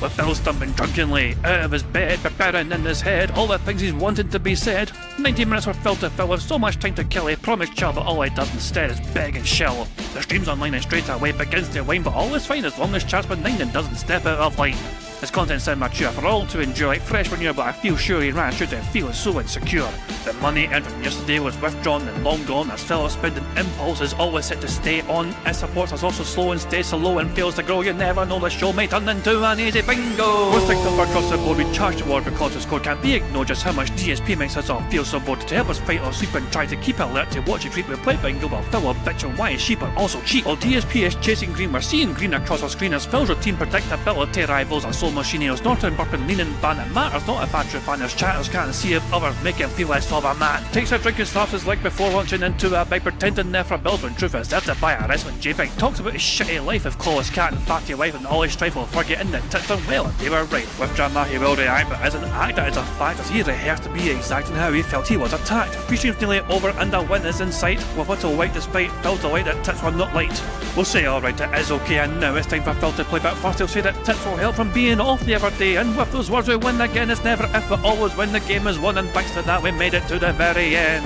with Phil stumbling drunkenly out of his bed, preparing in his head all the things he's wanted to be said. 90 minutes for Phil to fill with so much time to kill. He promised chill, but all he does instead is beg and shill. The stream's online and straight away begins to wane, but all is fine as long as Charles with 9 and doesn't step out of line. His content sound mature for all to enjoy, fresh when you're, but I feel sure he ran through to feel so insecure. The money earned from yesterday was withdrawn and long gone. As Phil's spending impulse is always set to stay on. His supports us also slow and stays so low and fails to grow. You never know, the show may turn into an easy bingo. Most things for across the board, we charge the ward because his code can't be ignored. Just how much DSP makes us all feel so bored. To help us fight or sleep and try to keep alert to watch it creep, we play bingo while Phil will bitch on why is she but also cheap. While DSP is chasing green, we're seeing green across our screen as Phil's routine predictability rivals our soul machine. He's not in burping, leaning, ban. It matters not if Andrew fan his chatters can't see if others make him feel less of a man. Takes a drink and slaps his leg before launching into a bike, pretending there for bills when truth is there to buy a wrestling JPEG. Talks about his shitty life of call his cat and fatty wife and all his strife while forgetting that tits are well and they were right. With drama he will react, but as an actor it's a fact as he rehearsed to be exact in how he felt he was attacked. 3 streams nearly over and a win is in sight, with little white despite Phil delight that tits were not light. We'll say alright, it is okay, and now it's time for Phil to play, but first he'll say that tits will help from being off the other day, and with those words we win again. It's never if but always when the game is won, and thanks to that we made it to the very end.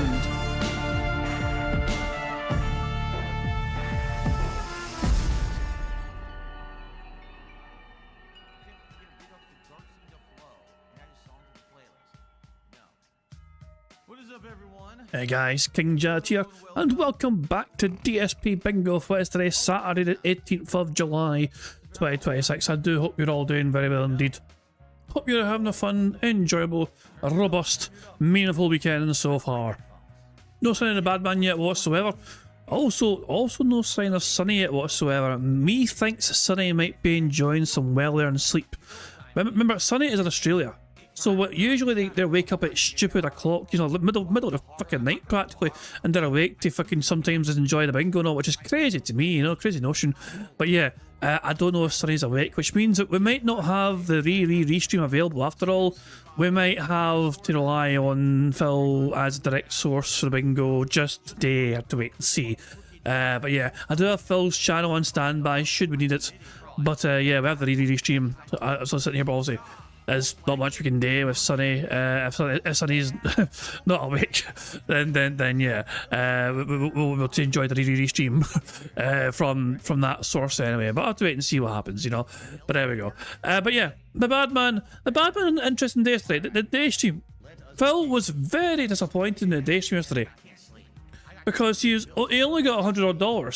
What is up, everyone? Hey guys, King Jad here, and welcome back to DSP Bingo for today, Saturday the 18th of July 2026. I do hope you're all doing very well indeed. Hope you're having a fun, enjoyable, robust, meaningful weekend so far. No sign of the bad man yet whatsoever. Also no sign of Sunny yet whatsoever. Me thinks Sunny might be enjoying some well-earned sleep. Remember, Sunny is in Australia. So usually they wake up at stupid o'clock, you know, middle of the fucking night practically, and they're awake to fucking sometimes enjoy the bingo and all, which is crazy to me, you know, crazy notion. But yeah, I don't know if Sunny's awake, which means that we might not have the re-stream available after all. We might have to rely on Phil as a direct source for the bingo just today. I have to wait and see. But yeah, I do have Phil's channel on standby should we need it. But yeah, we have the re-stream. So sitting here ballsy. There's not much we can do with Sunny. If Sunny's not awake, then yeah, we'll enjoy the re-stream from that source anyway. But I'll have to wait and see what happens, you know. But there we go. But yeah, the bad man, interesting day yesterday. The day stream. Phil was very disappointed in the day stream yesterday because he only got $100 odd,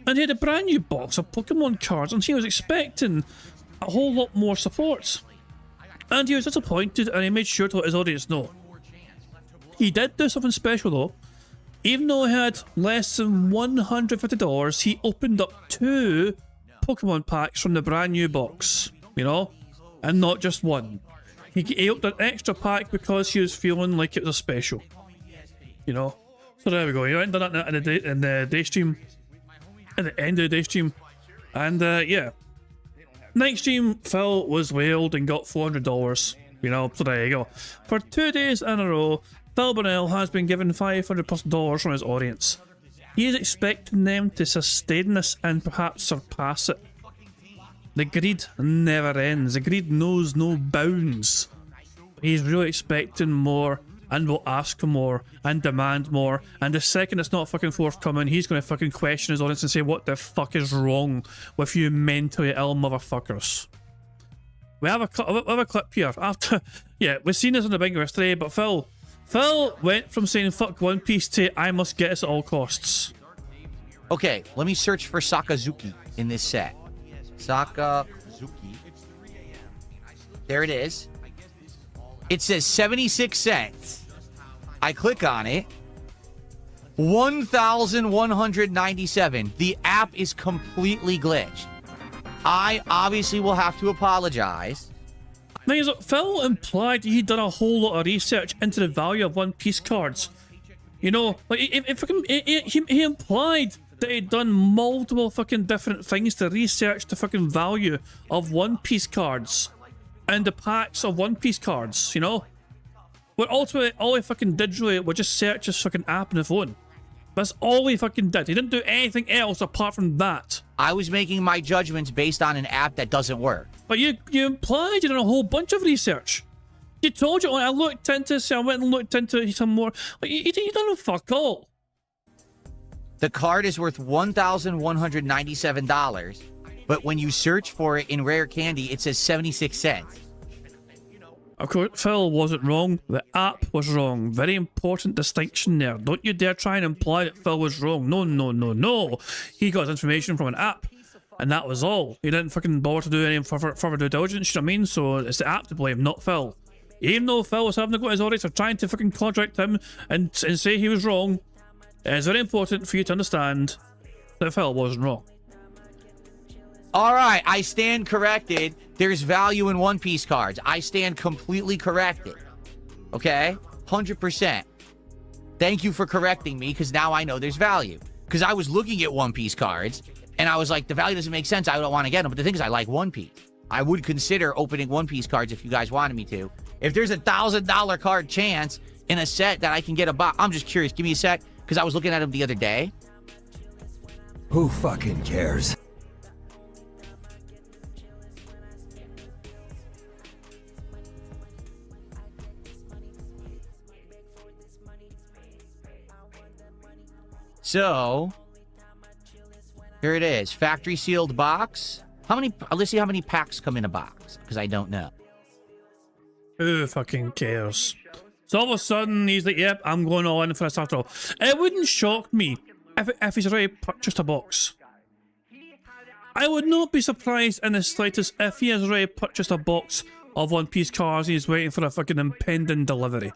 and he had a brand new box of Pokemon cards, and he was expecting a whole lot more support, and he was disappointed, and he made sure to let his audience know. He did do something special though. Even though he had less than $150, he opened up 2 Pokemon packs from the brand new box, you know, and not just one. He opened an extra pack because he was feeling like it was a special, you know. So there we go. He went and done that in the day stream, at the end of the day stream, and yeah. Night stream, Phil was whaled and got $400, you know, so there you go. For 2 days in a row, Phil Bonnell has been given $500+ from his audience. He is expecting them to sustain this and perhaps surpass it. The greed never ends. The greed knows no bounds. He's really expecting more and will ask for more and demand more, and the second it's not fucking forthcoming, he's going to fucking question his audience and say, what the fuck is wrong with you mentally ill motherfuckers? We have a clip here. After, yeah, we've seen this on the bingo yesterday, but Phil went from saying fuck One Piece to I must get this at all costs. Okay, let me search for Sakazuki in this set. Sakazuki. There it is. It says 76 cents. I click on it. 1,197. The app is completely glitched. I obviously will have to apologize. Now, Phil implied he'd done a whole lot of research into the value of One Piece cards. You know, like he implied that he'd done multiple fucking different things to research the fucking value of One Piece cards and the packs of One Piece cards, you know? But ultimately, all he fucking did really was just search his fucking app on the phone. That's all he fucking did. He didn't do anything else apart from that. I was making my judgments based on an app that doesn't work. But you implied you done a whole bunch of research. You told you, I looked into this, I went and looked into some more. But you done fuck all. The card is worth $1,197, but when you search for it in Rare Candy, it says 76 cents. Of course, Phil wasn't wrong. The app was wrong. Very important distinction there. Don't you dare try and imply that Phil was wrong. No, no, no, no. He got his information from an app, and that was all. He didn't fucking bother to do any further due diligence, you know what I mean? So it's the app to blame, not Phil. Even though Phil was having to go to his audits or trying to fucking contradict him and say he was wrong, it's very important for you to understand that Phil wasn't wrong. All right, I stand corrected. There's value in One Piece cards. I stand completely corrected. Okay? 100%. Thank you for correcting me, because now I know there's value. Because I was looking at One Piece cards, and I was like, the value doesn't make sense. I don't want to get them. But the thing is, I like One Piece. I would consider opening One Piece cards if you guys wanted me to. If there's a $1,000 card chance in a set that I can get a box, I'm just curious. Give me a sec, because I was looking at them the other day. Who fucking cares? So, here it is. Factory sealed box. How many, let's see how many packs come in a box, because I don't know. Who fucking cares? So all of a sudden, he's like, yep, I'm going all in for this after all. It wouldn't shock me if he's already purchased a box. I would not be surprised in the slightest if he has already purchased a box of One Piece cards and he's waiting for a fucking impending delivery.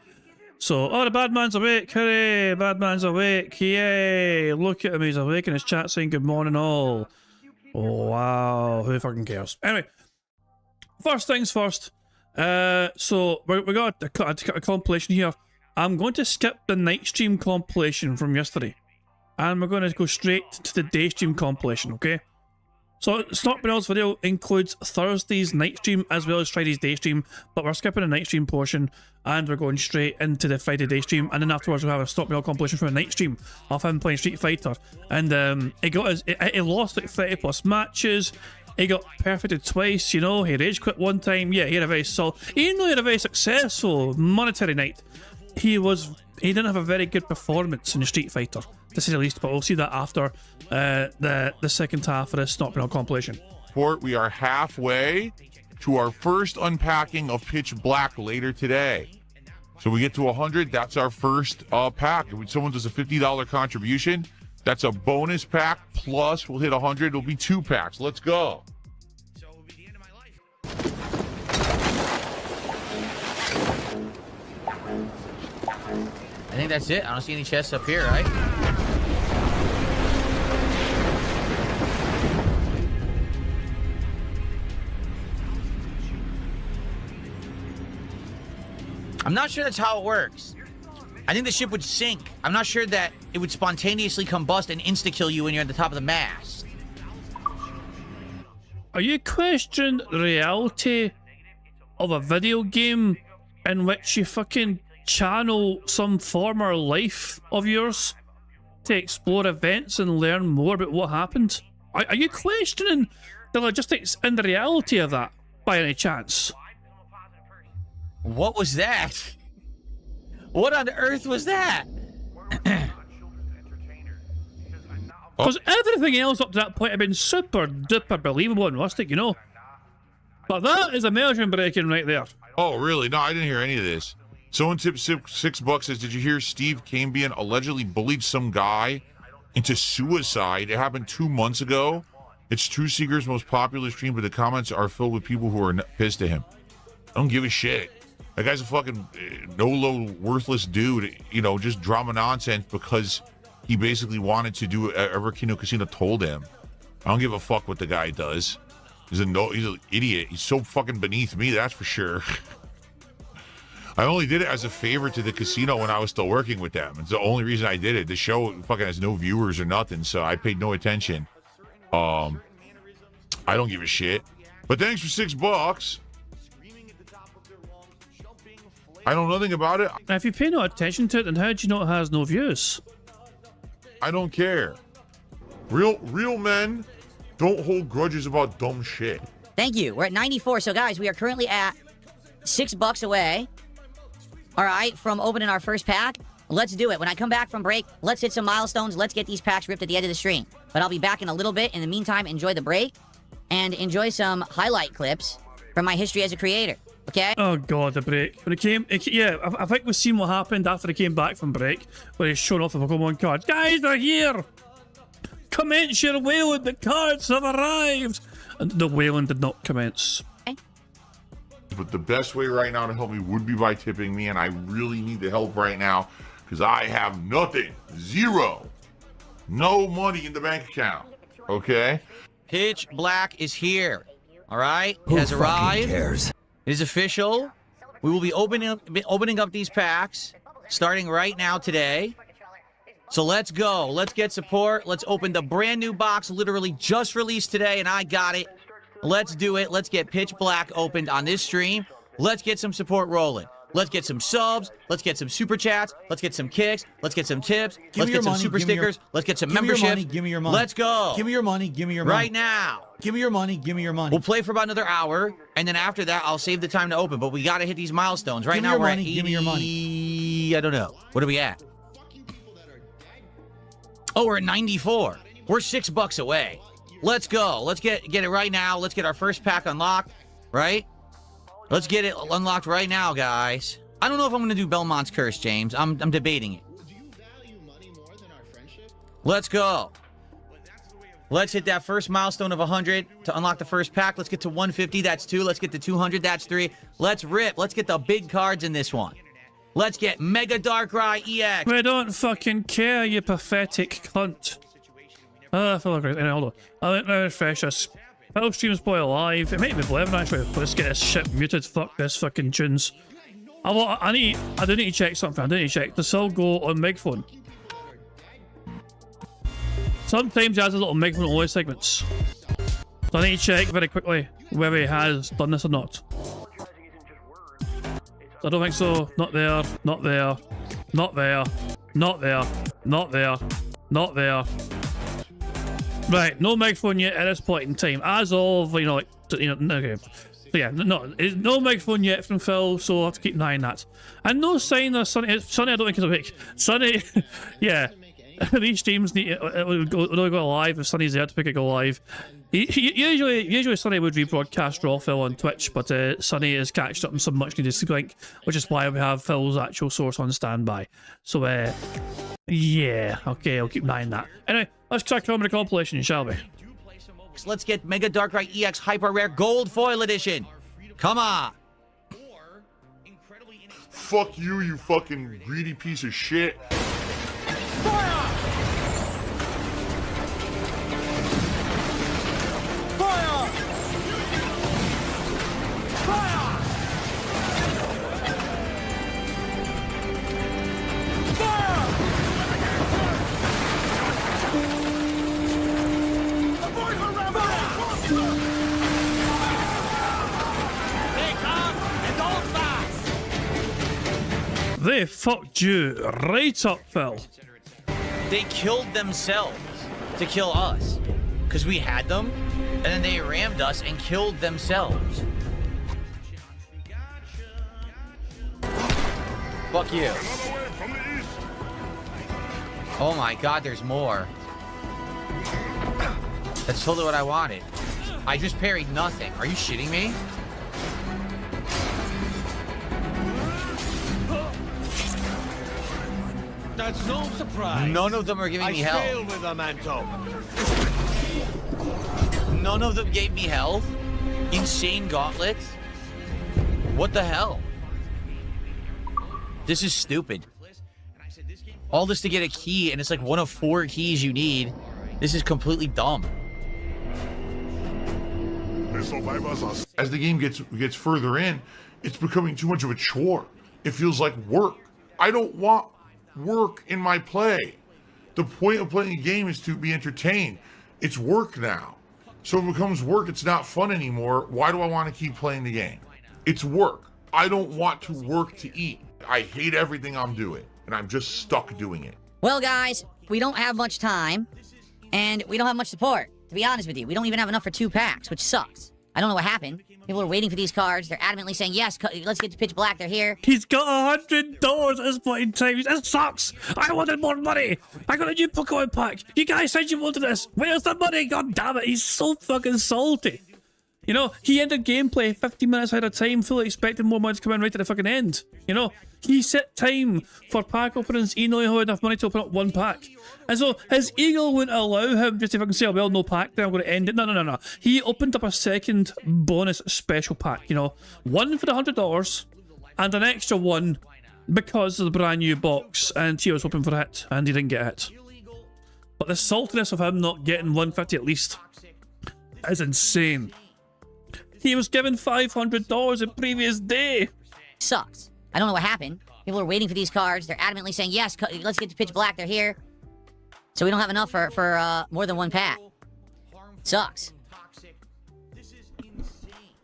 So, oh, the bad man's awake, hooray, bad man's awake, yay, look at him, he's awake in his chat saying good morning all. Oh, wow, who fucking cares? Anyway, first things first, so we got a compilation here. I'm going to skip the night stream compilation from yesterday, and we're going to go straight to the day stream compilation, okay? So, Stop Bernard's video includes Thursday's night stream as well as Friday's day stream, but we're skipping the night stream portion and we're going straight into the Friday day stream, and then afterwards we'll have a Stop Bernard compilation from a night stream of him playing Street Fighter. And he lost like 30 plus matches, he got perfected twice, you know, he rage quit one time. Yeah, he had a very solid, even though he had a very successful monetary night, he didn't have a very good performance in the Street Fighter, to say the least, but we'll see that after the second half of this Stop Bernard compilation. We are halfway to our first unpacking of Pitch Black later today. So we get to 100, that's our first pack. If someone does a $50 contribution, that's a bonus pack, plus we'll hit 100, it'll be 2 packs. Let's go. I think that's it. I don't see any chests up here, right? I'm not sure that's how it works. I think the ship would sink. I'm not sure that it would spontaneously combust and insta-kill you when you're at the top of the mast. Are you questioning the reality of a video game in which you fucking channel some former life of yours to explore events and learn more about what happened? Are you questioning the logistics and the reality of that by any chance? What was that? What on earth was that? Because everything else up to that point had been super duper believable and realistic, you know. But that is immersion breaking right there. Oh, really? No, I didn't hear any of this. Someone tipped $6, says, did you hear Steve Cambion allegedly bullied some guy into suicide? It happened 2 months ago. It's True Seeker's most popular stream, but the comments are filled with people who are pissed at him. I don't give a shit. That guy's a fucking no-low, worthless dude, you know, just drama nonsense because he basically wanted to do whatever Kino Casino told him. I don't give a fuck what the guy does. He's an idiot. He's so fucking beneath me, that's for sure. I only did it as a favor to the casino when I was still working with them. It's the only reason I did it. The show fucking has no viewers or nothing, so I paid no attention. I don't give a shit. But thanks for $6. I know nothing about it. If you pay no attention to it, then how do you know it has no views? I don't care. Real men don't hold grudges about dumb shit. Thank you. We're at 94. So, guys, we are currently at $6 away. All right, from opening our first pack. Let's do it. When I come back from break, let's hit some milestones. Let's get these packs ripped at the end of the stream. But I'll be back in a little bit. In the meantime, enjoy the break and enjoy some highlight clips from my history as a creator. Okay? Oh god, the break. When it came, yeah, I think we've seen what happened after he came back from break, where he's shown off the Pokemon card. Guys, they're here! Commence your whaling, the cards have arrived! And the whaling did not commence. But the best way right now to help me would be by tipping me, and I really need the help right now because I have nothing. Zero. No money in the bank account. Okay? Pitch Black is here. All right? It Who has fucking arrived. cares? It is official. We will be opening up these packs starting right now today. So let's go. Let's get support. Let's open the brand new box, literally just released today, and I got it. Let's do it. Let's get Pitch Black opened on this stream. Let's get some support rolling. Let's get some subs. Let's get some super chats. Let's get some kicks. Let's get some tips. Let's get some super stickers. Let's get some memberships. Give me your money. Let's go. Give me your money. Give me your money. Right now. Give me your money. Give me your money. We'll play for about another hour, and then after that, I'll save the time to open. But we got to hit these milestones. Right Give me now, your we're money, at 80. give me your money. I don't know. What are we at? Oh, we're at 94. We're $6 away. Let's go. Let's get it right now. Let's get our first pack unlocked, right? Let's get it unlocked right now, guys. I don't know if I'm going to do Belmont's Curse, James. I'm debating it. Let's go. Let's hit that first milestone of 100 to unlock the first pack. Let's get to 150. That's 2. Let's get to 200. That's 3. Let's rip. Let's get the big cards in this one. Let's get Mega Darkrai EX. We don't fucking care, you pathetic cunt. I feel like hold on. I think now refresh this. Battle stream's probably alive. It might be 11 actually. Let's get this shit muted. Fuck this fucking tunes. I do need to check something. I do need to check. Does Cell go on megaphone? Sometimes he has a little megaphone only segments. So I need to check very quickly whether he has done this or not. I don't think so. Not there. Not there. Not there. Not there. Not there. Not there. Right, no microphone yet at this point in time. As of, okay. So yeah, no microphone yet from Phil, so I'll have to keep an eye on that. And no sign that Sonny, I don't think is awake. Sonny, yeah. These streams need to go live if Sonny's there to pick it go live. Usually Sonny would rebroadcast Raw Phil on Twitch, but Sonny is catched up on some much needed sleep, which is why we have Phil's actual source on standby. So yeah, okay, I'll keep an eye on that. Anyway, let's crack on with the compilation, shall we? Let's get Mega Darkrai EX Hyper Rare Gold Foil Edition. Come on. Fuck you, you fucking greedy piece of shit. They fucked you right up, Phil. They killed themselves to kill us. Because we had them, and then they rammed us and killed themselves. Fuck you. Oh my god, there's more. That's totally what I wanted. I just parried nothing. Are you shitting me? That's no surprise. None of them are giving me health. I failed with a Manto. None of them gave me health. Insane gauntlets. What the hell? This is stupid. All this to get a key, and it's like one of 4 keys you need. This is completely dumb. As the game gets further in, it's becoming too much of a chore. It feels like work. I don't want work in my play. The point of playing a game is to be entertained. It's work now. So it becomes work, it's not fun anymore. Why do I want to keep playing the game? It's work. I don't want to work to eat. I hate everything I'm doing, and I'm just stuck doing it. Well, guys, we don't have much time, and we don't have much support. To be honest with you, we don't even have enough for 2 packs, which sucks. I don't know what happened. People are waiting for these cards. They're adamantly saying, yes, let's get to pitch black. They're here. He's got $100 at this point in time. This sucks. I wanted more money. I got a new Pokemon pack. You guys said you wanted this. Where's the money? God damn it. He's so fucking salty. You know, he ended gameplay 15 minutes ahead of time, fully expecting more money to come in right at the fucking end. You know, he set time for pack openings. He only had enough money to open up one pack. And so his ego wouldn't allow him just to fucking say, oh, well, no pack, then I'm going to end it. No. He opened up a second bonus special pack, you know. One for the $100 and an extra one because of the brand new box. And he was hoping for a hit and he didn't get a hit. But the saltiness of him not getting 150 at least is insane. He was given $500 the previous day. Sucks. I don't know what happened. People are waiting for these cards. They're adamantly saying, yes, let's get to pitch black. They're here. So we don't have enough for more than one pack. Sucks.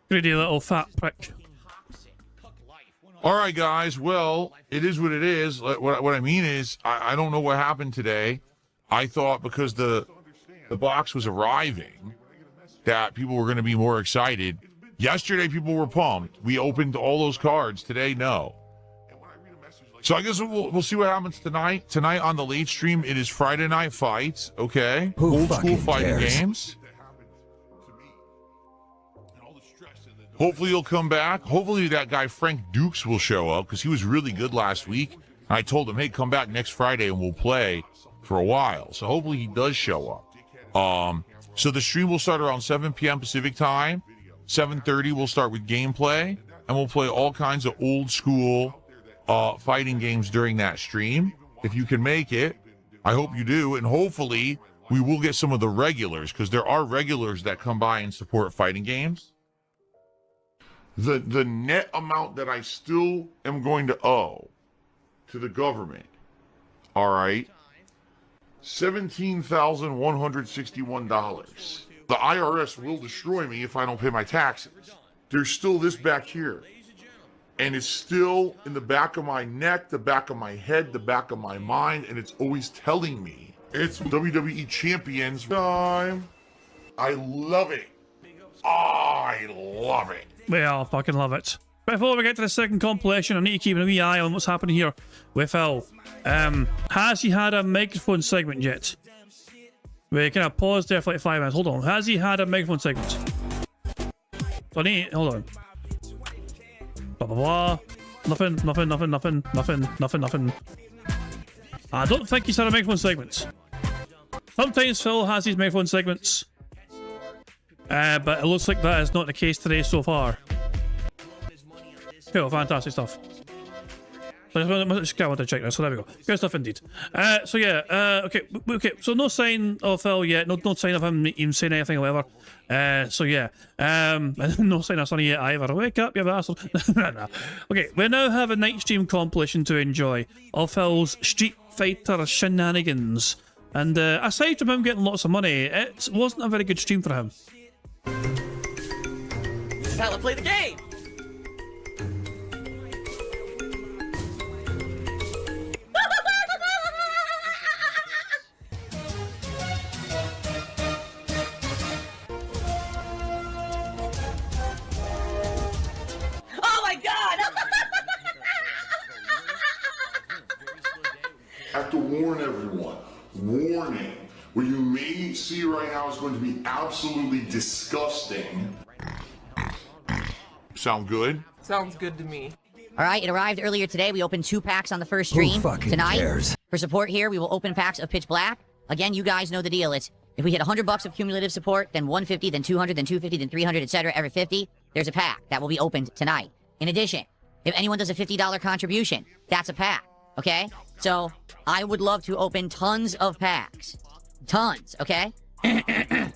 Greedy little fat prick. All right, guys. Well, it is what it is. What I mean is, I don't know what happened today. I thought because the box was arriving that people were going to be more excited. Yesterday, people were pumped. We opened all those cards. Today, no. So I guess we'll see what happens tonight. Tonight on the late stream, it is Friday Night Fights. Okay, Who old school fucking fighting cares? games. Hopefully he'll come back. Hopefully that guy Frank Dukes will show up because he was really good last week. I told him, hey, come back next Friday and we'll play for a while. So hopefully he does show up. So the stream will start around 7 p.m. Pacific time. 7:30 we'll start with gameplay, and we'll play all kinds of old school fighting games during that stream. If you can make it, I hope you do, and hopefully we will get some of the regulars, because there are regulars that come by and support fighting games. The net amount that I still am going to owe to the government, all right, $17,161. The IRS will destroy me if I don't pay my taxes. There's still this back here. And it's still in the back of my neck, the back of my head, the back of my mind, and it's always telling me it's WWE Champions time. I love it. I love it. We all fucking love it. Before we get to the second compilation, I need to keep a wee eye on what's happening here with Phil. Has he had a microphone segment yet? We kind of paused there for like 5 minutes. Hold on. Has he had a microphone segment? So I need... Hold on. Blah, blah, blah. Nothing. I don't think he's had a microphone segment. Sometimes Phil has these microphone segments. But it looks like that is not the case today so far. Cool, fantastic stuff. So I just want to check this. So there we go. Good stuff indeed. So yeah, okay. So no sign of Phil yet. No sign of him even saying anything or whatever. So yeah. No sign of Sonny yet either. Wake up, you bastard. No. Okay, we now have a night stream compilation to enjoy of Phil's Street Fighter shenanigans. And aside from him getting lots of money, it wasn't a very good stream for him. Tyler, play the game! Oh my god! I have to warn everyone. Warning. What you may see right now is going to be absolutely disgusting. Sound good? Sounds good to me. All right, it arrived earlier today. We opened 2 packs on the first stream. Who fucking Tonight, cares? for support here, we will open packs of Pitch Black. Again, you guys know the deal. It's if we hit $100 of cumulative support, then 150, then 200, then 250, then 300, etc. Every 50, there's a pack that will be opened tonight. In addition, if anyone does a $50 contribution, that's a pack. Okay? So I would love to open tons of packs. Tons, okay? And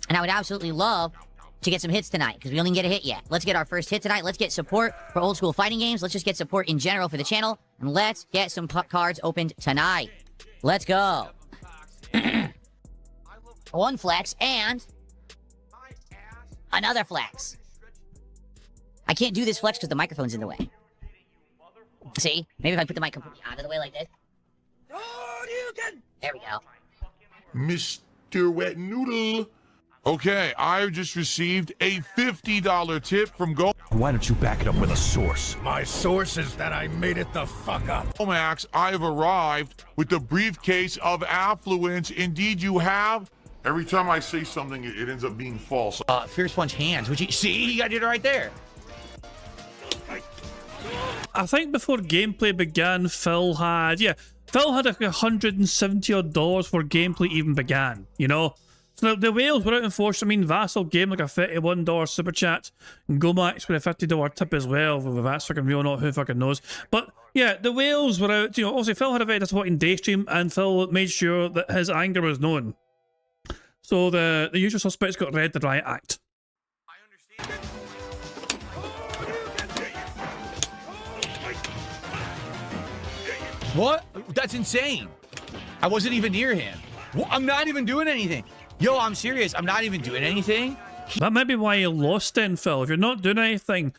I would absolutely love to get some hits tonight, because we only get a hit yet. Let's get our first hit tonight. Let's get support for old school fighting games. Let's just get support in general for the channel. And let's get some cards opened tonight. Let's go. One flex and another flex. I can't do this flex because the microphone's in the way. See? Maybe if I put the mic completely out of the way like this. There we go. Mr. Wet Noodle. Okay, I just received a $50 tip from Why don't you back it up with a source? My source is that I made it the fuck up. Max. I've arrived with the briefcase of affluence. Indeed, you have. Every time I say something, it ends up being false. Fierce Punch hands. Which you see, he got it right there. I think before gameplay began, Phil had like $170 odd before gameplay even began, you know? So the whales were out in force. I mean, Vassal gave like a $31 super chat, and Gomax with a $50 tip as well. If that's fucking real or not, who fucking knows? But yeah, the whales were out. You know, obviously Phil had a very disappointing day stream, and Phil made sure that his anger was known. So the usual suspects got read the riot act. What? That's insane. I wasn't even near him. I'm not even doing anything. Yo, I'm serious. I'm not even doing anything. That might be why you lost then, Phil. If you're not doing anything,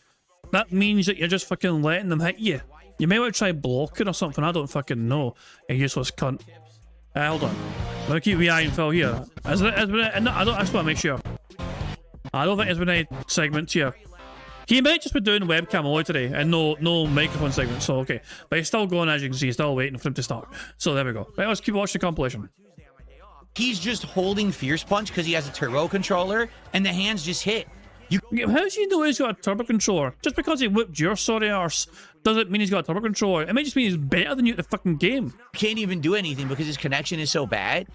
that means that you're just fucking letting them hit you. You may want to try blocking or something. I don't fucking know. You useless cunt. Hold on. I'm gonna keep eyeing Phil here. I just want to make sure. I don't think there's been any segments here. He might just be doing webcam only today and no microphone segment, so okay. But he's still going, as you can see, he's still waiting for him to start. So there we go. Right, let's keep watching the compilation. He's just holding Fierce Punch because he has a turbo controller, and the hands just hit. How do you know he's got a turbo controller? Just because he whipped your sorry arse doesn't mean he's got a turbo controller. It might just mean he's better than you at the fucking game. Can't even do anything because his connection is so bad.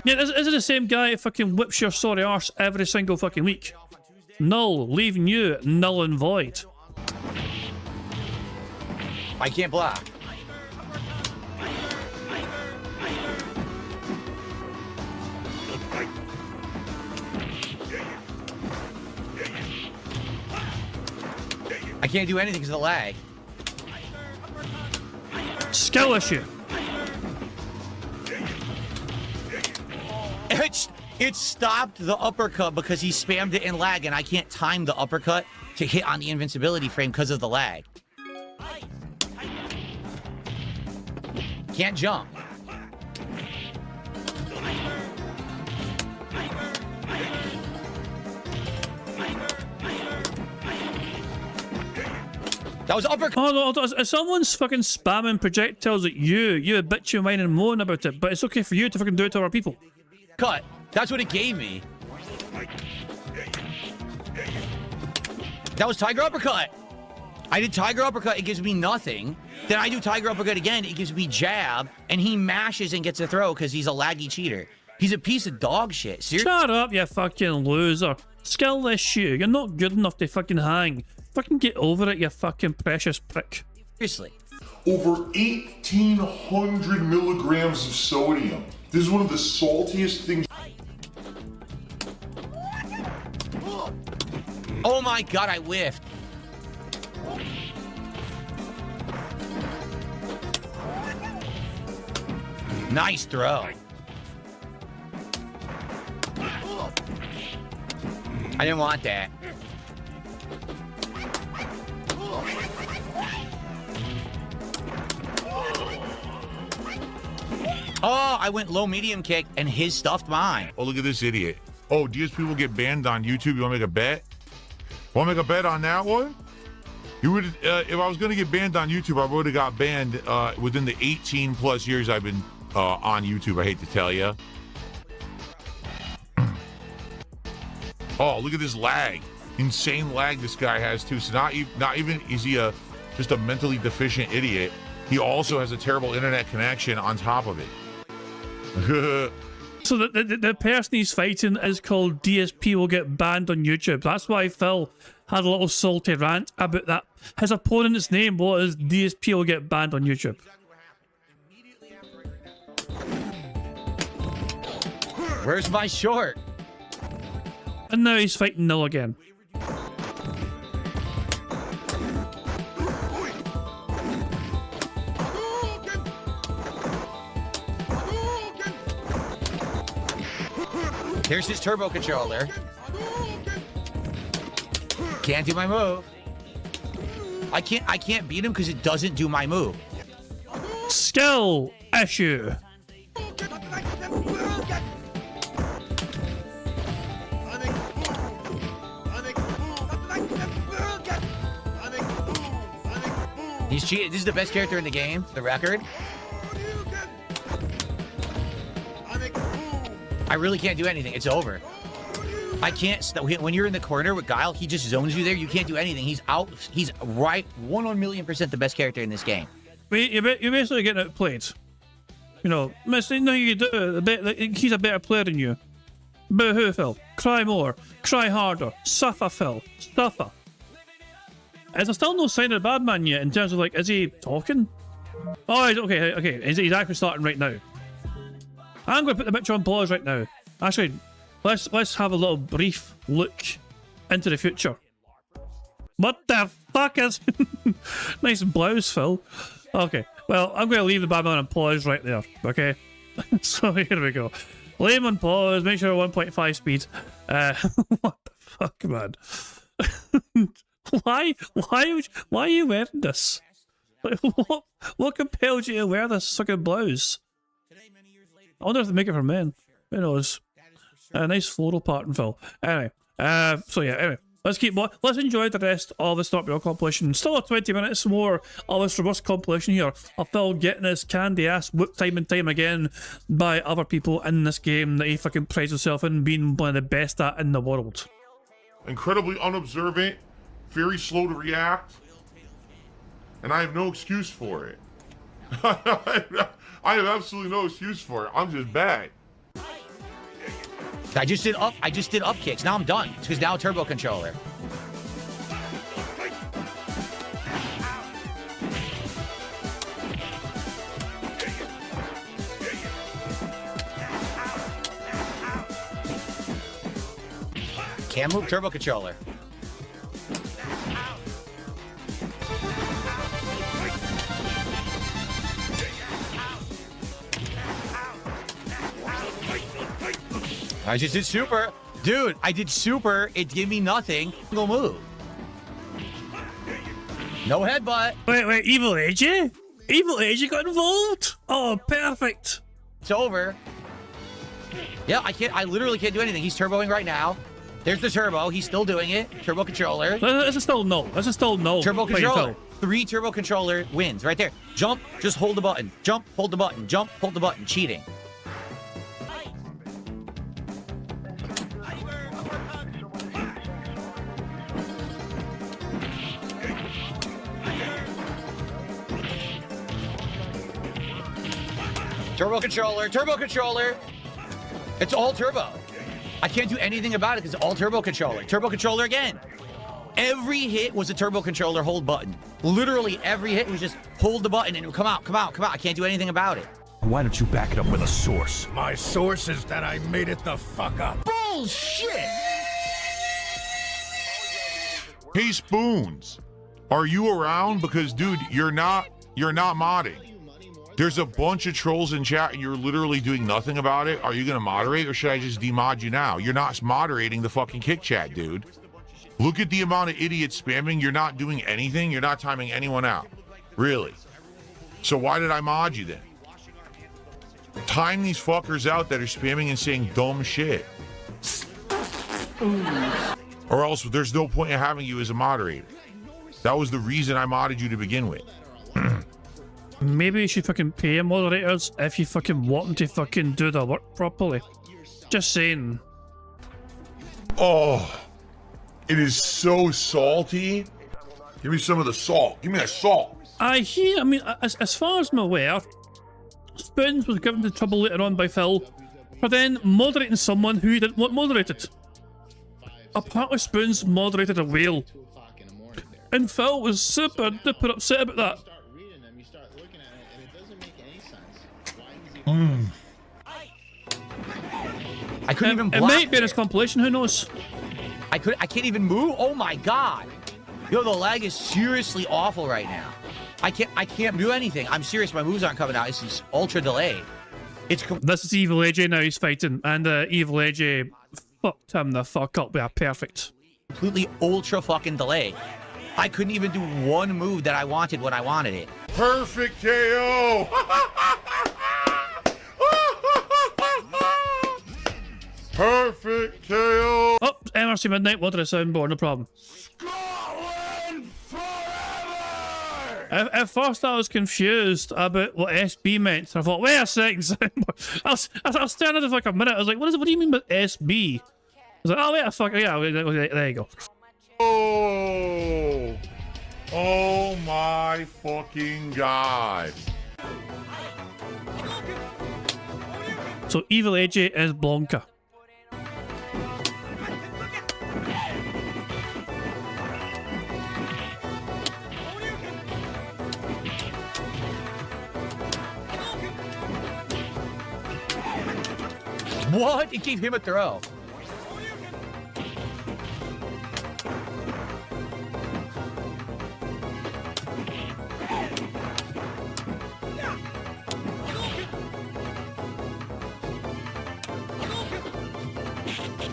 Yeah, is it the same guy who fucking whips your sorry arse every single fucking week? Null, leaving you null and void. I can't block. I can't do anything because of the lag. Skill issue. It stopped the uppercut because he spammed it in lag, and I can't time the uppercut to hit on the invincibility frame because of the lag. Can't jump. That was uppercut. Oh no, someone's fucking spamming projectiles at you bitch and whine and moan about it, but it's okay for you to fucking do it to other people. Cut. That's what it gave me. That was Tiger Uppercut. I did Tiger Uppercut, it gives me nothing. Then I do Tiger Uppercut again, it gives me jab, and he mashes and gets a throw because he's a laggy cheater. He's a piece of dog shit. Seriously? Shut up, you fucking loser. Skill issue. You're not good enough to fucking hang. Fucking get over it, you fucking precious prick. Seriously. Over 1,800 milligrams of sodium. This is one of the saltiest things. Oh my god, I whiffed. Nice throw. I didn't want that. Oh, I went low medium kick and his stuffed mine. Oh, look at this idiot. Oh, DSP will get banned on YouTube. You want to make a bet? Want to make a bet on that one? You would, if I was going to get banned on YouTube, I would have got banned within the 18 plus years I've been on YouTube. I hate to tell you. Oh, look at this lag. Insane lag this guy has too. So not even is he just a mentally deficient idiot. He also has a terrible internet connection on top of it. So the person he's fighting is called DSP will get banned on YouTube. That's why Phil had a little salty rant about that. His opponent's name was DSP will get banned on YouTube. Where's my short? And now he's fighting Null again. Here's his turbo controller. Can't do my move. I can't beat him because it doesn't do my move. Skill issue. He's cheating. This is the best character in the game. The record. I really can't do anything. It's over. I can't. When you're in the corner with Guile, he just zones you there. You can't do anything. He's out. He's right 1,000,000% the best character in this game. Wait, you're basically getting outplayed. You know, there's nothing you can do. He's a better player than you. Boo-hoo, Phil. Cry more. Cry harder. Suffer, Phil. Suffer. Is there still no sign of the bad man yet in terms of, like, is he talking? Oh, okay. He's actually starting right now. I'm going to put the picture on pause right now. Actually, let's have a little brief look into the future. What the fuck is... Nice blouse, Phil. Okay, well, I'm going to leave the bad man on pause right there, okay? So here we go. Leave him on pause, make sure 1.5 speed. What the fuck, man? Why are you wearing this? Like, what compelled you to wear this fucking blouse? I wonder if they make it for men. Who knows? A nice floral pattern, Phil. Anyway, anyway, let's enjoy the rest of the Stop Your compilation. Still 20 minutes more of this robust compilation here of Phil getting his candy ass whooped time and time again by other people in this game that he fucking prides himself in being one of the best at in the world. Incredibly unobservant, very slow to react, and I have no excuse for it. I have absolutely no excuse for it. I'm just bad. I just did up kicks. Now I'm done. It's because now turbo controller. Can't move turbo controller. I just did super. Dude, I did super. It gave me nothing. Go move. No headbutt. Wait, Evil AJ? Evil AJ got involved? Oh, perfect. It's over. Yeah, I literally can't do anything. He's turboing right now. There's the turbo. He's still doing it. Turbo controller. This is still no. This is still no. Turbo controller. 3 turbo controller wins right there. Jump, just hold the button. Jump, hold the button. Jump, hold the button. Cheating. Turbo controller, turbo controller. It's all turbo. I can't do anything about it because it's all turbo controller. Turbo controller again. Every hit was a turbo controller hold button. Literally every hit was just hold the button and it would come out, come out, come out. I can't do anything about it. Why don't you back it up with a source? My source is that I made it the fuck up. Bullshit! Hey, Spoons, are you around? Because, dude, you're not modding. There's a bunch of trolls in chat and you're literally doing nothing about it. Are you gonna moderate or should I just demod you now? You're not moderating the fucking kick chat, dude. Look at the amount of idiots spamming. You're not doing anything. You're not timing anyone out. Really. So why did I mod you then? Time these fuckers out that are spamming and saying dumb shit. Or else there's no point in having you as a moderator. That was the reason I modded you to begin with. Maybe you should fucking pay moderators if you fucking want them to fucking do their work properly. Just saying. Oh, it is so salty. Give me some of the salt. Give me that salt. I mean, as far as I'm aware, Spoons was given the trouble later on by Phil for then moderating someone who he didn't want moderated. Apparently Spoons moderated a whale. And Phil was super duper upset about that. I couldn't even block. It might be in his compilation, who knows? I can't even move. Oh my god. Yo, the lag is seriously awful right now. I can't do anything. I'm serious, my moves aren't coming out. This is ultra delayed. This is Evil AJ now he's fighting, and Evil AJ fucked him the fuck up. Yeah, perfect. Completely ultra fucking delayed. I couldn't even do one move that I wanted when I wanted it. Perfect KO! Perfect KO! Oh, MRC Midnight, what did I soundboard? No problem. Scotland forever! At first, I was confused about what SB meant. I thought, wait a second. I was standing there for like a minute. I was like, what do you mean by SB? I was like, oh, wait a fuck. Yeah, there you go. Oh! Oh my fucking god. So Evil AJ is Blanca. What? It gave him a throw.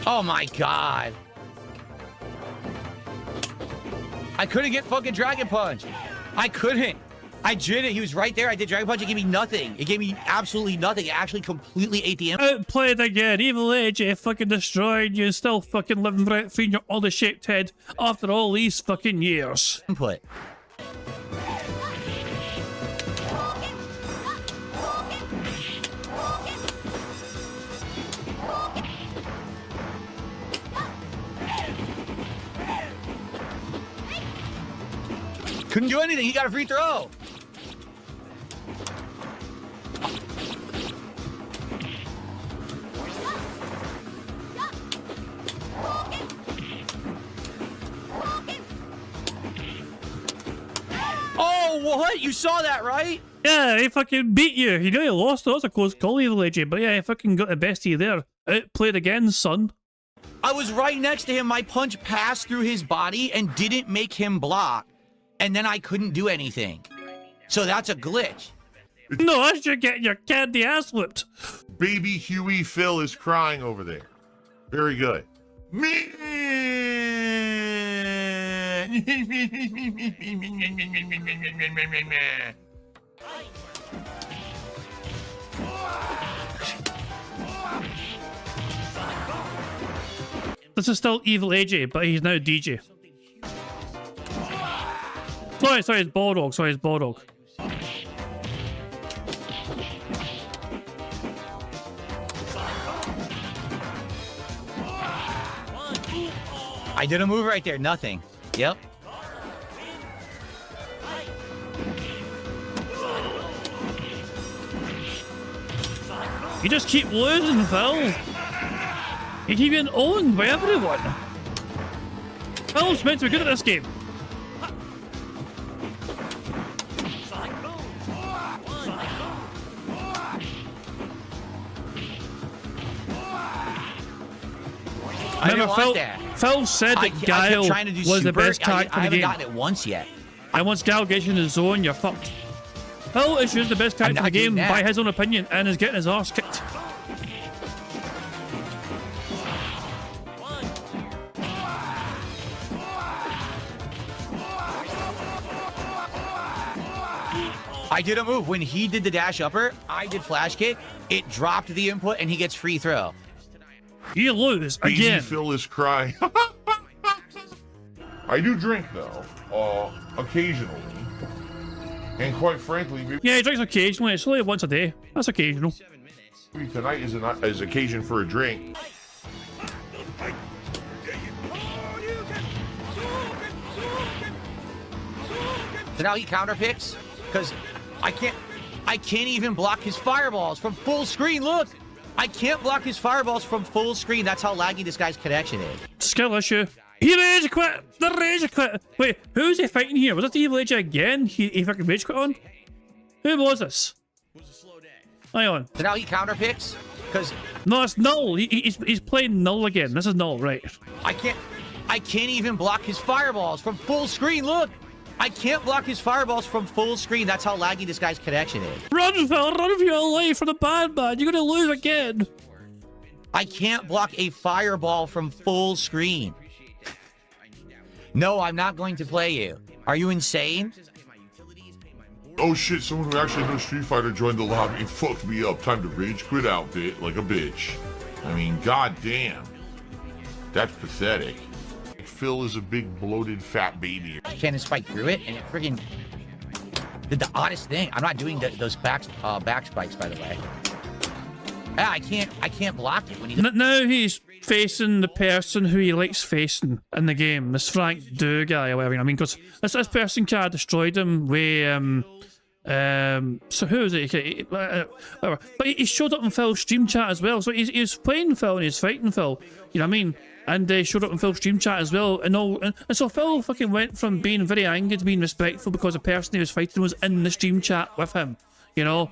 Oh my god. I couldn't get fucking Dragon Punch. I couldn't. I did it. He was right there. I did Dragon Punch. It gave me nothing. It gave me absolutely nothing. It actually completely ate the input. Outplayed again. Evil AJ fucking destroyed you. Still fucking living rent free in your oddly shaped head after all these fucking years. Couldn't do anything. He got a free throw. Oh, what? You saw that, right? Yeah, he fucking beat you. He nearly lost. That was a close call, Evil AJ. But yeah, he fucking got the best of you there. Outplayed again, son. I was right next to him. My punch passed through his body and didn't make him block. And then I couldn't do anything. So that's a glitch. No, that's you getting your candy ass whipped. Baby Huey Phil is crying over there. Very good. Me. This is still Evil AJ, but he's now DJ. Sorry, it's Bulldog. Sorry, it's Bulldog. I did a move right there. Nothing. Yep. You just keep losing, Phil. You keep getting owned by everyone. Phil's meant to be good at this game. Remember, Phil said that Guile was the best character in the game. I haven't gotten it once yet. And once Guile gets in the zone, you're fucked. Phil is just the best character in the game by his own opinion and is getting his arse kicked. I did a move. When he did the dash upper, I did flash kick. It dropped the input and he gets free throw. You lose again. Baby Phil is crying. I do drink though, occasionally, and quite frankly, maybe yeah, he drinks occasionally. It's only once a day. That's occasional. tonight is occasion for a drink. So now he counter picks because I can't even block his fireballs from full screen. Look. I can't block his fireballs from full screen. That's how laggy this guy's connection is. Skill issue. He rage quit. The rage quit. Wait, who's he fighting here? Was that the Evil AJ again? He fucking rage quit on? Who was this? Hang on. So now he counter picks because no, it's Null. He's playing Null again. This is Null, right? I can't even block his fireballs from full screen. Look. I can't block his fireballs from full screen. That's how laggy this guy's connection is. Run, Phil! Run for your life from the bad man! You're gonna lose again! I can't block a fireball from full screen. No, I'm not going to play you. Are you insane? Oh shit, someone who actually knows Street Fighter joined the lobby and fucked me up. Time to rage quit out, bit like a bitch. I mean, goddamn. That's pathetic. Phil is a big bloated fat baby. Cannon spike through it and it friggin' Did the oddest thing. I'm not doing those back spikes, by the way. Yeah, I can't block it when he. Now he's facing the person who he likes facing in the game. This Frank Do guy or whatever. I mean, because this person kind of destroyed him with so who is it? Whatever. But he showed up in Phil's stream chat as well. So he's playing Phil and he's fighting Phil. You know what I mean? And they showed up in Phil's stream chat as well. And so Phil fucking went from being very angry to being respectful because the person he was fighting was in the stream chat with him. You know?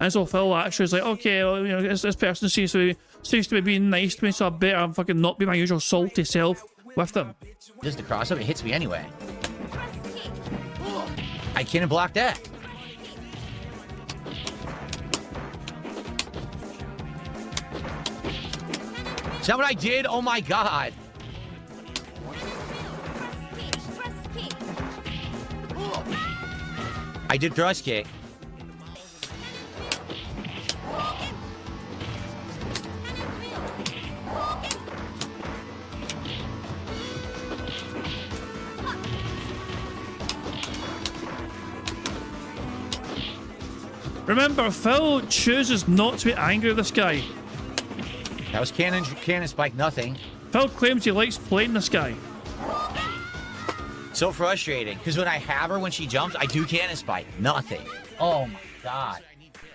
And so Phil actually was like, okay, well, you know, this person seems to be being nice to me, so I better fucking not be my usual salty self with them. Just the cross up, it hits me anyway. I can't block that. Is that what I did? Oh my god. I did thrust kick. Remember, Phil chooses not to be angry with this guy. That was cannon spike, nothing. Phil claims he likes playing this guy. So frustrating, because when I have her when she jumps, I do cannon spike, nothing. Oh my god.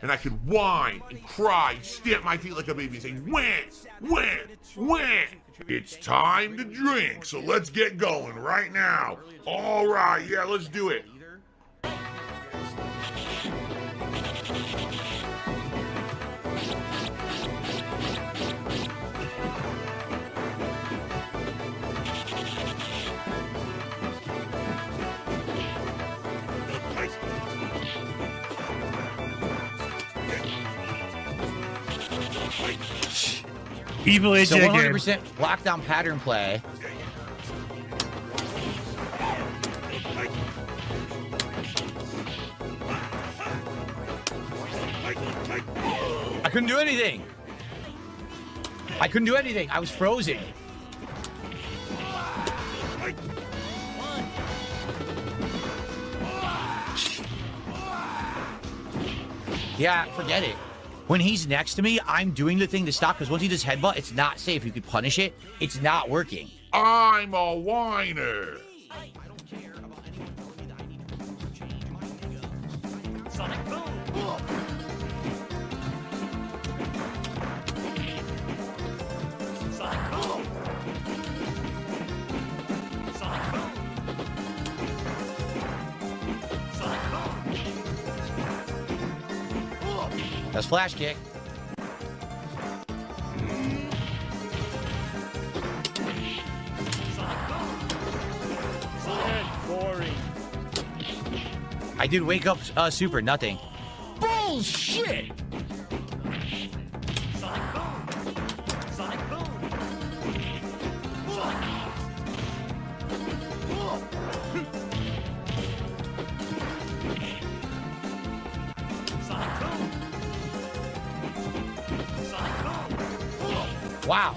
And I can whine and cry and stamp my feet like a baby saying, win, win, win. It's time to drink, so let's get going right now. All right, yeah, let's do it. Evil AJ So again. 100% lockdown pattern play. I couldn't do anything. I was frozen. Yeah, forget it. When he's next to me, I'm doing the thing to stop, because once he does headbutt, it's not safe. You could punish it. It's not working. I'm a whiner. That's flash kick. I did wake up super, nothing. Bullshit! Wow.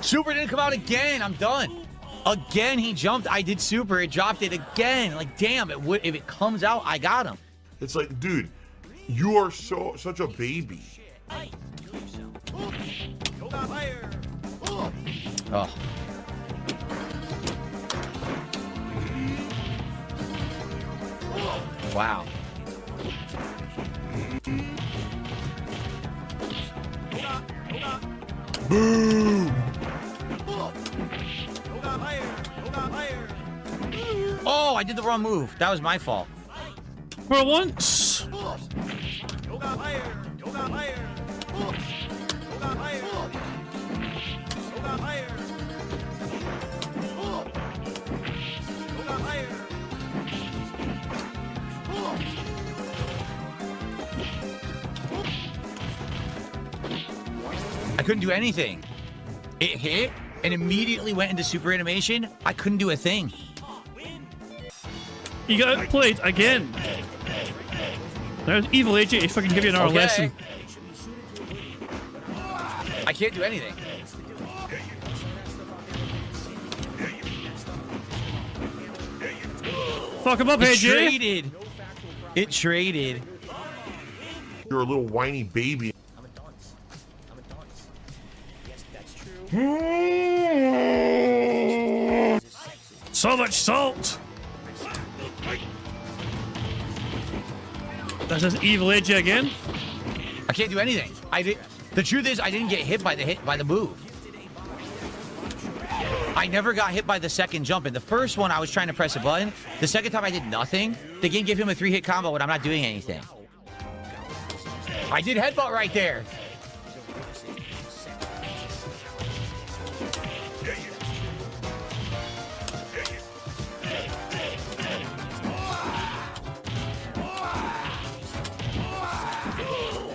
Super didn't come out again. I'm done. Again, he jumped. I did super. It dropped it again. Like, damn, it would if it comes out, I got him. It's like, dude, you are such a baby. Oh. Wow. Boom! Oh, I did the wrong move. That was my fault. For once. I couldn't do anything. It hit and immediately went into super animation. I couldn't do a thing. You got outplayed again. There's Evil AJ to fucking give you another lesson. I can't do anything. Fuck him up, AJ. Traded. It traded. You're a little whiny baby. So much salt. This is Evil AJ again. I can't do anything. The truth is, I didn't get hit by the move. I never got hit by the second jump. In the first one, I was trying to press a button. The second time, I did nothing. The game gave him a 3-hit combo, and I'm not doing anything. I did headbutt right there.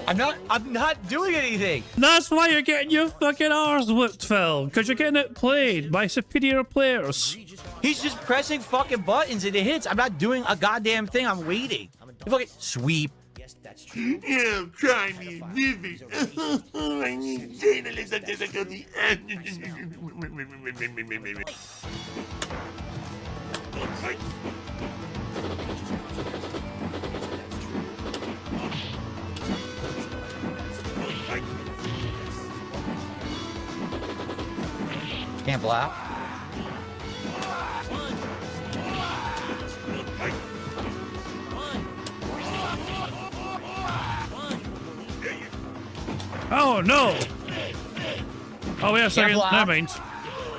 I'm not doing anything. That's why you're getting your fucking arse whipped, Phil. Because you're getting it played by superior players. He's just pressing fucking buttons and it hits. I'm not doing a goddamn thing. I'm waiting. Fucking sweep. Yeah, I'm trying to live it. I need journalists on difficulty. Can't block. Oh no! Oh wait a second. Never mind.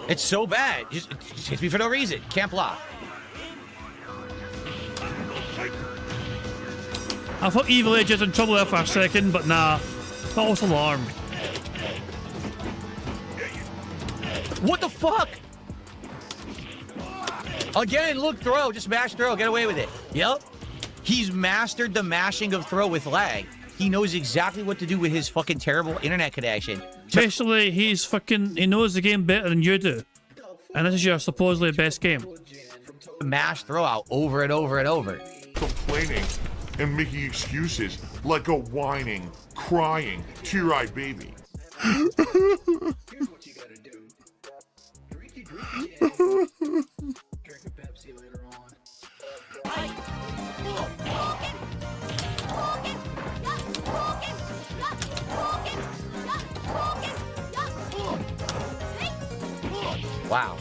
It's so bad. Just hits me for no reason. Can't block. I thought Evil AJ was in trouble there for a second, but nah. False alarm. What the fuck? Again, look, throw. Just mash throw. Get away with it. Yep. He's mastered the mashing of throw with lag. He knows exactly what to do with his fucking terrible internet connection. Basically, he knows the game better than you do. And this is your supposedly best game. Mash throw out over and over and over. Complaining and making excuses like a whining, crying, tear-eyed baby. Wow.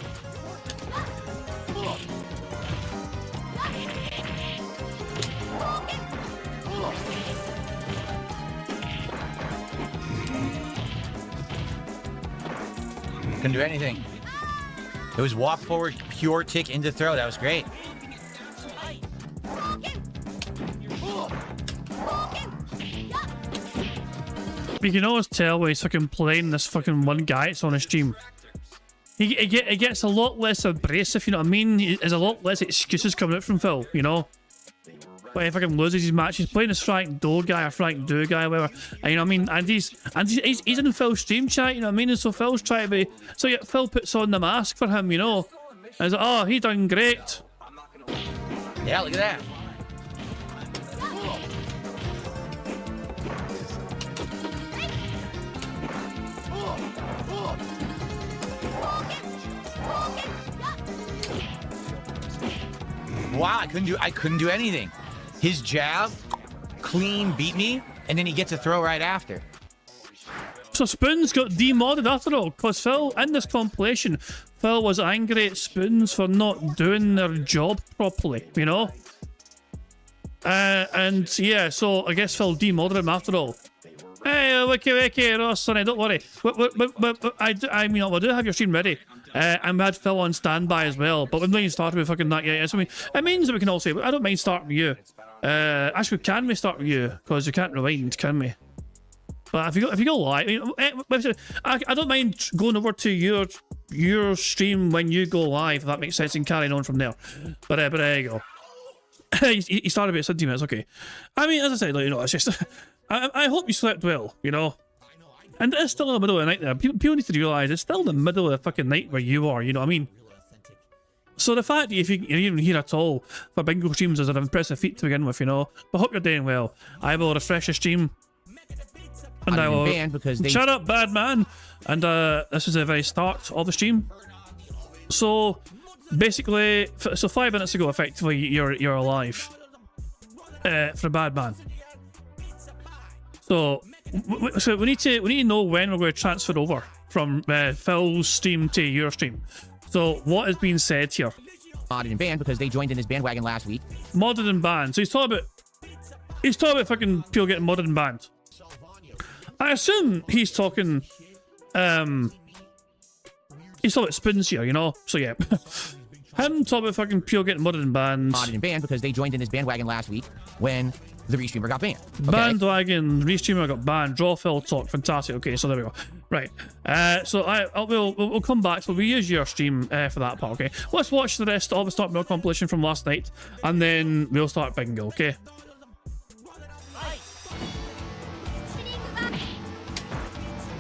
Couldn't do anything. It was walk forward, pure tick into throw. That was great. You can always tell when he's fucking playing this fucking one guy that's on his stream. He gets a lot less abrasive, you know what I mean? There's a lot less excuses coming out from Phil, you know? When he fucking loses his match, he's playing this Frank Do guy or Frank Do guy or whatever. And, you know what I mean? And he's in Phil's stream chat, you know what I mean? And so Phil's trying to be... So yeah, Phil puts on the mask for him, you know? And he's like, oh, he done great. Yeah, look at that. Wow, I couldn't do anything. His jab, clean beat me, and then he gets a throw right after. So Spoons got demodded after all, because Phil, in this compilation, Phil was angry at Spoons for not doing their job properly, you know? And yeah, so I guess Phil demodded him after all. Hey, wiki, Ross, Sonny, don't worry. I mean, we do have your stream ready. And we had Phil on standby as well, but we've not even started with fucking that yet. So it means that we can all say, I don't mind starting with you. Actually, can we start with you? Because you can't rewind, can we? But if you go live, I don't mind going over to your stream when you go live, if that makes sense, and carrying on from there. But there you go. He started about 17 minutes, okay. I mean, as I said, like, you know, it's just... I hope you slept well, you know. And it's still in the middle of the night there. People need to realise it's still the middle of the fucking night where you are, you know what I mean? So the fact that if you're even here at all for bingo streams is an impressive feat to begin with, you know. But I hope you're doing well. I will refresh the stream. And I will... Because they... Shut up, bad man! And this is the very start of the stream. So, basically, so 5 minutes ago, effectively, you're alive. for a bad man. So, so we need to know when we're going to transfer over from Phil's stream to your stream. So what is being said here? Modded and banned because they joined in his bandwagon last week. Modded and banned. So he's talking about fucking people getting modded and banned. I assume he's talking about spins here, you know? So yeah. Him talking about fucking people getting modded and banned. Modded and banned because they joined in his bandwagon last week when the restreamer got banned. Okay? Bandwagon, restreamer got banned, draw fill talk, fantastic. Okay, so there we go. Right. So we'll come back. So we use your stream for that part, okay? Let's watch the rest of the Start Mill compilation from last night, and then we'll start bingo, okay?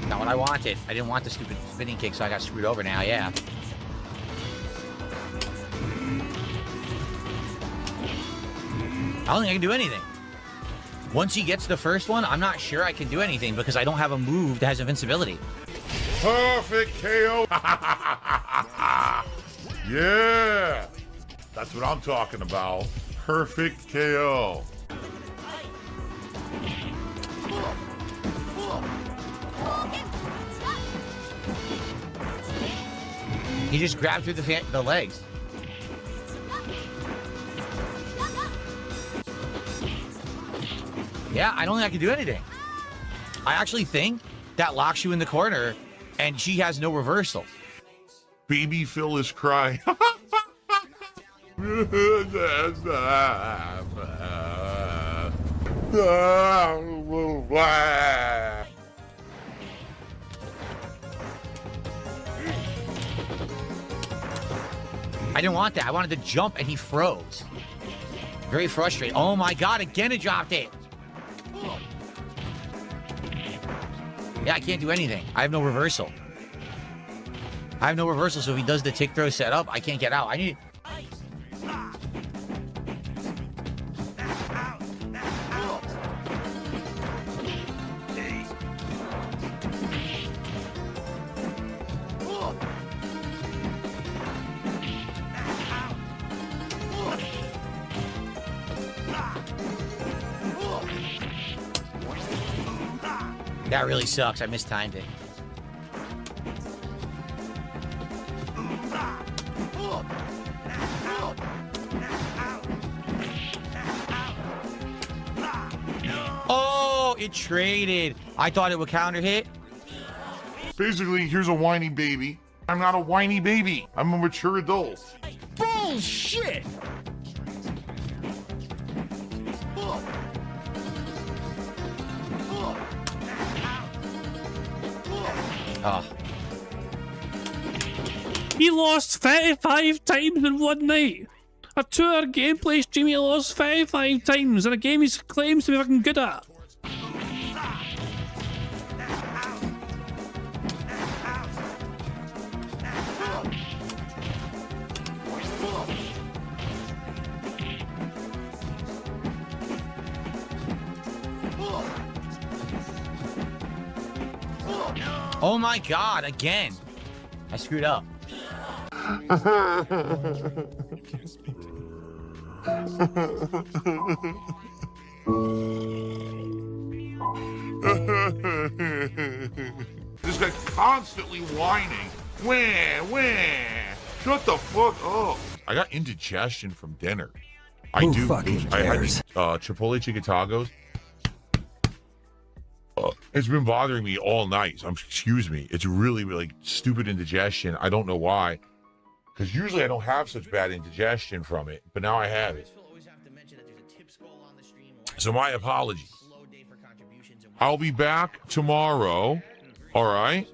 Not what I wanted. I didn't want the stupid spinning kick, so I got screwed over now, yeah. I don't think I can do anything. Once he gets the first one, I'm not sure I can do anything because I don't have a move that has invincibility. Perfect KO. Yeah. That's what I'm talking about. Perfect KO. He just grabbed through the legs. Yeah, I don't think I can do anything. I actually think that locks you in the corner, and she has no reversal. Baby Phil is crying. I didn't want that. I wanted to jump, and he froze. Very frustrating. Oh my god, again it dropped it. Yeah, I can't do anything. I have no reversal. I have no reversal, so if he does the tick throw setup, I can't get out. I need... That really sucks. I mistimed it. Oh, it traded. I thought it would counter hit. Basically, here's a whiny baby. I'm not a whiny baby. I'm a mature adult. Bullshit. Oh. He lost 35 times in one night. A 2-hour gameplay stream he lost 35 times in a game he claims to be fucking good at. Oh my god, again. I screwed up. This guy constantly whining. Wah. Shut the fuck up. I got indigestion from dinner. I had Chipotle chicken tacos. It's been bothering me all night. Excuse me. It's really, really stupid indigestion. I don't know why. Because usually I don't have such bad indigestion from it, but now I have it. So my apologies. I'll be back tomorrow. All right.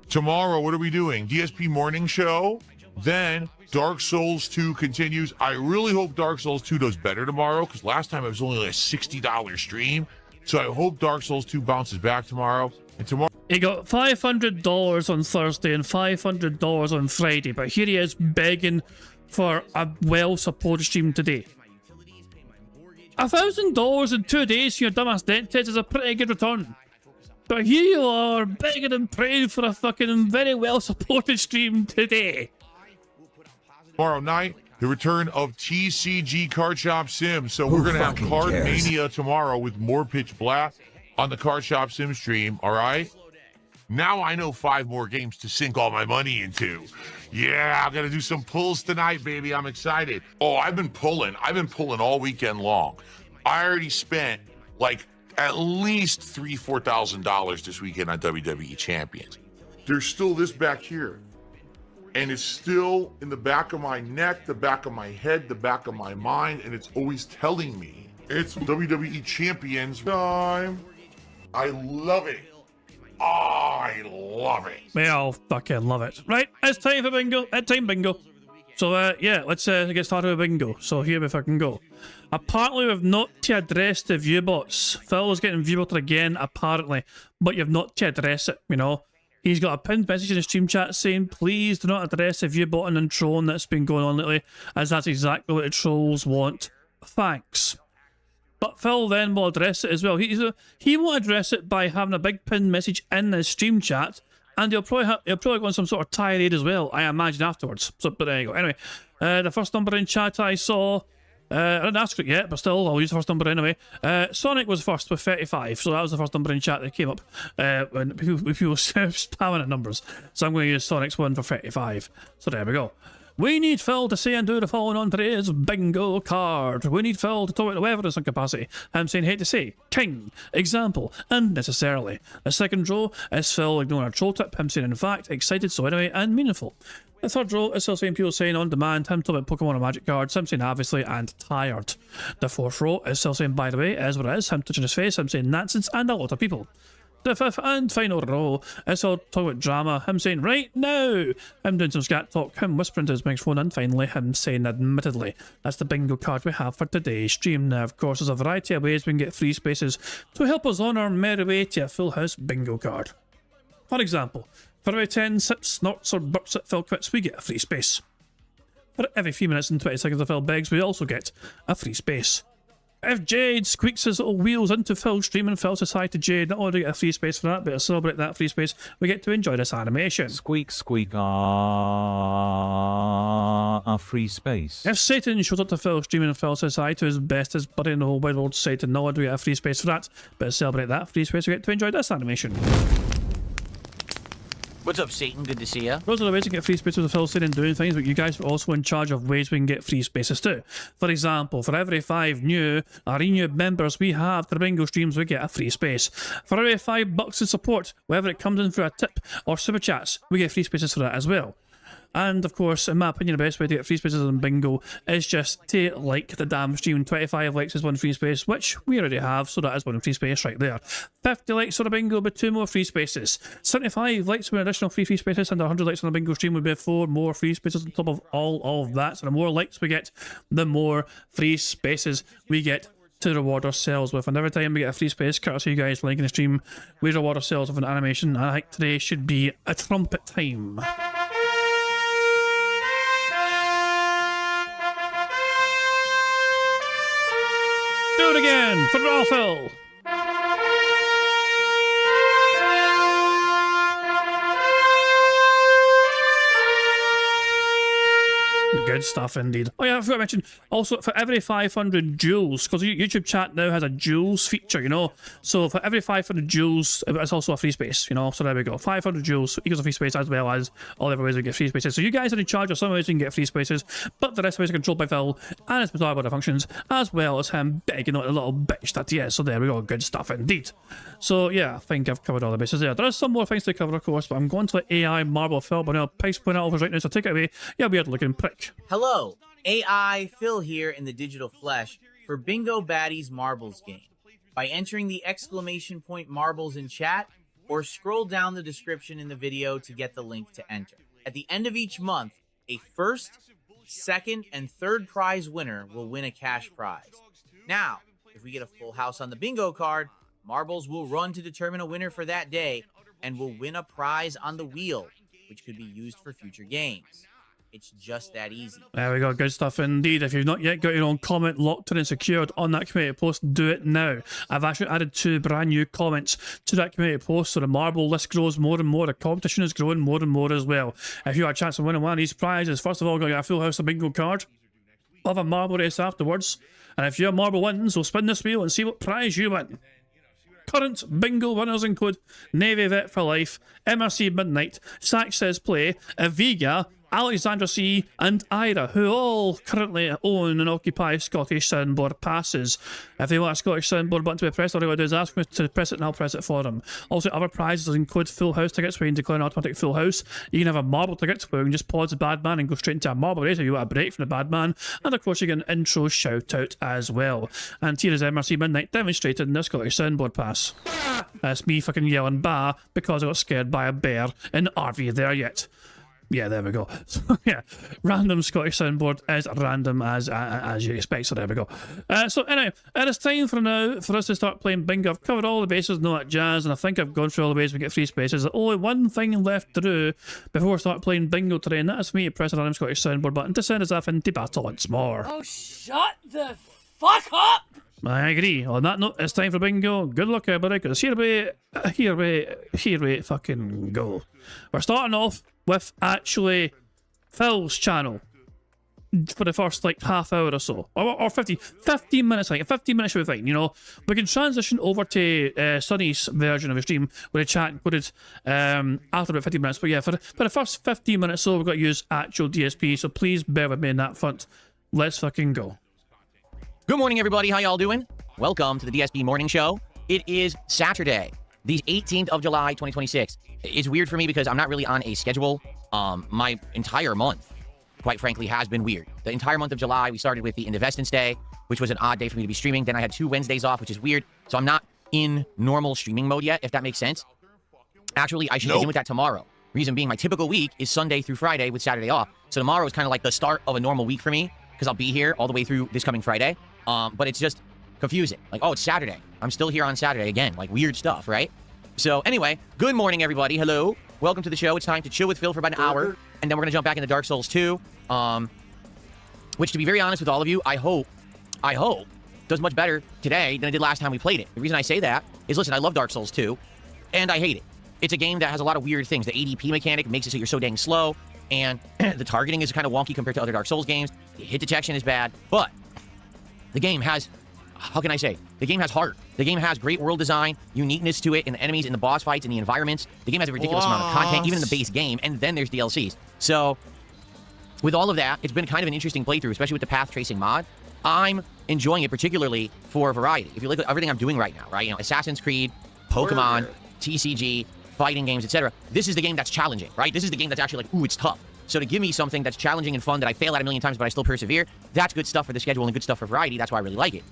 Tomorrow, what are we doing? DSP morning show. Then Dark Souls 2 continues. I really hope Dark Souls 2 does better tomorrow, because last time it was only like a $60 stream. So I hope Dark Souls 2 bounces back tomorrow. And tomorrow... He got $500 on Thursday and $500 on Friday, but here he is begging for a well-supported stream today. $1,000 in 2 days for your dumbass debt test is a pretty good return. But here you are, begging and praying for a fucking very well-supported stream today. Tomorrow night, the return of TCG Card Shop Sim. So we're going to have Card Mania tomorrow with more Pitch Black on the Card Shop Sim stream, all right? Now I know 5 more games to sink all my money into. Yeah, I'm going to do some pulls tonight, baby. I'm excited. Oh, I've been pulling all weekend long. I already spent like at least $3,000-$4,000 this weekend on WWE Champions. There's still this back here. And it's still in the back of my neck, the back of my head, the back of my mind, and it's always telling me it's WWE Champions time. I love it. I love it. Well, fucking love it. Right, it's time for bingo. It's time bingo. So, yeah, let's get started with bingo. So here we fucking go. Apparently, we've not to address the view bots. Phil's getting view botted again, apparently, but you've not to address it, you know. He's got a pinned message in the stream chat saying, please do not address the view botting and trolling that's been going on lately, as that's exactly what the trolls want. Thanks. But Phil then will address it as well. He will address it by having a big pinned message in the stream chat, and he'll probably go on some sort of tirade as well, I imagine, afterwards. So, but there you go. Anyway, the first number in chat I saw, I didn't ask it yet, but still, I'll use the first number anyway. Sonic was first with 35, so that was the first number in chat that came up when people were spamming at numbers. So I'm going to use Sonic's one for 35. So there we go. We need Phil to say and do the following on today's bingo card. We need Phil to talk about the weather in some capacity. I'm saying hate to say, king, example, and necessarily. The second row is Phil ignoring our troll tip, him saying in fact, excited, so anyway, and meaningful. The third row is still saying people saying on demand, him talking about Pokemon and Magic cards, him saying obviously and tired. The fourth row is still saying by the way, is what it is, him touching his face, him saying nonsense, and a lot of people. The fifth and final row is all talking about drama, him saying right now, him doing some scat talk, him whispering to his microphone, and finally him saying admittedly. That's the bingo card we have for today's stream. Now of course there's a variety of ways we can get free spaces to help us on our merry way to a full house bingo card. For example, for every 10 sips, snorts or burps that Phil quits, we get a free space. For every 3 minutes and 20 seconds that Phil begs, we also get a free space. If Jade squeaks his little wheels into Phil's stream and Phil says hi to Jade, not only do we get a free space for that, but to celebrate that free space, we get to enjoy this animation. Squeak, squeak, a free space. If Satan shows up to Phil's stream and Phil says hi to his bestest buddy in the whole wide world, Satan, not only do we get a free space for that, but to celebrate that free space, we get to enjoy this animation. What's up, Satan? Good to see ya. Those are the ways to get free spaces with Phil saying and doing things, but you guys are also in charge of ways we can get free spaces too. For example, for every 5 new or renewed members we have to the bingo streams, we get a free space. For every $5 in support, whether it comes in through a tip or super chats, we get free spaces for that as well. And of course, in my opinion, the best way to get free spaces on bingo is just to like the damn stream. 25 likes is 1 free space, which we already have, so that is 1 free space right there. 50 likes on the bingo would be 2 more free spaces. 75 likes with additional free spaces, and 100 likes on the bingo stream would be 4 more free spaces on top of all of that. So the more likes we get, the more free spaces we get to reward ourselves with. And every time we get a free space, courtesy of you guys liking the stream, we reward ourselves with an animation. And I think today should be a trumpet time. Do it again for Ralphil. Good stuff indeed. Oh yeah, I forgot to mention, also for every 500 jewels, because YouTube chat now has a jewels feature, you know, so for every 500 jewels, it's also a free space, you know, so there we go. 500 jewels equals a free space, as well as all the other ways we get free spaces. So you guys are in charge of some ways you can get free spaces, but the rest of the ways are controlled by Phil and his bizarre body functions, as well as him begging out a little bitch that he is. So there we go, good stuff indeed. So yeah, I think I've covered all the bases there. There are some more things to cover, of course, but I'm going to let AI marble Phil, but now Pike's putting it over right now, so take it away, you weird looking prick. Hello, AI Phil here in the digital flesh for Bingo Baddies Marbles game. By entering the exclamation point marbles in chat, or scroll down the description in the video to get the link to enter. At the end of each month, a first, second, and third prize winner will win a cash prize. Now, if we get a full house on the bingo card, marbles will run to determine a winner for that day, and will win a prize on the wheel, which could be used for future games. It's just that easy. There we go, good stuff indeed. If you've not yet got your own comment locked in and secured on that community post, do it now. I've actually added 2 brand new comments to that community post, so the marble list grows more and more. The competition is growing more and more as well. If you have a chance of winning one of these prizes, first of all, you're going to get a full house of bingo card. We'll have a marble race afterwards, and if your marble wins, we'll spin this wheel and see what prize you win. Current bingo winners include Navy Vet for Life, MRC Midnight, Sack Says Play, Aviga, Alexandra C, and Ira, who all currently own and occupy Scottish soundboard passes. If they want a Scottish soundboard button to be pressed, all they got to do is ask me to press it and I'll press it for them. Also, other prizes include full house tickets where you can declare an automatic full house. You can have a marble ticket where you can just pause the bad man and go straight into a marble race if you want a break from the bad man. And of course, you get an intro shout out as well. And here is MRC Midnight demonstrated in the Scottish soundboard pass. That's me fucking yelling bah because I got scared by a bear in RV there yet. Yeah, there we go. So, yeah, random Scottish soundboard as random as you expect, so there we go. So anyway, it is time for now for us to start playing bingo. I've covered all the bases, no that jazz, and I think I've gone through all the ways we get free spaces. There's only one thing left to do before we start playing bingo today, and that is for me to press a random Scottish soundboard button to send us off into battle once more. Oh, shut the fuck up! I agree. On that note, it's time for bingo. Good luck, everybody, because here we fucking go. We're starting off with actually Phil's channel for the first like half hour or so, or 15 minutes. Like 15 minutes should be fine. You know, we can transition over to Sunny's version of the stream with a chat included after about 15 minutes. But yeah, for the first 15 minutes, so we've got to use actual DSP. So please bear with me in that front. Let's fucking go. Good morning, everybody. How y'all doing? Welcome to the DSP Morning Show. It is Saturday, the 18th of July, 2026. It's weird for me because I'm not really on a schedule. My entire month, quite frankly, has been weird. The entire month of July, we started with the Indivestance Day, which was an odd day for me to be streaming. Then I had 2 Wednesdays off, which is weird. So I'm not in normal streaming mode yet, if that makes sense. Actually, I should begin with that tomorrow. Reason being, my typical week is Sunday through Friday with Saturday off. So tomorrow is kind of like the start of a normal week for me because I'll be here all the way through this coming Friday. But it's just confusing. Like, oh, it's Saturday. I'm still here on Saturday again. Like, weird stuff, right? So, anyway, good morning, everybody. Hello. Welcome to the show. It's time to chill with Phil for about an hour. And then we're going to jump back into Dark Souls 2. Which, to be very honest with all of you, I hope, does much better today than it did last time we played it. The reason I say that is, listen, I love Dark Souls 2, and I hate it. It's a game that has a lot of weird things. The ADP mechanic makes it so you're so dang slow, and the targeting is kind of wonky compared to other Dark Souls games. The hit detection is bad, but the game has, how can I say? The game has heart. The game has great world design, uniqueness to it in the enemies, in the boss fights, in the environments. The game has a ridiculous amount of content, even in the base game, and then there's DLCs. So, with all of that, it's been kind of an interesting playthrough, especially with the path tracing mod. I'm enjoying it particularly for variety. If you look at everything I'm doing right now, right? You know, Assassin's Creed, Pokemon, TCG, fighting games, etc. This is the game that's challenging, right? This is the game that's actually like, ooh, it's tough. So to give me something that's challenging and fun that I fail at a million times, but I still persevere, that's good stuff for the schedule and good stuff for variety. That's why I really like it.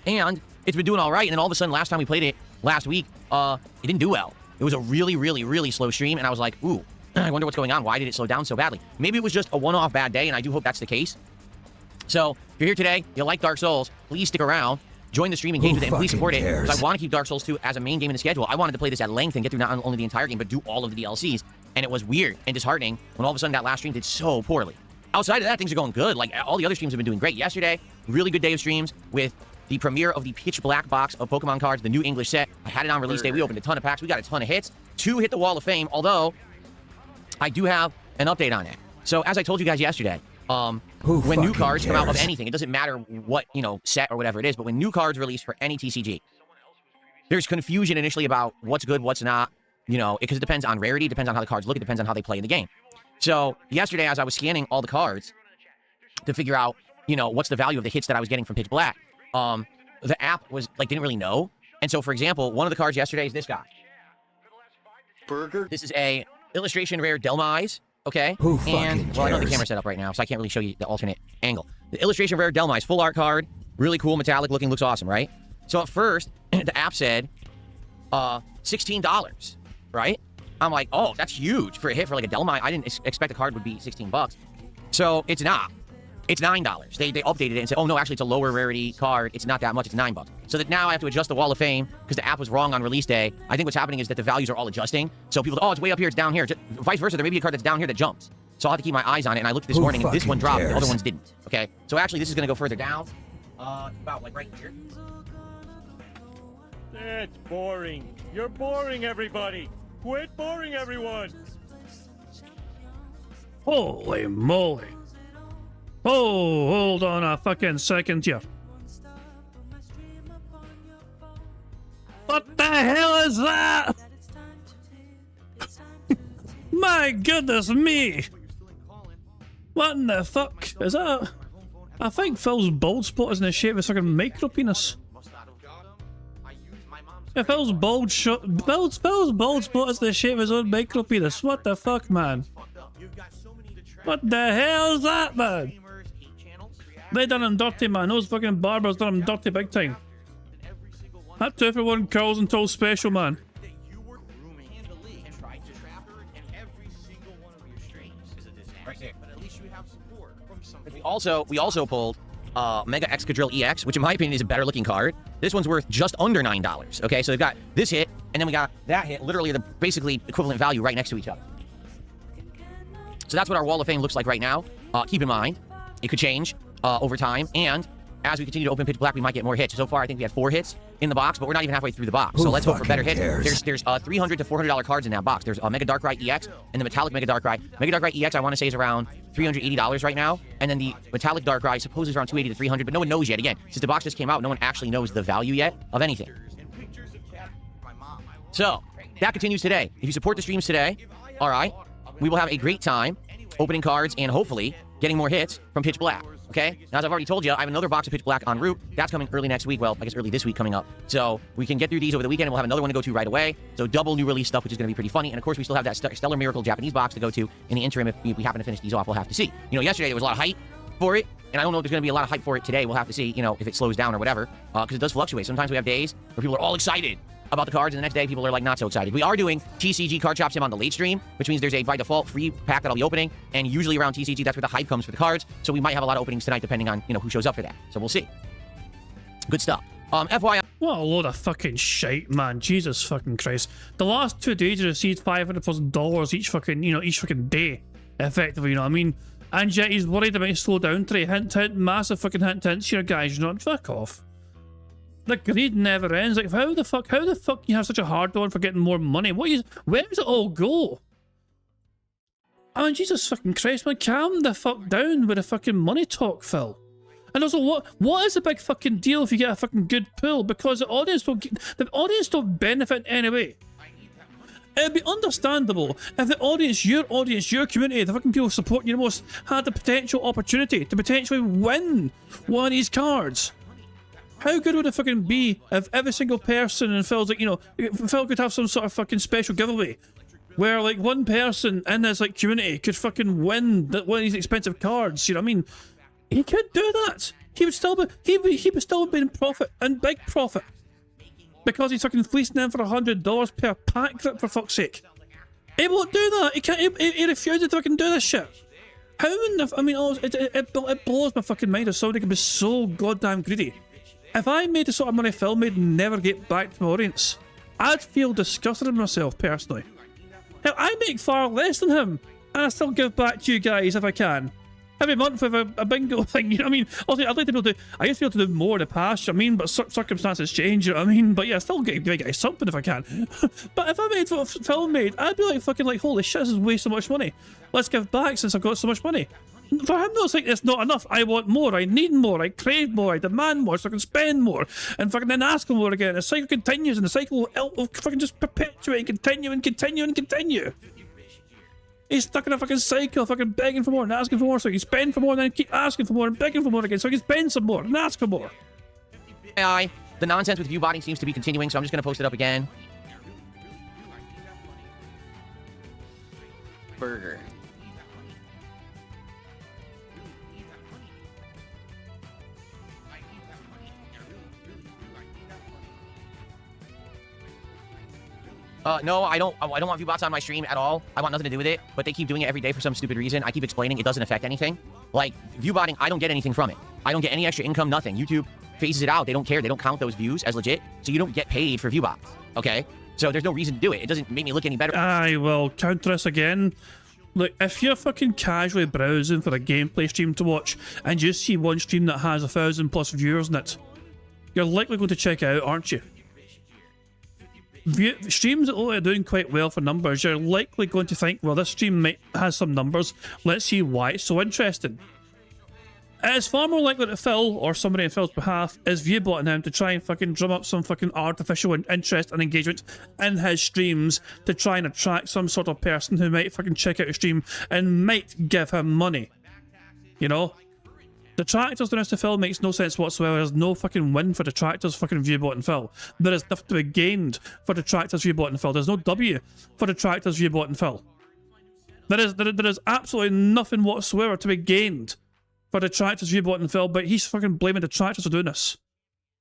And it's been doing all right. And then all of a sudden, last time we played it, last week, it didn't do well. It was a really, really, really slow stream. And I was like, ooh, I wonder what's going on. Why did it slow down so badly? Maybe it was just a one-off bad day, and I do hope that's the case. So if you're here today, you like Dark Souls, please stick around. Join the stream, engage with it, and please support it, because I want to keep Dark Souls 2 as a main game in the schedule. I wanted to play this at length and get through not only the entire game, but do all of the DLCs. And it was weird and disheartening when all of a sudden that last stream did so poorly. Outside of that, things are going good. Like, all the other streams have been doing great. Yesterday, really good day of streams with the premiere of the Pitch Black box of Pokemon cards, the new English set. I had it on release day. We opened a ton of packs. We got a ton of hits. 2 hit the Wall of Fame, although I do have an update on it. So, as I told you guys yesterday, when new cards come out of anything, it doesn't matter what, you know, set or whatever it is, but when new cards release for any TCG, there's confusion initially about what's good, what's not, you know, because it depends on rarity, depends on how the cards look, it depends on how they play in the game. So yesterday, as I was scanning all the cards to figure out, you know, what's the value of the hits that I was getting from Pitch Black, the app was like, didn't really know. And so, for example, one of the cards yesterday is this guy. This is a illustration rare Delmise. Okay, and, well, I don't have the camera set up right now, so I can't really show you the alternate angle. The illustration rare Delmise, full art card, really cool, metallic looking, looks awesome, right? So at first, the app said, $16, right? I'm like, oh, that's huge for a hit for like a Delmise. I didn't expect the card would be 16 bucks. So it's not. It's $9. They updated it and said, oh no, actually it's a lower rarity card. It's not that much, it's $9. So that now I have to adjust the Wall of Fame because the app was wrong on release day. I think what's happening is that the values are all adjusting. So people, oh, it's way up here, it's down here. Vice versa, there may be a card that's down here that jumps. So I'll have to keep my eyes on it. And I looked this morning and this one dropped, the other ones didn't. Okay, so actually this is gonna go further down. About like right here. That's boring. You're boring, everybody. Quit boring everyone. Holy moly. Oh, hold on a fucking second here. What the hell is that? My goodness me! What in the fuck is that? I think Phil's bald spot is in the shape of a fucking micro penis. Yeah, Phil's bald spot is the shape of his own micro penis. What the fuck, man? What the hell is that, man? They done him dirty, man. Those fucking barbers done him dirty big time. That 2-for-1 curls until special, man. We also pulled Mega Excadrill EX, which in my opinion is a better looking card. This one's worth just under $9. Okay, so we've got this hit, and then we got that hit, literally the basically equivalent value right next to each other. So that's what our Wall of Fame looks like right now. Keep in mind, it could change over time, and as we continue to open Pitch Black, we might get more hits. So far, I think we had 4 hits in the box, but we're not even halfway through the box. So let's hope for better hits. There's $300 to $400 cards in that box. There's Mega Darkrai EX and the Metallic Mega Darkrai. Mega Darkrai EX, I want to say, is around $380 right now, and then the Metallic Darkrai supposedly is around $280 to $300, but no one knows yet. Again, since the box just came out, no one actually knows the value yet of anything. So that continues today. If you support the streams today, all right, we will have a great time opening cards and hopefully getting more hits from Pitch Black. Okay? Now, as I've already told you, I have another box of Pitch Black en route. That's coming early next week. Well, I guess early this week coming up. So we can get through these over the weekend, and we'll have another one to go to right away. So double new release stuff, which is going to be pretty funny. And of course, we still have that Stellar Miracle Japanese box to go to in the interim. If we happen to finish these off, we'll have to see. You know, yesterday there was a lot of hype for it, and I don't know if there's going to be a lot of hype for it today. We'll have to see, you know, if it slows down or whatever, because it does fluctuate. Sometimes we have days where people are all excited about the cards, and the next day people are like not so excited. We are doing TCG Card Shop Sim on the late stream, which means there's a by default free pack that I'll be opening, and usually around TCG that's where the hype comes for the cards. So we might have a lot of openings tonight depending on, you know, who shows up for that. So we'll see. Good stuff. FYI. What a load of fucking shite, man. Jesus fucking Christ. The last 2 days you received $500+ each fucking, you know, each fucking day, effectively, you know what I mean? And yet he's worried about slow down today. Hint, hint, massive fucking hint, hints here, guys, you know, fuck off. The greed never ends. Like, how the fuck you have such a hard on for getting more money? Where does it all go? I mean, Jesus fucking Christ, man, calm the fuck down with the fucking money talk, Phil. And also, what is the big fucking deal if you get a fucking good pull? Because the audience don't benefit in any way. It'd be understandable if the audience, your community, the fucking people supporting you the most, had the potential opportunity to potentially win one of these cards. How good would it fucking be if every single person in Phil's, like, you know, Phil could have some sort of fucking special giveaway where, like, one person in this, like, community could fucking win one of these expensive cards, you know what I mean? He could do that. He would still be in profit, and big profit. Because he's fucking fleecing them for $100 per pack, for fuck's sake. He won't do that. He can't, he refuses to fucking do this shit. How in the, I mean, it blows my fucking mind that somebody can be so goddamn greedy. If I made the sort of money Phil made and never get back to my audience, I'd feel disgusted with myself, personally. Hell, I make far less than him, and I still give back to you guys if I can. Every month with a bingo thing, you know what I mean? Also, I'd like to be able to, I used to be able to do more in the past, you know what I mean? But circumstances change, you know what I mean? But yeah, I still give you guys something if I can. But if I made what Phil made, I'd be like fucking like, holy shit, this is way so much money. Let's give back since I've got so much money. For him, though, it's like, it's not enough. I want more, I need more, I crave more, I demand more, so I can spend more, and fucking then ask for more again. The cycle continues, and the cycle will fucking just perpetuate and continue and continue and continue. He's stuck in a fucking cycle, fucking begging for more and asking for more, so he can spend for more, and then keep asking for more and begging for more again, so he can spend some more and ask for more. AI, the nonsense with view botting seems to be continuing, so I'm just going to post it up again. Burger. No, I don't want ViewBots on my stream at all. I want nothing to do with it, but they keep doing it every day for some stupid reason. I keep explaining it doesn't affect anything. Like, ViewBotting, I don't get anything from it. I don't get any extra income, nothing. YouTube phases it out. They don't care. They don't count those views as legit, so you don't get paid for ViewBots, okay? So there's no reason to do it. It doesn't make me look any better. I will counter this again. Look, if you're fucking casually browsing for a gameplay stream to watch, and you see one stream that has 1,000+ viewers in it, you're likely going to check it out, aren't you? Streams that look like they're doing quite well for numbers, you're likely going to think, well, this stream has some numbers, let's see why it's so interesting. It is far more likely that Phil, or somebody in Phil's behalf, is viewbotting him to try and fucking drum up some fucking artificial interest and engagement in his streams to try and attract some sort of person who might fucking check out his stream and might give him money. You know? Detractors doing this to Phil makes no sense whatsoever. There's no fucking win for detractors fucking viewbotting Phil. There is nothing to be gained for detractors viewbotting Phil. There's no W for detractors viewbotting Phil. There is absolutely nothing whatsoever to be gained for detractors viewbotting Phil, but he's fucking blaming detractors for doing this.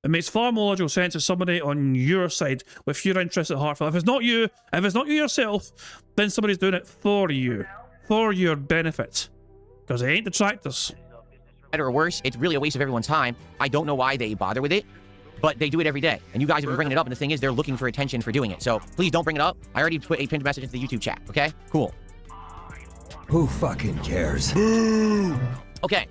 It makes far more logical sense as somebody on your side with your interest at heart, Phil. If it's not you yourself, then somebody's doing it for you, for your benefit, because it ain't detractors. Better or worse, it's really a waste of everyone's time. I don't know why they bother with it, but they do it every day. And you guys have been bringing it up, and the thing is, they're looking for attention for doing it. So please don't bring it up. I already put a pinned message into the YouTube chat, okay? Cool. Who fucking cares? Okay,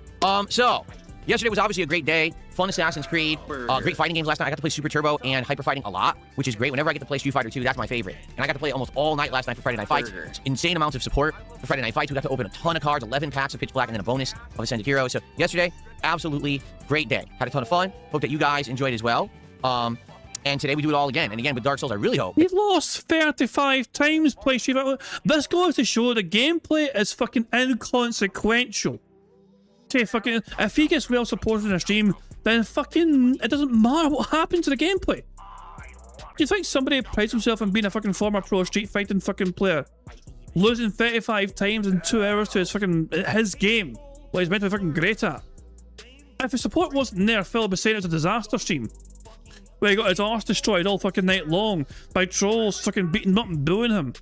so yesterday was obviously a great day. Fun Assassin's Creed. Great fighting games last night. I got to play Super Turbo and Hyper Fighting a lot, which is great. Whenever I get to play Street Fighter 2, that's my favorite. And I got to play almost all night last night for Friday Night Fights. Insane amounts of support for Friday Night Fights. We got to open a ton of cards, 11 packs of Pitch Black, and then a bonus of Ascended Heroes. So yesterday, absolutely great day. Had a ton of fun. Hope that you guys enjoyed as well. And today we do it all again. And again, with Dark Souls, I really hope. You've lost 35 times playing Street Fighter. This goes to show the gameplay is fucking inconsequential. Say fucking, if he gets well supported in a stream, then fucking, it doesn't matter what happens to the gameplay. Do you think somebody prides himself on being a fucking former pro Street Fighting fucking player, losing 35 times in 2 hours to his game, what he's meant to be fucking great at? If his support wasn't there, Phil would be saying it was a disaster stream, where he got his arse destroyed all fucking night long by trolls fucking beating him up and booing him.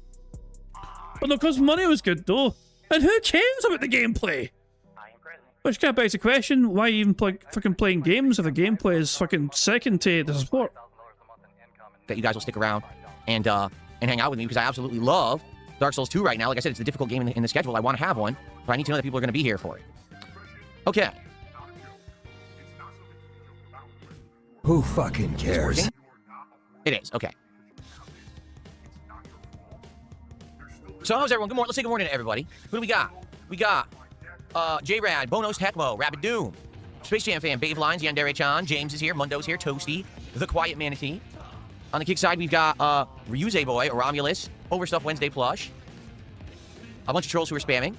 But no, because money was good though, and who cares about the gameplay? Which kind of begs the question, why even fucking playing games if the gameplay is fucking second to the support? That you guys will stick around and hang out with me, because I absolutely love Dark Souls 2 right now. Like I said, it's a difficult game in the schedule. I want to have one, but I need to know that people are going to be here for it. Okay. Who fucking cares? It is, okay. So how's everyone? Good morning. Let's say good morning to everybody. Who do we got? We got J-Rad, Bonos, Tecmo, Rapid Doom, Space Jam Fan, Bave Lines, Yandere Chan, James is here, Mundo's here, Toasty, The Quiet Manatee. On the kick side, we've got Ryuze Boy, Romulus, Overstuff Wednesday Plush, a bunch of trolls who are spamming,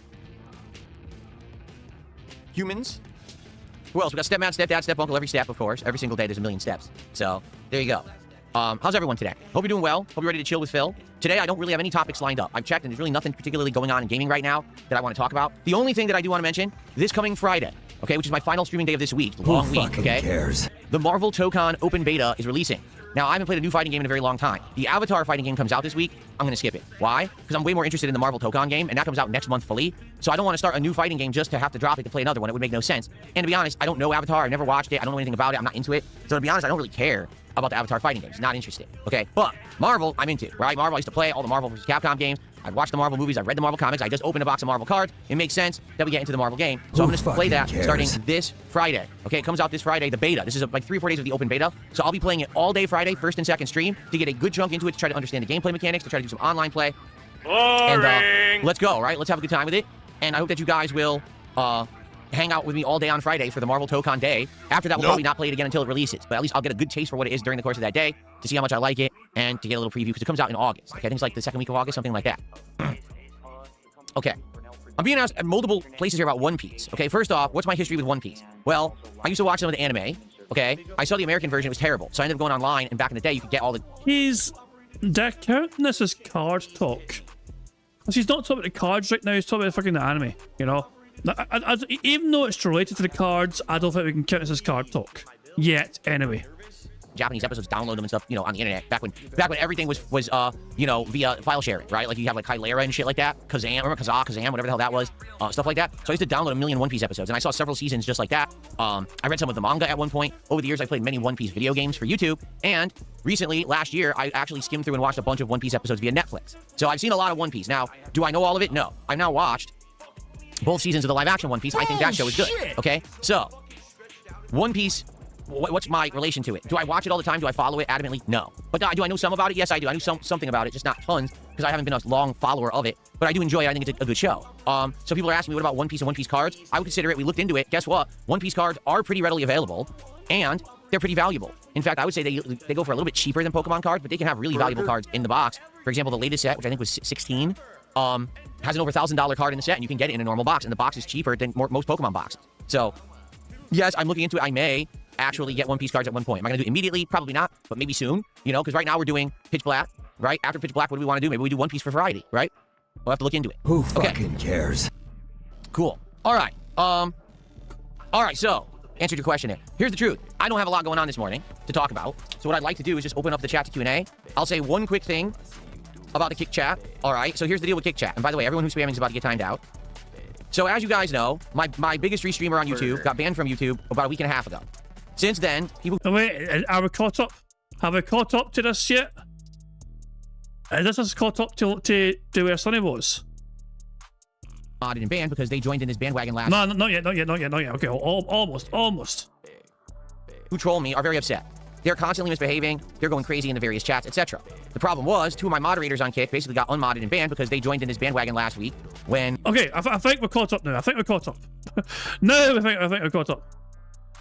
humans. Who else? We got Stepmad, Stepdad, Step-Uncle, every step, of course. Every single day there's a million steps. So, there you go. How's everyone today? Hope you're doing well. Hope you're ready to chill with Phil. Today, I don't really have any topics lined up. I've checked, and there's really nothing particularly going on in gaming right now that I want to talk about. The only thing that I do want to mention, this coming Friday, okay, which is my final streaming day of this week, long week, okay? Cares? The Marvel Tokon Open Beta is releasing. Now, I haven't played a new fighting game in a very long time. The Avatar fighting game comes out this week. I'm going to skip it. Why? Because I'm way more interested in the Marvel Tokon game, and that comes out next month fully. So I don't want to start a new fighting game just to have to drop it to play another one. It would make no sense. And to be honest, I don't know Avatar. I've never watched it. I don't know anything about it. I'm not into it. So to be honest, I don't really care about the Avatar fighting games. Not interested. Okay? But Marvel, I'm into. Right? Marvel, I used to play all the Marvel vs. Capcom games. I've watched the Marvel movies. I've read the Marvel comics. I just opened a box of Marvel cards. It makes sense that we get into the Marvel game. So I'm going to play that starting this Friday. Okay, it comes out this Friday, the beta. This is like 3 or 4 days of the open beta. So I'll be playing it all day Friday, first and second stream, to get a good chunk into it, to try to understand the gameplay mechanics, to try to do some online play. Boring. And let's go, right? Let's have a good time with it. And I hope that you guys will hang out with me all day on Friday for the Marvel Tokon Day. After that, we'll probably not play it again until it releases. But at least I'll get a good taste for what it is during the course of that day, to see how much I like it, and to get a little preview, because it comes out in August. Okay, I think it's like the second week of August, something like that. Okay. I'm being asked at multiple places here about One Piece. Okay, first off, what's my history with One Piece? Well, I used to watch some of the anime. Okay, I saw the American version, it was terrible. So I ended up going online, and back in the day, you could get all the... They're counting this as card talk. He's not talking about the cards right now, he's talking about the fucking anime, you know? Even though it's related to the cards, I don't think we can count this as card talk. Yet, anyway. Japanese episodes, download them and stuff, you know, on the internet. Back when everything was you know, via file sharing, right? Like you have like Kylera and shit like that. Kazam, remember Kazam, whatever the hell that was. Stuff like that. So I used to download a million One Piece episodes, and I saw several seasons just like that. I read some of the manga at one point. Over the years, I played many One Piece video games for YouTube. And recently, last year, I actually skimmed through and watched a bunch of One Piece episodes via Netflix. So I've seen a lot of One Piece. Now, do I know all of it? No. I've now watched both seasons of the live action One Piece. I think that show is good. Okay? So, One Piece what's my relation to it? Do I watch it all the time? Do I follow it adamantly? No. But do I know some about it? Yes, I do. I knew something about it, just not tons, because I haven't been a long follower of it. But I do enjoy it. I think it's a good show. So people are asking me, what about One Piece and One Piece cards? I would consider it. We looked into it. Guess what? One Piece cards are pretty readily available, and they're pretty valuable. In fact, I would say they go for a little bit cheaper than Pokemon cards, but they can have really valuable cards in the box. For example, the latest set, which I think was 16, has an over $1,000 card in the set, and you can get it in a normal box, and the box is cheaper than most Pokemon boxes. So, yes, I'm looking into it. I may actually get One Piece cards at one point. Am I going to do it immediately? Probably not, but maybe soon, you know, because right now we're doing Pitch Black, right? After Pitch Black, what do we want to do? Maybe we do One Piece for variety, right? We'll have to look into it. Who fucking cares? Cool. All right. All right, so, answered your question there. Here's the truth. I don't have a lot going on this morning to talk about, so what I'd like to do is just open up the chat to Q&A. I'll say one quick thing about the Kick Chat. All right, so here's the deal with Kick Chat. And by the way, everyone who's spamming is about to get timed out. So as you guys know, my biggest restreamer on YouTube got banned from YouTube about a week and a half ago. Since then, people... Oh, wait, are we caught up? Have we caught up to this yet? This is caught up to where Sonny was. Modded and banned because they joined in this bandwagon last... No, not yet. Okay, almost. Who troll me are very upset. They're constantly misbehaving, they're going crazy in the various chats, etc. The problem was, 2 of my moderators on Kick basically got unmodded and banned because they joined in this bandwagon last week when... Okay, I think we're caught up now. I think we're caught up. No, I think we're caught up.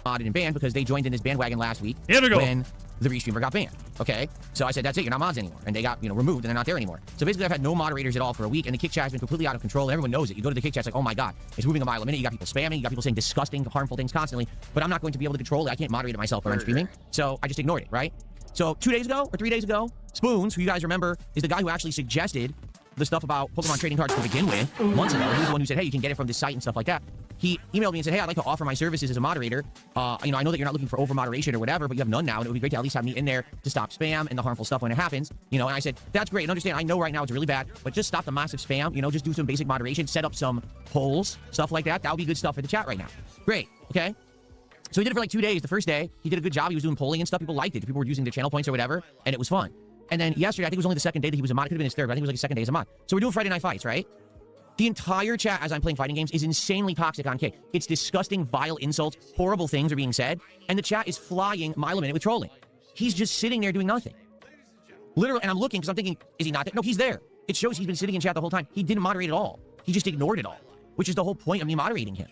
Modded and banned because they joined in this bandwagon last week. Here we go. When the restreamer got banned. Okay, so I said, that's it, you're not mods anymore. And they got, removed and they're not there anymore. So basically I've had no moderators at all for a week, and the Kick Chat has been completely out of control, and everyone knows it. You go to the Kick Chat, it's like, oh my god, it's moving a mile a minute. You got people spamming, you got people saying disgusting, harmful things constantly, but I'm not going to be able to control it. I can't moderate it myself when I'm streaming. So I just ignored it, right? So 2 days ago, or 3 days ago, Spoons, who you guys remember, is the guy who actually suggested the stuff about Pokemon trading cards to begin with months ago. He was the one who said, hey, you can get it from this site and stuff like that. He emailed me and said, hey, I'd like to offer my services as a moderator. I know that you're not looking for over-moderation or whatever, but you have none now, and it would be great to at least have me in there to stop spam and the harmful stuff when it happens. And I said, that's great, and understand, I know right now it's really bad, but just stop the massive spam, just do some basic moderation, set up some polls, stuff like that. That would be good stuff for the chat right now. Great, okay? So he did it for like 2 days. The first day, he did a good job. He was doing polling and stuff. People liked it. People were using the channel points or whatever, and it was fun. And then yesterday, I think it was only the second day that he was a mod. It could have been his third, but I think it was like his second day as a mod. So we're doing Friday Night Fights, right? The entire chat as I'm playing fighting games is insanely toxic on Kick. It's disgusting, vile insults, horrible things are being said, and the chat is flying mile a minute with trolling. He's just sitting there doing nothing. Literally, and I'm looking because I'm thinking, is he not there? No, he's there. It shows he's been sitting in chat the whole time. He didn't moderate at all. He just ignored it all, which is the whole point of me moderating him.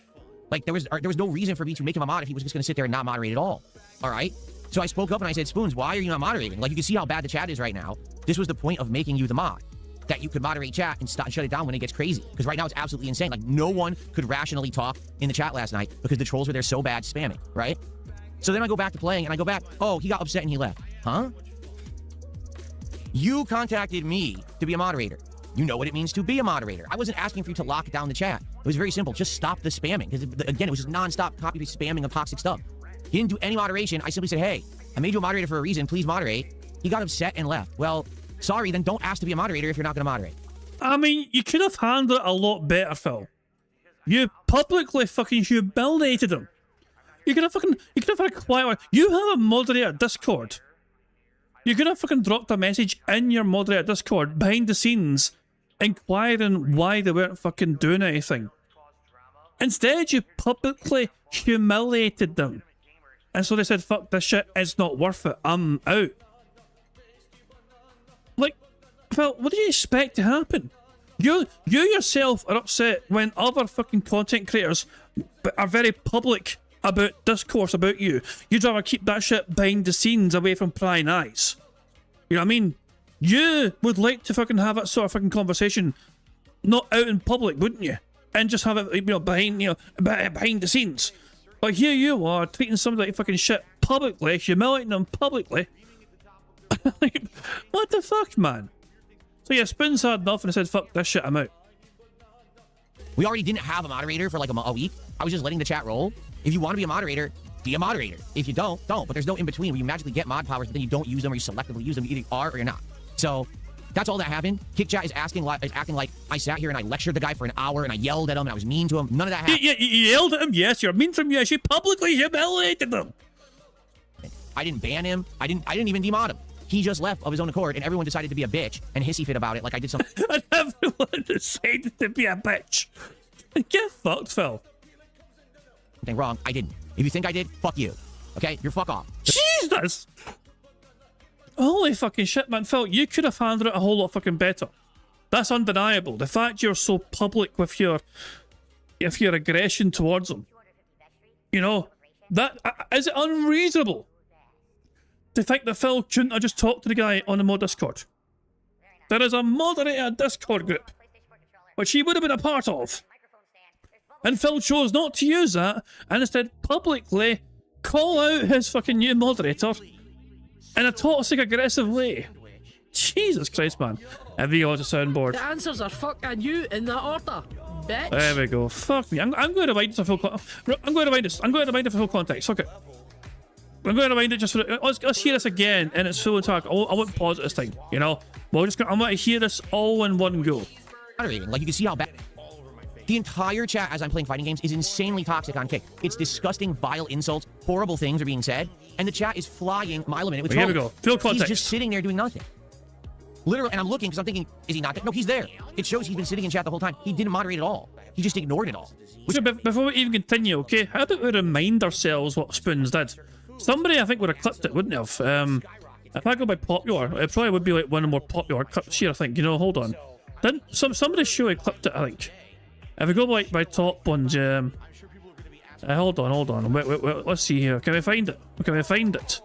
Like, there was no reason for me to make him a mod if he was just going to sit there and not moderate at all. All right? So I spoke up and I said, Spoons, why are you not moderating? Like, you can see how bad the chat is right now. This was the point of making you the mod, that you could moderate chat and shut it down when it gets crazy. Because right now it's absolutely insane. Like, no one could rationally talk in the chat last night because the trolls were there so bad spamming, right? So then I go back to playing and I go back, oh, he got upset and he left. Huh? You contacted me to be a moderator. You know what it means to be a moderator. I wasn't asking for you to lock down the chat. It was very simple. Just stop the spamming. Because, again, it was just nonstop copy-paste spamming of toxic stuff. He didn't do any moderation. I simply said, hey, I made you a moderator for a reason. Please moderate. He got upset and left. Well, sorry, then don't ask to be a moderator if you're not going to moderate. I mean, you could have handled it a lot better, Phil. You publicly fucking humiliated him. You could have had a quiet one. You have a moderator Discord. You could have fucking dropped a message in your moderator Discord behind the scenes inquiring why they weren't fucking doing anything. Instead, you publicly humiliated them. And so they said, fuck this shit, it's not worth it, I'm out. Like, Phil, what do you expect to happen? You yourself are upset when other fucking content creators are very public about discourse about you. You'd rather keep that shit behind the scenes away from prying eyes. You know what I mean? You would like to fucking have that sort of fucking conversation not out in public, wouldn't you? And just have it, behind the scenes. But here you are, treating somebody like fucking shit publicly, humiliating them publicly. Like, what the fuck, man? So yeah, Spoons had enough and said, fuck this shit, I'm out. We already didn't have a moderator for like a week. I was just letting the chat roll. If you want to be a moderator, be a moderator. If you don't. But there's no in-between where you magically get mod powers, but then you don't use them or you selectively use them. You either are or you're not. So that's all that happened. Kick Chat is acting like I sat here and I lectured the guy for an hour and I yelled at him and I was mean to him. None of that happened. You yelled at him, yes. You're mean to him, yes. You publicly humiliated him. I didn't ban him. I didn't even demod him. He just left of his own accord and everyone decided to be a bitch and hissy fit about it like I did something. And everyone decided to be a bitch. Get fucked, Phil. Wrong. I didn't. If you think I did, fuck you. Okay, you're fuck off. Jesus! Holy fucking shit, man. Phil, you could have handled it a whole lot fucking better. That's undeniable. The fact you're so public with your aggression towards them. You know, that is it unreasonable to think that Phil shouldn't have just talked to the guy on the mod Discord? There is a moderator Discord group, which he would have been a part of. And Phil chose not to use that, and instead publicly call out his fucking new moderator in a toxic, aggressive way. Jesus Christ, man. Have you got a soundboard? The answers are fucking you in that order, bitch. There we go. Fuck me. I'm going to rewind this for full context. I'm going to rewind this. I'm going to rewind it for full context. Fuck it. I'm going to rewind it just for... Let's hear this again in its full attack. I won't pause it this time, you know? But I'm going to hear this all in one go. Like, you can see how bad... The entire chat as I'm playing fighting games is insanely toxic on Kick. It's disgusting, vile insults, horrible things are being said, and the chat is flying mile a minute with Here we go. Full context. He's just sitting there doing nothing. Literally, and I'm looking because I'm thinking, is he not there? No, he's there. It shows he's been sitting in chat the whole time. He didn't moderate at all. He just ignored it all. So before we even continue, okay, how about we remind ourselves what Spoons did? Somebody, I think, would have clipped it, wouldn't have? If I go by popular, it probably would be like one of the more popular clips here, I think. You know, hold on. Didn't somebody surely clipped it, I think. If we go by top ones, hold on. Wait, let's see here. Can we find it? Can we find it?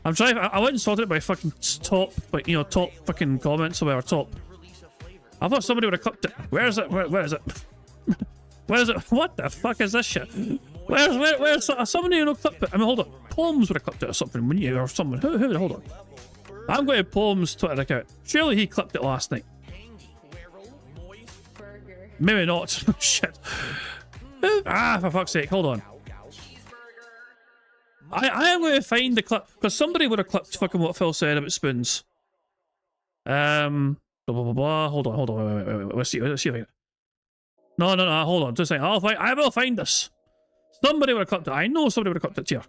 I'm trying. I went and sorted it by fucking top, like, you know, top fucking comments or top. I thought somebody would have clipped it. Where is it? Where is it? Where is it? What the fuck is this shit? Where's somebody who clipped it? I mean, hold on. Poems would have clipped it or something, wouldn't you? Or someone. Who? Hold on. I'm going to Poems Twitter account. Surely he clipped it last night. Maybe not. Shit. For fuck's sake, hold on. I am going to find the clip, because somebody would have clipped fucking what Phil said about Spoons. Blah, blah, blah. Hold on. Wait. Let's see if I can... No, hold on. Just saying. I will find this. Somebody would have clipped it. I know somebody would have clipped it here.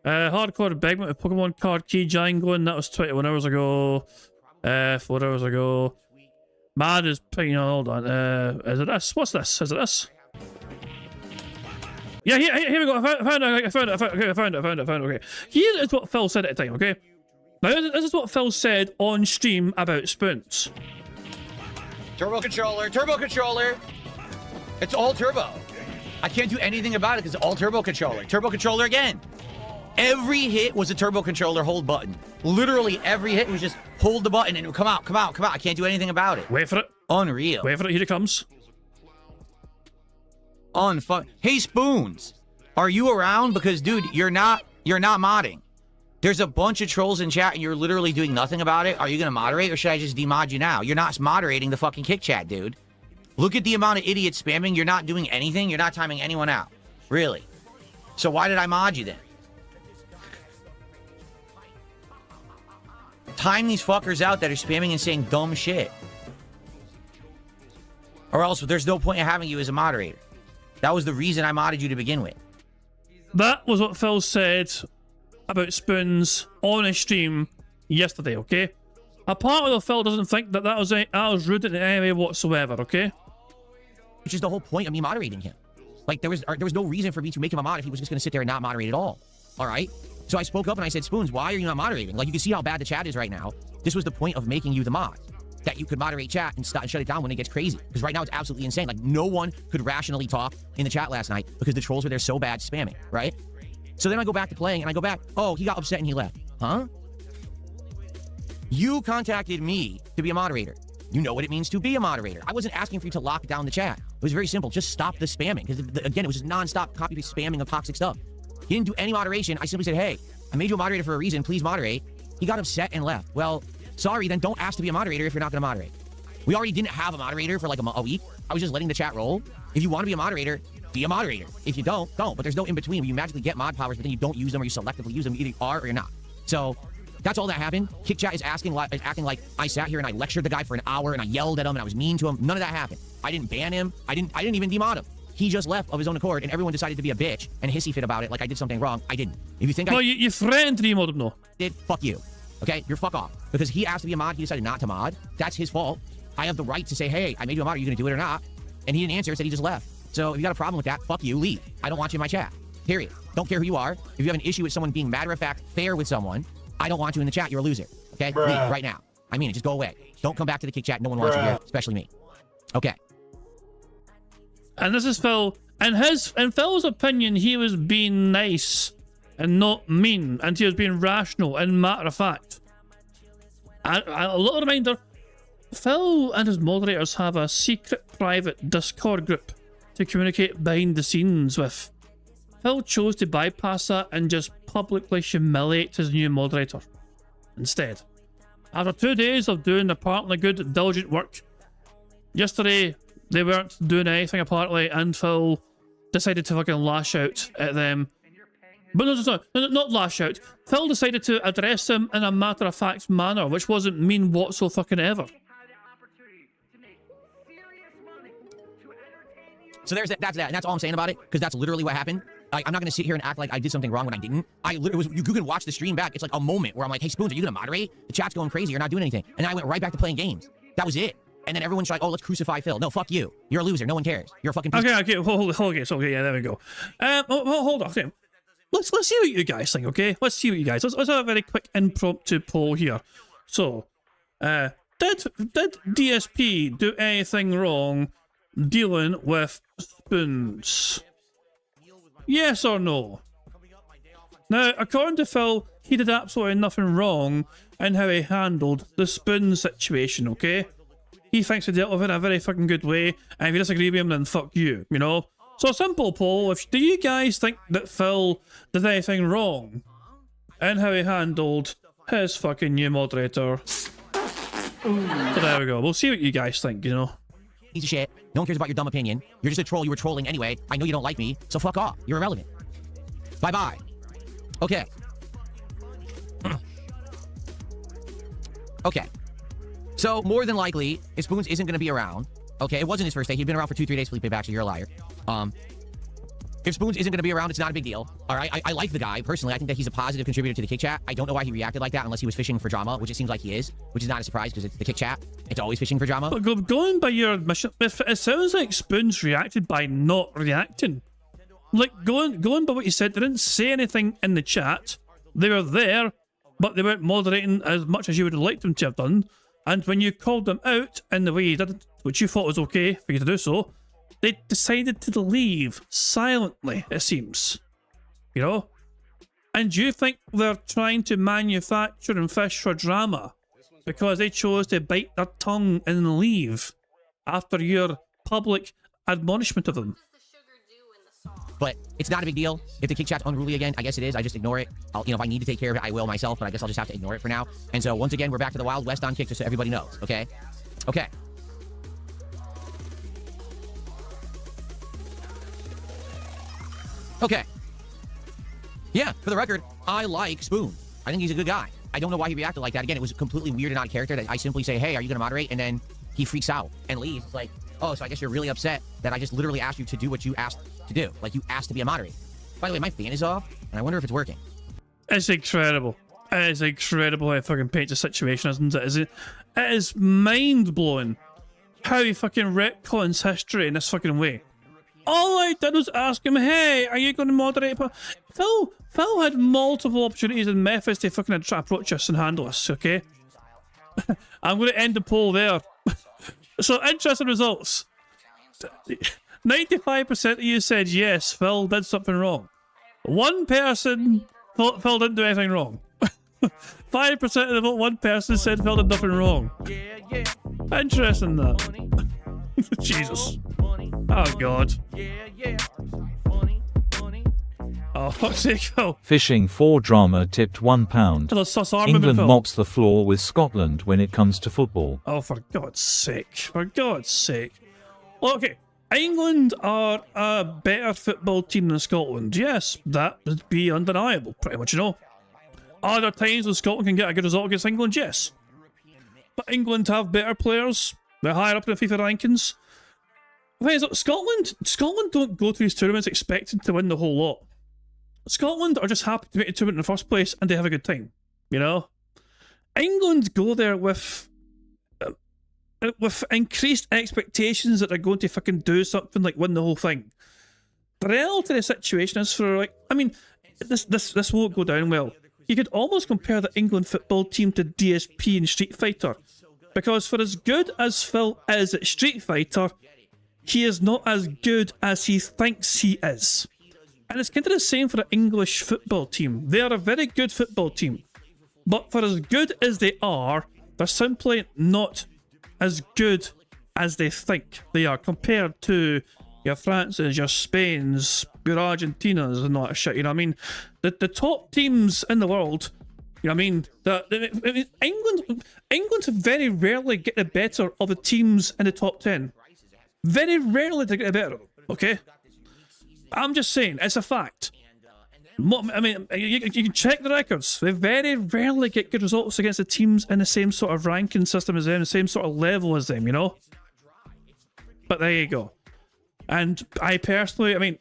Hardcore Begman with Pokemon card key jangling. That was 21 hours ago. 4 hours ago. Mad is picking on, hold on. Is it this? What's this? Is it this? Yeah, here we go. I found it. Okay. Here is what Phil said at the time, okay? Now, this is what Phil said on stream about Spoons. Turbo controller. It's all turbo. I can't do anything about it because it's all turbo controller. Turbo controller again. Every hit was a turbo controller hold button. Literally every hit was just hold the button and it would come out. I can't do anything about it. Wait for it. Unreal. Wait for it. Here it comes. Unfun. Hey, Spoons. Are you around? Because, dude, you're not modding. There's a bunch of trolls in chat and you're literally doing nothing about it. Are you going to moderate or should I just demod you now? You're not moderating the fucking Kick chat, dude. Look at the amount of idiots spamming. You're not doing anything. You're not timing anyone out. Really. So why did I mod you then? Time these fuckers out that are spamming and saying dumb shit. Or else there's no point in having you as a moderator. That was the reason I modded you to begin with. That was what Phil said about Spoons on a stream yesterday, okay? Apparently, Phil doesn't think that was rude in any way whatsoever, okay? Which is the whole point of me moderating him. Like, there was no reason for me to make him a mod if he was just going to sit there and not moderate at all. All right? So I spoke up and I said, Spoons, why are you not moderating? Like, you can see how bad the chat is right now. This was the point of making you the mod. That you could moderate chat and shut it down when it gets crazy. Because right now it's absolutely insane. Like, no one could rationally talk in the chat last night because the trolls were there so bad spamming, right? So then I go back to playing and I go back, oh, he got upset and he left. Huh? You contacted me to be a moderator. You know what it means to be a moderator. I wasn't asking for you to lock down the chat. It was very simple. Just stop the spamming. Because, again, it was just non-stop copy-paste spamming of toxic stuff. He didn't do any moderation. I simply said, hey, I made you a moderator for a reason. Please moderate. He got upset and left. Well, sorry, then don't ask to be a moderator if you're not going to moderate. We already didn't have a moderator for like a week. I was just letting the chat roll. If you want to be a moderator, be a moderator. If you don't. But there's no in-between where you magically get mod powers, but then you don't use them or you selectively use them. You either are or you're not. So that's all that happened. Kick chat is acting like I sat here and I lectured the guy for an hour and I yelled at him and I was mean to him. None of that happened. I didn't ban him. I didn't even demod him. He just left of his own accord and everyone decided to be a bitch and hissy fit about it like I did something wrong. I didn't. If you think well, you threatened to demod him though. Did, fuck you. Okay, you're fuck off. Because he asked to be a mod, he decided not to mod. That's his fault. I have the right to say, hey, I made you a mod, are you gonna do it or not? And he didn't answer, said he just left. So if you got a problem with that, fuck you, leave. I don't want you in my chat. Period. Don't care who you are. If you have an issue with someone being matter-of-fact fair with someone, I don't want you in the chat. You're a loser. Okay? Leave right now. I mean it. Just go away. Don't come back to the kick chat. No one wants you here, especially me. Okay. And this is Phil. In Phil's opinion, he was being nice and not mean, and he was being rational and matter of fact. A little reminder, Phil and his moderators have a secret private Discord group to communicate behind the scenes with. Phil chose to bypass that and just publicly humiliate his new moderator instead. After 2 days of doing apparently good, diligent work, yesterday they weren't doing anything apparently, and Phil decided to fucking lash out at them. But no, not lash out. Phil decided to address them in a matter-of-fact manner, which wasn't mean whatsoever. So that's that, and that's all I'm saying about it, because that's literally what happened. I'm not gonna sit here and act like I did something wrong when I didn't. You can watch the stream back. It's like a moment where I'm like, hey Spoons, are you gonna moderate? The chat's going crazy. You're not doing anything, and I went right back to playing games. That was it. And then everyone's like, oh, let's crucify Phil. No, fuck you. You're a loser. No one cares. You're a fucking piece. Okay, okay, yeah, there we go. Hold on. Okay. Let's see what you guys think, okay? Let's see what you guys... Let's have a very quick impromptu poll here. So, did DSP do anything wrong dealing with Spoons? Yes or no? Now, according to Phil, he did absolutely nothing wrong in how he handled the Spoon situation, okay? He thinks he dealt with it in a very fucking good way, and if you disagree with him, then fuck you, you know? So a simple poll, do you guys think that Phil did anything wrong in how he handled his fucking new moderator? So there we go, we'll see what you guys think, you know? Piece of shit. No one cares about your dumb opinion. You're just a troll. You were trolling anyway. I know you don't like me, so fuck off. You're irrelevant. Bye-bye. Okay. Okay. So, more than likely, if Spoons isn't going to be around, okay, it wasn't his first day. He'd been around for 2-3 days, Felipe, actually, you're a liar. If Spoons isn't going to be around, it's not a big deal. All right, I like the guy, personally. I think that he's a positive contributor to the Kick Chat. I don't know why he reacted like that unless he was fishing for drama, which it seems like he is, which is not a surprise because it's the Kick Chat. It's always fishing for drama. But going by your admission, it sounds like Spoons reacted by not reacting. Like, going by what you said, they didn't say anything in the chat. They were there, but they weren't moderating as much as you would have liked them to have done. And when you called them out in the way you did, which you thought was okay for you to do so, they decided to leave silently, it seems. You know? And you think they're trying to manufacture and fish for drama because they chose to bite their tongue and leave after your public admonishment of them? But it's not a big deal. If the Kick Chat's unruly again, I guess it is. I just ignore it. If I need to take care of it, I will myself, but I guess I'll just have to ignore it for now. And so, once again, we're back to the Wild West on Kick, just so everybody knows, okay? Okay. Okay. Yeah, for the record, I like Spoon. I think he's a good guy. I don't know why he reacted like that. Again, it was completely weird and out of character that I simply say, hey, are you going to moderate? And then he freaks out and leaves. It's like, oh, so I guess you're really upset that I just literally asked you to do what you asked to do. Like, you asked to be a moderator. By the way, my fan is off, and I wonder if it's working. It's incredible. It is incredible how he fucking paints the situation, isn't it? It is mind-blowing how he fucking retcons history in this fucking way. All I did was ask him, hey, are you going to moderate? Phil had multiple opportunities and methods to fucking approach us and handle us, okay? I'm going to end the poll there. So, interesting results. 95% of you said yes, Phil did something wrong. One person thought Phil didn't do anything wrong. 5% of the vote, one person said Phil did nothing wrong. Interesting that. Jesus. Oh God. Oh, fuck's sake, Phil. Fishing for drama tipped £1. Hello, sus England Phil. mops the floor with Scotland when it comes to football. Oh, for God's sake. For God's sake. Well, okay. England are a better football team than Scotland. Yes, that would be undeniable, pretty much, you know. Are there times when Scotland can get a good result against England? Yes. But England have better players. They're higher up in the FIFA rankings. The thing is, Scotland don't go to these tournaments expecting to win the whole lot. Scotland are just happy to make a tournament in the first place and they have a good time, you know? England go there with increased expectations that they're going to fucking do something like win the whole thing. the reality of the situation is for, like, I mean, this won't go down well. You could almost compare the England football team to DSP in Street Fighter. Because for as good as Phil is at Street Fighter, he is not as good as he thinks he is. And it's kind of the same for the English football team. They are a very good football team. But for as good as they are, they're simply not as good as they think they are compared to your France's, your Spain's, your Argentinas and all that shit, you know what I mean? The top teams in the world, you know what I mean? England very rarely get the better of the teams in the top 10. Very rarely to get the better, okay? I'm just saying, it's a fact. I mean, you can check the records. They very rarely get good results against the teams in the same sort of ranking system as them, the same sort of level as them, you know? But there you go. And I personally, I mean,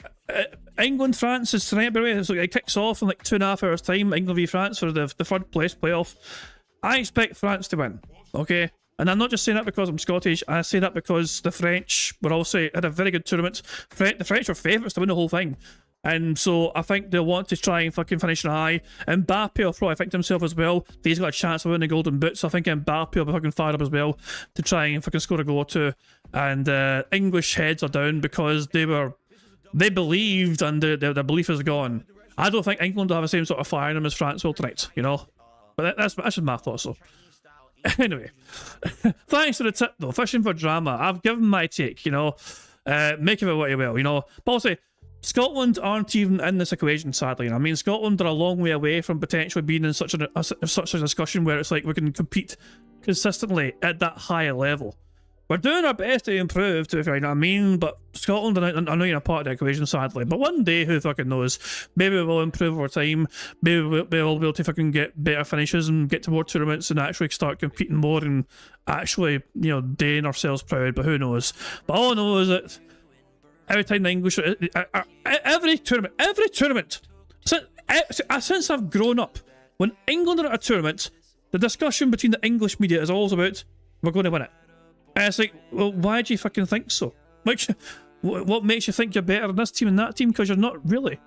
England, France is tonight, by the way. So it kicks off in like 2.5 hours' time. England v France for the third place playoff. I expect France to win, okay? And I'm not just saying that because I'm Scottish. I say that because the French were also had a very good tournament. The French were favourites to win the whole thing. And so I think they'll want to try and fucking finish high. Mbappe will probably think to himself as well. He's got a chance of winning the golden boot. So I think Mbappe will be fucking fired up as well to try and fucking score a goal or two. And English heads are down because they believed and their belief is gone. I don't think England will have the same sort of fire in them as France will tonight, you know? But that's just my thoughts, though. Anyway, thanks for the tip, though. Fishing for drama. I've given my take, you know? Make of it what you will, you know? But also, Scotland aren't even in this equation, sadly. I mean, Scotland are a long way away from potentially being in such a discussion where it's like we can compete consistently at that higher level. We're doing our best to improve, to be fair, you know what I mean? But Scotland are not even a part of the equation, sadly. But one day, who fucking knows? Maybe we'll improve over time. Maybe we'll be able to fucking get better finishes and get to more tournaments and actually start competing more and actually, you know, doing ourselves proud. But who knows? But all I know is that every time the English, every tournament, since I've grown up, when England are at a tournament, the discussion between the English media is always about, we're going to win it. And it's like, well, why do you fucking think so? Like, what makes you think you're better than this team and that team? Because you're not really.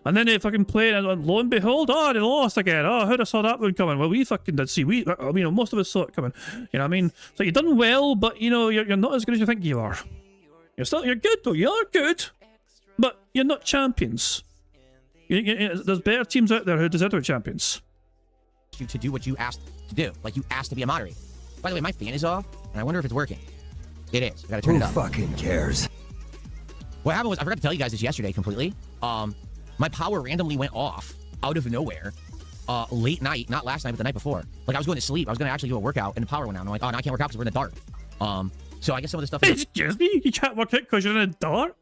And then they fucking play, and lo and behold, oh, they lost again. Oh, who'd have saw that one coming? Well, we fucking did see. Most of us saw it coming. You know what I mean? So you've done well, but, you know, you're not as good as you think you are. You're good, though. You are good, but you're not champions. There's better teams out there who deserve to be champions. You to do what you asked to do. Like, you asked to be a moderator. By the way, my fan is off, and I wonder if it's working. It is. I gotta turn it up. Who fucking cares? What happened was, I forgot to tell you guys this yesterday completely. My power randomly went off out of nowhere late night, not last night, but the night before. Like, I was going to sleep. I was going to actually do a workout, and the power went out. And I'm like, oh, no, I can't work out because we're in the dark. So I guess some of the stuff... Excuse me? You can't work out because you're in the dark?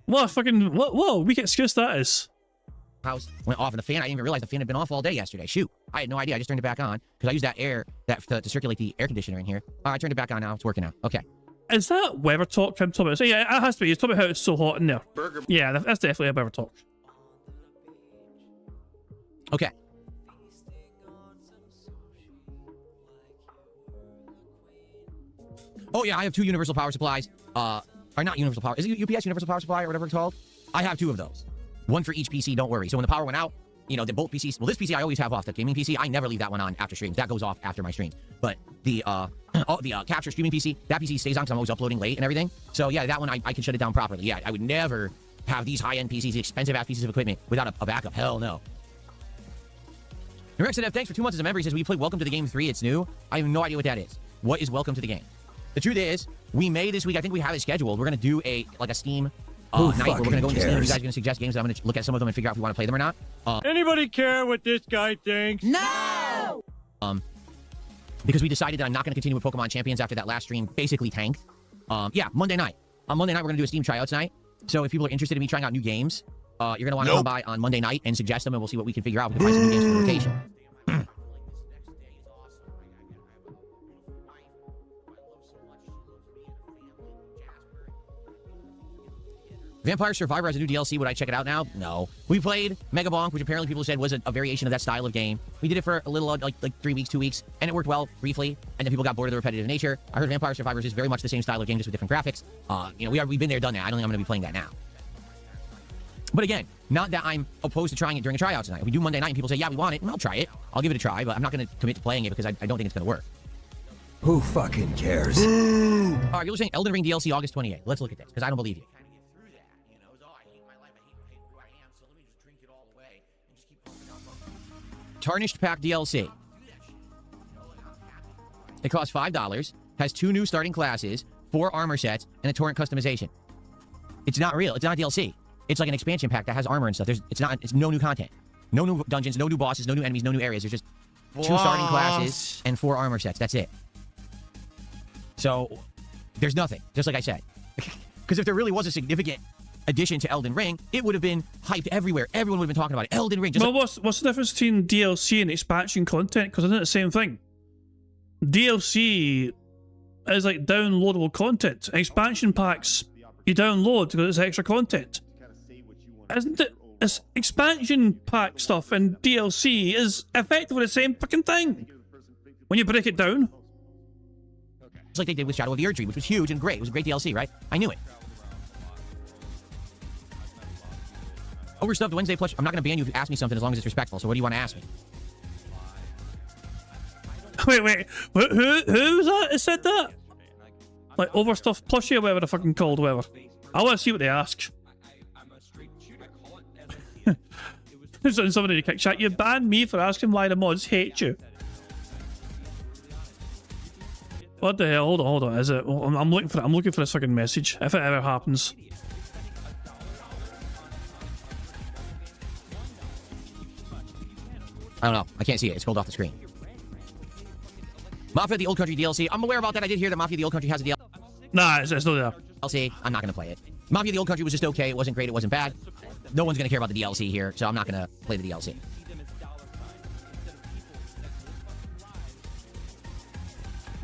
What fucking... Whoa, weak excuse that is. House went off, and the fan, I didn't even realize the fan had been off all day yesterday. Shoot. I had no idea. I just turned it back on because I used that air to circulate the air conditioner in here. I turned it back on now. It's working now. Okay. Is that weather talk him talking about? So yeah, it has to be. He's talking about how it's so hot in there. Yeah, that's definitely a weather talk. Okay. Oh yeah, I have 2 universal power supplies. Or not universal power. Is it UPS, universal power supply, or whatever it's called? I have 2 of those. One for each PC, don't worry. So when the power went out, you know, both PCs, well, this PC I always have off. The gaming PC, I never leave that one on after streams. That goes off after my streams. But the capture streaming PC, that PC stays on because I'm always uploading late and everything. So yeah, that one I can shut it down properly. Yeah, I would never have these high-end PCs, expensive-ass pieces of equipment without a backup. Hell no. Rexidef, thanks for 2 months as a member. He says, we played Welcome to the Game 3. It's new. I have no idea what that is. What is Welcome to the Game? The truth is, we may this week, I think we have it scheduled. We're going to do a Steam night where we're going to go into Steam. You guys are going to suggest games, and I'm going to look at some of them and figure out if we want to play them or not. Anybody care what this guy thinks? No! Because we decided that I'm not going to continue with Pokemon Champions after that last stream basically tanked. Yeah, Monday night. On Monday night, we're going to do a Steam tryouts night. So if people are interested in me trying out new games, you're going to want to come by on Monday night and suggest them, and we'll see what we can figure out. We can find some new games for the rotation. Vampire Survivor has a new DLC. Would I check it out now? No. We played Mega Bonk, which apparently people said was a variation of that style of game. We did it for a little, like 3 weeks, 2 weeks, and it worked well, briefly, and then people got bored of the repetitive nature. I heard Vampire Survivors is very much the same style of game, just with different graphics. You know, we've been there, done that. I don't think I'm going to be playing that now. But again, not that I'm opposed to trying it during a tryout tonight. If we do Monday night and people say, yeah, we want it, I'll try it. I'll give it a try, but I'm not going to commit to playing it because I don't think it's going to work. Who fucking cares? All right, you're saying Elden Ring DLC August 28th. Let's look at this because I don't believe you. Tarnished Pack DLC. It costs $5, has 2 new starting classes, 4 armor sets, and a torrent customization. It's not real. It's not DLC. It's like an expansion pack that has armor and stuff. It's no new content. No new dungeons, no new bosses, no new enemies, no new areas. There's just 2 starting classes and 4 armor sets. That's it. So, there's nothing. Just like I said. Because if there really was a significant addition to Elden Ring, it would have been hyped everywhere. Everyone would have been talking about it. Elden Ring. Just well, what's the difference between DLC and expansion content? Because isn't it the same thing? DLC is like downloadable content. Expansion packs you download because it's extra content. Isn't it? It's expansion pack stuff and DLC is effectively the same fucking thing when you break it down. It's like they did with Shadow of the Erdtree, which was huge and great. It was a great DLC, right? I knew it. Overstuffed Wednesday plush. I'm not going to ban you if you ask me something as long as it's respectful. So what do you want to ask me? Wait. Who's that that said that? Like overstuffed plushie or whatever they're fucking called, whatever. I want to see what they ask. Somebody in the kick chat, you banned me for asking why the mods hate you. What the hell? Hold on. Is it? I'm looking for it. I'm looking for this fucking message. If it ever happens. I don't know. I can't see it. It's scrolled off the screen. Mafia the Old Country DLC. I'm aware about that. I did hear that Mafia the Old Country has a DLC. Nah, it's not there. DLC. I'm not going to play it. Mafia the Old Country was just okay. It wasn't great. It wasn't bad. No one's going to care about the DLC here, so I'm not going to play the DLC.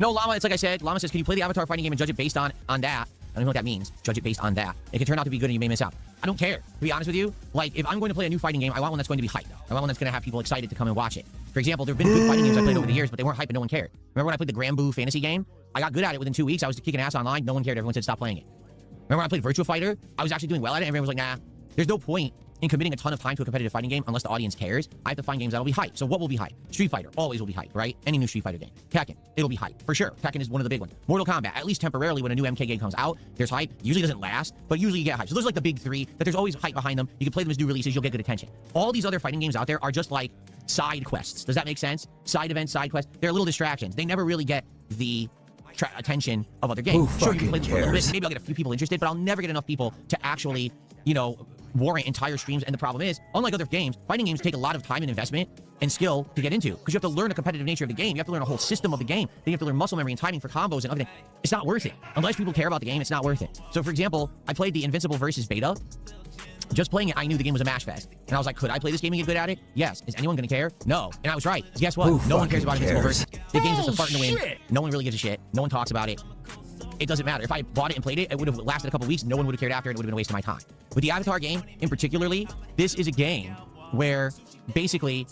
No, Llama, it's like I said. Llama says, can you play the Avatar fighting game and judge it based on that? I don't know what that means. Judge it based on that. It can turn out to be good and you may miss out. I don't care, to be honest with you. Like, if I'm going to play a new fighting game, I want one that's going to be hyped. I want one that's going to have people excited to come and watch it. For example, there have been good fighting games I played over the years, but they weren't hyped and no one cared. Remember when I played the Granblue fantasy game? I got good at it within 2 weeks. I was kicking ass online. No one cared. Everyone said stop playing it. Remember when I played Virtua Fighter? I was actually doing well at it. And everyone was like, nah. There's no point in committing a ton of time to a competitive fighting game unless the audience cares. I have to find games that'll be hyped. So what will be hyped? Street Fighter always will be hyped, right? Any new Street Fighter game. Tekken, it'll be hyped for sure. Tekken is one of the big ones. Mortal Kombat, at least temporarily when a new MK game comes out, there's hype. Usually doesn't last, but usually you get hype. So those are like the big 3 that there's always hype behind them. You can play them as new releases, you'll get good attention. All these other fighting games out there are just like side quests. Does that make sense? Side events, side quests. They're little distractions. They never really get the attention of other games. Sure, you can play them for a little bit. Maybe I'll get a few people interested, but I'll never get enough people to actually, you know, warrant entire streams. And the problem is, unlike other games, fighting games take a lot of time and investment and skill to get into because you have to learn the competitive nature of the game. You have to learn a whole system of the game. Then you have to learn muscle memory and timing for combos and everything. It's not worth it. Unless people care about the game, it's not worth it. So, for example, I played the Invincible versus beta. Just playing it, I knew the game was a mash fest. And I was like, could I play this game and get good at it? Yes. Is anyone going to care? No. And I was right. Guess what? No one cares about Invincible versus. The game's just a fart in the wind. No one really gives a shit. No one talks about it. It doesn't matter. If I bought it and played it, it would have lasted a couple weeks. No one would have cared after it. It would have been a waste of my time. With the Avatar game, in particularly, this is a game where, basically,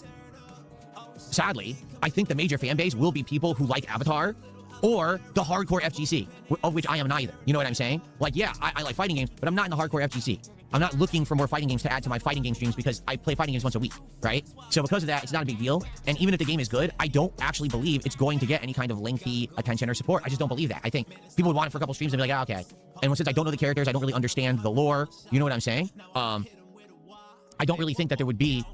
sadly, I think the major fan base will be people who like Avatar or the hardcore FGC, of which I am neither. You know what I'm saying? Like, yeah, I like fighting games, but I'm not in the hardcore FGC. I'm not looking for more fighting games to add to my fighting game streams because I play fighting games once a week, right? So because of that, it's not a big deal. And even if the game is good, I don't actually believe it's going to get any kind of lengthy attention or support. I just don't believe that. I think people would want it for a couple streams and be like, okay. And since I don't know the characters, I don't really understand the lore. You know what I'm saying? I don't really think that there would be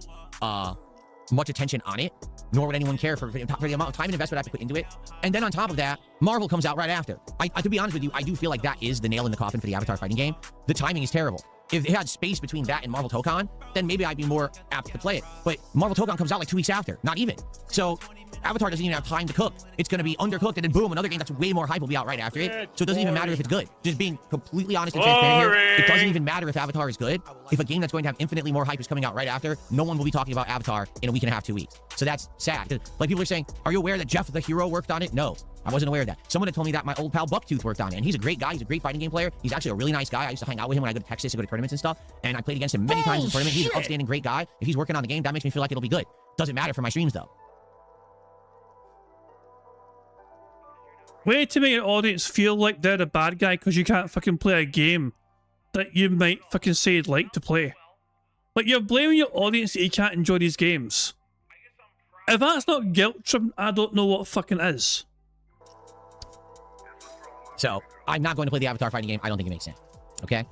much attention on it, nor would anyone care for the amount of time and investment I have to put into it. And then on top of that, Marvel comes out right after. To be honest with you, I do feel like that is the nail in the coffin for the Avatar fighting game. The timing is terrible. If it had space between that and Marvel Tokon, then maybe I'd be more apt to play it. But Marvel Tokon comes out like 2 weeks after, not even. So Avatar doesn't even have time to cook. It's going to be undercooked, and then boom, another game that's way more hype will be out right after it. So it doesn't even matter if it's good. Just being completely honest and transparent here, it doesn't even matter if Avatar is good. If a game that's going to have infinitely more hype is coming out right after, no one will be talking about Avatar in a week and a half, 2 weeks. So that's sad. Like people are saying, are you aware that Jeff the Hero worked on it? No. I wasn't aware of that. Someone had told me that my old pal Bucktooth worked on it, and he's a great guy. He's a great fighting game player. He's actually a really nice guy. I used to hang out with him when I go to Texas and go to tournaments and stuff, and I played against him many times in tournament. He's an upstanding, great guy. If he's working on the game, that makes me feel like it'll be good. Doesn't matter for my streams, though. Way to make an audience feel like they're the bad guy because you can't fucking play a game that you might fucking say you'd like to play. Like, you're blaming your audience that you can't enjoy these games. If that's not guilt trip, I don't know what fucking is. So, I'm not going to play the Avatar fighting game. I don't think it makes sense. Okay?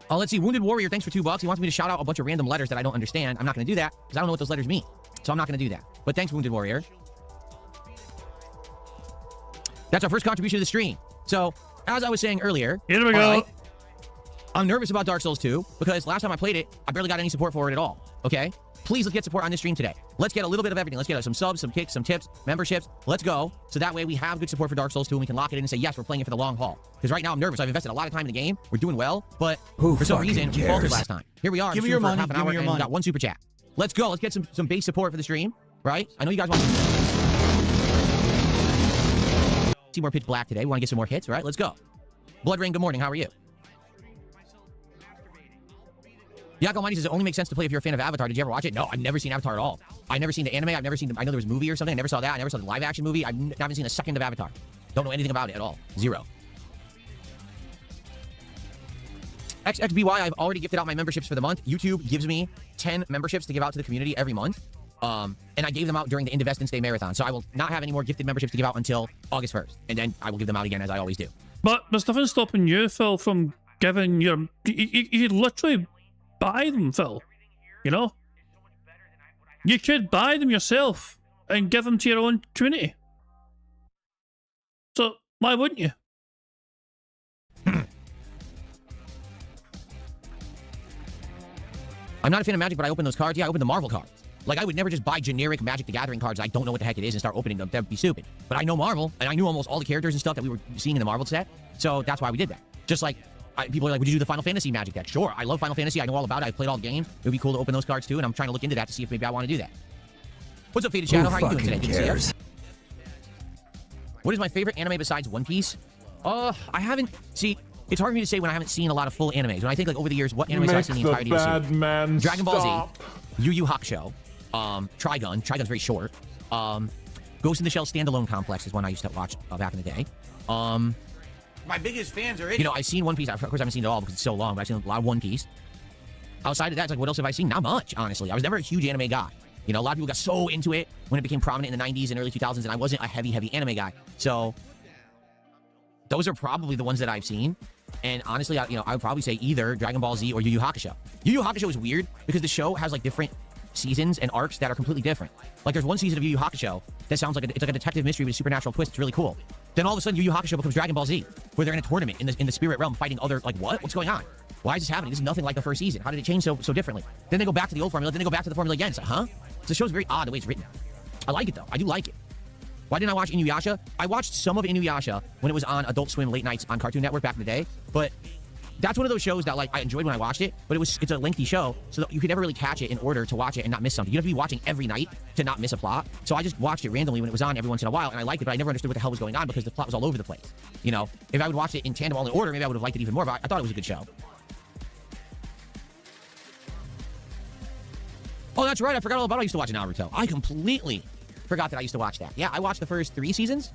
Let's see. Wounded Warrior, thanks for $2. He wants me to shout out a bunch of random letters that I don't understand. I'm not going to do that because I don't know what those letters mean. So I'm not going to do that. But thanks, Wounded Warrior. That's our first contribution to the stream. So, as I was saying earlier... Here we go. Right, I'm nervous about Dark Souls 2 because last time I played it, I barely got any support for it at all. Okay? Please, let's get support on this stream today. Let's get a little bit of everything. Let's get some subs, some kicks, some tips, memberships. Let's go. So that way we have good support for Dark Souls 2 and we can lock it in and say, yes, we're playing it for the long haul. Because right now I'm nervous. I've invested a lot of time in the game. We're doing well, but for some reason, we faltered last time. Here we are. Give me your money. Half an hour and we got one super chat. Let's go. Let's get some base support for the stream, right? I know you guys want to see more Pitch Black today. We want to get some more hits, right? Let's go. Blood Rain, good morning. How are you? Yak Almighty says it only makes sense to play if you're a fan of Avatar. Did you ever watch it? No, I've never seen Avatar at all. I've never seen the anime. I've never seen the... I know there was a movie or something. I never saw that. I never saw the live-action movie. I haven't seen a second of Avatar. Don't know anything about it at all. Zero. XXBY, I've already gifted out my memberships for the month. YouTube gives me 10 memberships to give out to the community every month. And I gave them out during the Indivestance Day Marathon. So I will not have any more gifted memberships to give out until August 1st. And then I will give them out again as I always do. But there's nothing stopping you, Phil, from giving your... You literally buy them, Phil. You know? You could buy them yourself and give them to your own community. So, why wouldn't you? I'm not a fan of Magic, but I open those cards. Yeah, I open the Marvel cards. Like, I would never just buy generic Magic the Gathering cards. I don't know what the heck it is and start opening them. That would be stupid. But I know Marvel, and I knew almost all the characters and stuff that we were seeing in the Marvel set. So that's why we did that. Just like, people are like, would you do the Final Fantasy Magic deck? Sure, I love Final Fantasy. I know all about it. I've played all the games. It would be cool to open those cards too, and I'm trying to look into that to see if maybe I want to do that. What's up, Faded Shadow? How are you doing today? Good to see you. What is my favorite anime besides One Piece? I haven't... See, it's hard for me to say when I haven't seen a lot of full animes. When I think, like, over the years, what animes have I seen the entirety of the series? Dragon Ball Z, Yu Yu Hakusho, Trigun. Trigun's very short. Ghost in the Shell Standalone Complex is one I used to watch back in the day. My biggest fans are... You know, I've seen One Piece. Of course, I haven't seen it all because it's so long, but I've seen a lot of One Piece. Outside of that, it's like, what else have I seen? Not much, honestly. I was never a huge anime guy. You know, a lot of people got so into it when it became prominent in the 90s and early 2000s, and I wasn't a heavy anime guy. So, those are probably the ones that I've seen. And honestly, I would probably say either Dragon Ball Z or Yu Yu Hakusho. Yu Yu Hakusho is weird because the show has, like, different seasons and arcs that are completely different. Like, there's one season of Yu Yu Hakusho that sounds like it's like a detective mystery with a supernatural twist. It's really cool. Then all of a sudden, Yu Yu Hakusho becomes Dragon Ball Z, where they're in a tournament in the spirit realm fighting other... Like, what? What's going on? Why is this happening? This is nothing like the first season. How did it change so differently? Then they go back to the old formula. Then they go back to the formula again. It's like, huh? So the show's very odd the way it's written. I like it, though. I do like it. Why didn't I watch Inuyasha? I watched some of Inuyasha when it was on Adult Swim late nights on Cartoon Network back in the day. But that's one of those shows that, like, I enjoyed when I watched it. But it's a lengthy show, so that you could never really catch it in order to watch it and not miss something. You have to be watching every night to not miss a plot. So I just watched it randomly when it was on every once in a while, and I liked it, but I never understood what the hell was going on because the plot was all over the place. You know, if I would watch it in tandem all in order, maybe I would have liked it even more, but I thought it was a good show. Oh, that's right. I forgot all about it. I used to watch Naruto. I completely forgot that I used to watch that. Yeah, I watched the first 4 seasons.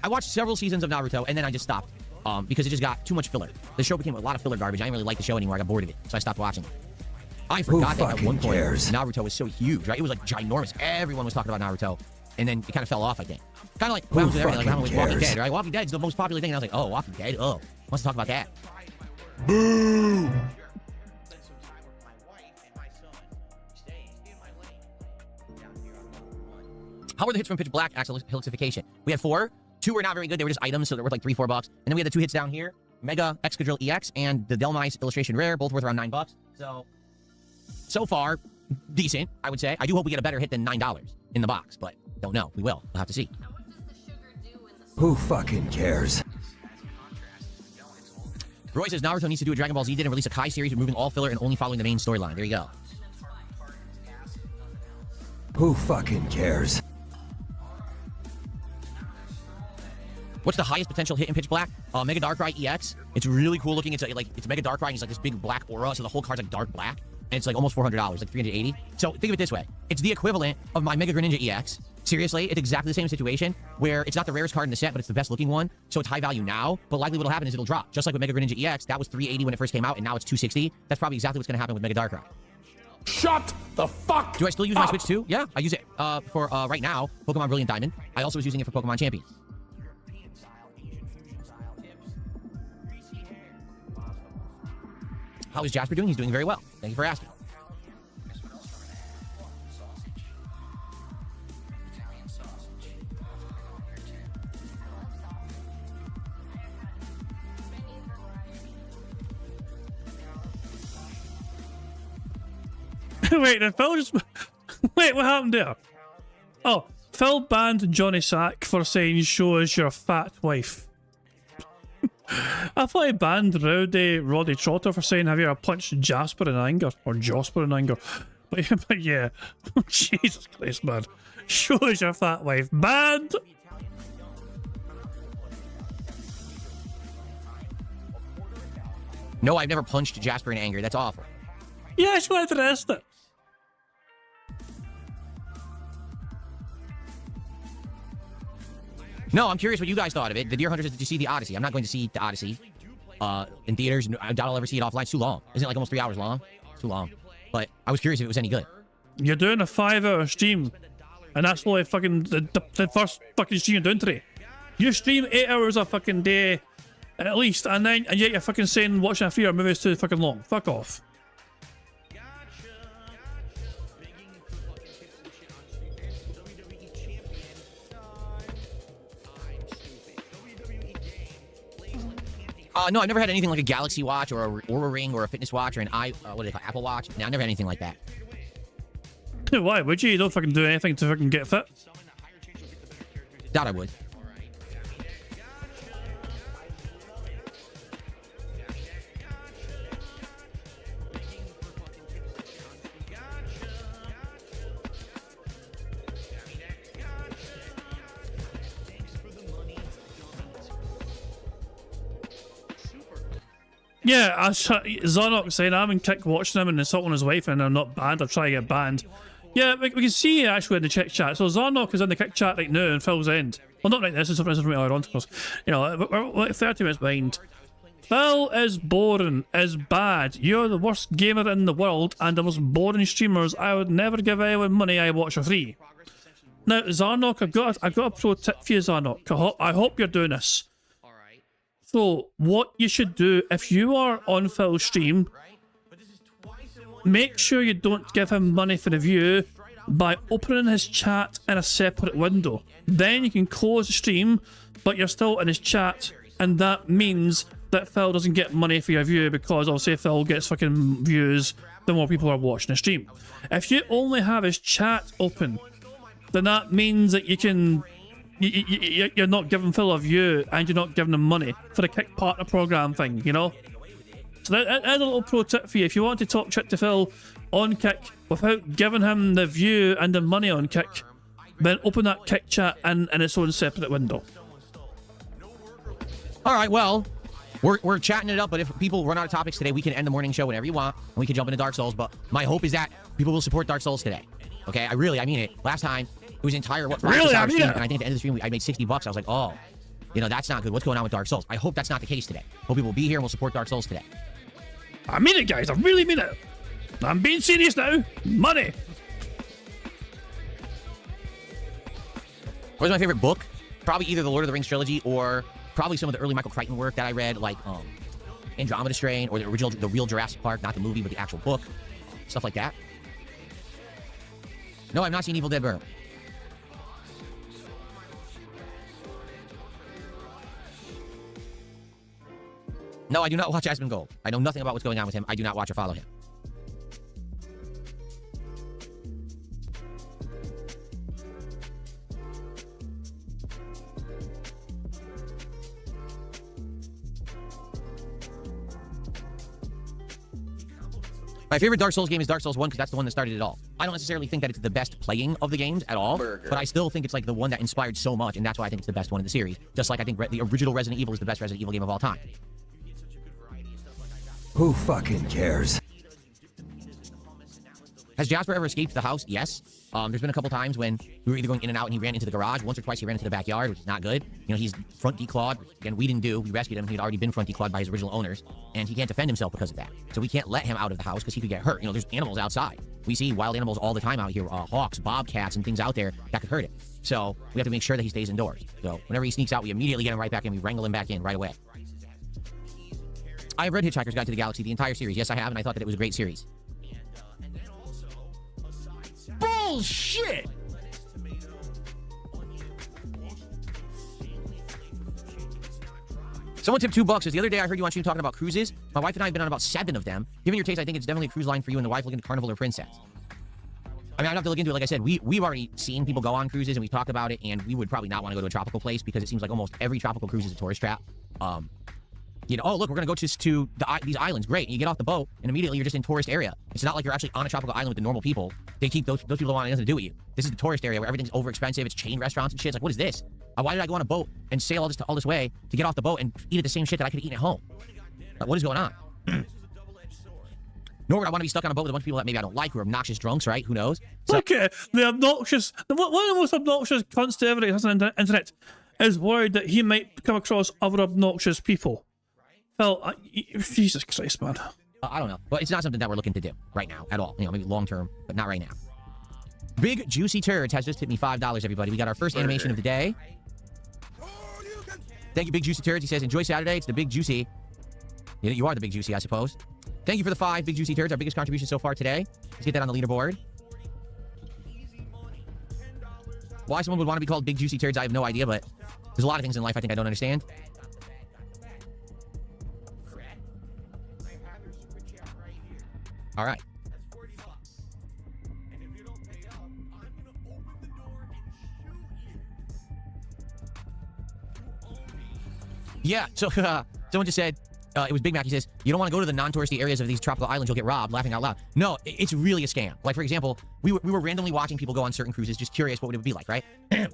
I watched several seasons of Naruto, and then I just stopped because it just got too much filler. The show became a lot of filler garbage. I didn't really like the show anymore. I got bored of it, so I stopped watching it. I forgot that at one point, Naruto was so huge, right? It was like ginormous. Everyone was talking about Naruto, and then it kind of fell off, I think. Kind of like what happens with everything, like how with Walking Dead, right? Walking Dead is the most popular thing, and I was like, oh, Walking Dead? Oh, wants to talk about that. Boo! How were the hits from Pitch Black Axel Hilixification? We had 4. 2 were not very good. They were just items, so they're worth like $3-4. And then we had the 2 hits down here. Mega Excadrill EX and the Delmice Illustration Rare, both worth around $9. So far, decent, I would say. I do hope we get a better hit than $9 in the box, but don't know. We will. We'll have to see. Who fucking cares? Roy says Naruto needs to do what Dragon Ball Z did and release a Kai series removing all filler and only following the main storyline. There you go. Who fucking cares? What's the highest potential hit in Pitch Black? Mega Darkrai EX. It's really cool looking. It's Mega Darkrai, and it's like this big black aura, so the whole card's like dark black. And it's like almost $400, like $380. So think of it this way. It's the equivalent of my Mega Greninja EX, Seriously, it's exactly the same situation where it's not the rarest card in the set, but it's the best looking one. So it's high value now, but likely what'll happen is it'll drop. Just like with Mega Greninja EX, that was 380 when it first came out, and now it's 260. That's probably exactly what's going to happen with Mega Darkrai. Shut the fuck Do I still use my Switch too? Yeah, I use it for right now, Pokemon Brilliant Diamond. I also was using it for Pokemon Champions. How is Jasper doing? He's doing very well. Thank you for asking. Wait, did Phil just... Wait, what happened there? Oh, Phil banned Johnny Sack for saying show us your fat wife. I thought he banned Roddy Trotter for saying have you ever punched Jasper in anger? Or Josper in anger. But yeah. Jesus Christ, man. Show us your fat wife. Banned! No, I've never punched Jasper in anger. That's awful. Yeah, I just wanted to rest it. No, I'm curious what you guys thought of it. The Deer Hunters, did you see the Odyssey? I'm not going to see the Odyssey in theaters. I doubt I'll ever see it offline. It's too long. Isn't it like almost 3 hours long? It's too long. But I was curious if it was any good. You're doing a 5-hour stream, and that's only fucking the first fucking stream you're doing today. You stream 8 hours a fucking day, at least, and yet you're fucking saying watching a 3-hour movie is too fucking long. Fuck off. No, I've never had anything like a Galaxy Watch or a Oura Ring or a fitness watch or an what do they call Apple Watch. No, I never had anything like that. Why would you? You don't fucking do anything to fucking get fit. Doubt I would. Yeah, Zonok saying I'm in Kick watching him and insulting his wife and I'm not banned. I'm trying to get banned. Yeah, we can see it actually in the Kick chat. So Zonok is in the Kick chat right now and Phil's end. Well, not right now, this is from earlier on, because, you know, we're 30 minutes behind. Phil is boring, is bad. You're the worst gamer in the world and the most boring streamers. I would never give anyone money I watch for free. Now, Zarnock, I've got a pro tip for you, Zarnock. I hope you're doing this. So, what you should do, if you are on Phil's stream, make sure you don't give him money for the view by opening his chat in a separate window. Then you can close the stream, but you're still in his chat, and that means that Phil doesn't get money for your view, because obviously if Phil gets fucking views, the more people are watching the stream. If you only have his chat open, then that means that you can... You're not giving Phil a view and you're not giving him money for the Kick Partner Program thing, you know? So that's a little pro tip for you. If you want to talk shit to Phil on Kick without giving him the view and the money on Kick, then open that Kick chat in its own separate window. Alright, well, we're chatting it up, but if people run out of topics today, we can end the morning show whenever you want, and we can jump into Dark Souls, but my hope is that people will support Dark Souls today. Okay? I mean it. Last time, it was entire, what, 5 hours stream, and I think at the end of the stream, I made $60. I was like, oh, you know, that's not good. What's going on with Dark Souls? I hope that's not the case today. Hope people will be here and will support Dark Souls today. I mean it, guys. I really mean it. I'm being serious now. Money. What's my favorite book? Probably either the Lord of the Rings trilogy or probably some of the early Michael Crichton work that I read, like Andromeda Strain or the real Jurassic Park, not the movie, but the actual book. Stuff like that. No, I've not seen Evil Dead Burn. No, I do not watch Asmongold. I know nothing about what's going on with him. I do not watch or follow him. My favorite Dark Souls game is Dark Souls 1 because that's the one that started it all. I don't necessarily think that it's the best playing of the games at all, but I still think it's like the one that inspired so much, and that's why I think it's the best one in the series. Just like I think the original Resident Evil is the best Resident Evil game of all time. Who fucking cares? Has Jasper ever escaped the house? Yes. There's been a couple times when we were either going in and out and he ran into the garage. Once or twice he ran into the backyard, which is not good. You know, he's front declawed. Again, we didn't do. We rescued him. He'd already been front declawed by his original owners, and he can't defend himself because of that. So we can't let him out of the house because he could get hurt. You know, there's animals outside. We see wild animals all the time out here, hawks, bobcats, and things out there that could hurt him. So we have to make sure that he stays indoors. So whenever he sneaks out, we immediately get him right back in. We wrangle him back in right away. I have read Hitchhiker's Guide to the Galaxy, the entire series. Yes, I have, and I thought that it was a great series. Bullshit! Someone tipped $2. The other day I heard you on stream talking about cruises. My wife and I have been on about 7 of them. Given your taste, I think it's definitely a cruise line for you and the wife looking at Carnival or Princess. I mean, I'd have to look into it. Like I said, we've already seen people go on cruises and we talked about it, and we would probably not want to go to a tropical place because it seems like almost every tropical cruise is a tourist trap. You know, oh, look, we're going to go to these islands. Great. And you get off the boat, and immediately you're just in tourist area. It's not like you're actually on a tropical island with the normal people. They keep those people don't want anything to do with you. This is the tourist area where everything's over expensive. It's chain restaurants and shit. It's like, what is this? Why did I go on a boat and sail all this way to get off the boat and eat at the same shit that I could eat at home? Like, what is going on? Nor would I want to be stuck on a boat with a bunch of people that maybe I don't like, who are obnoxious drunks, right? Who knows? So, okay, the obnoxious... One of the most obnoxious cunts ever has on the internet is worried that he might come across other obnoxious people. Well, Jesus Christ, man. I don't know. But it's not something that we're looking to do right now at all. You know, maybe long term, but not right now. Big Juicy Turds has just hit me $5, everybody. We got our first animation of the day. Thank you, Big Juicy Turds. He says, enjoy Saturday. It's the Big Juicy. You are the Big Juicy, I suppose. Thank you for the 5 Big Juicy Turds, our biggest contribution so far today. Let's get that on the leaderboard. Why someone would want to be called Big Juicy Turds, I have no idea, but there's a lot of things in life I think I don't understand. All right. Yeah, so someone just said, it was Big Mac, he says, you don't want to go to the non-touristy areas of these tropical islands, you'll get robbed, laughing out loud. No, it's really a scam. Like, for example, we were randomly watching people go on certain cruises, just curious what would it be like, right? And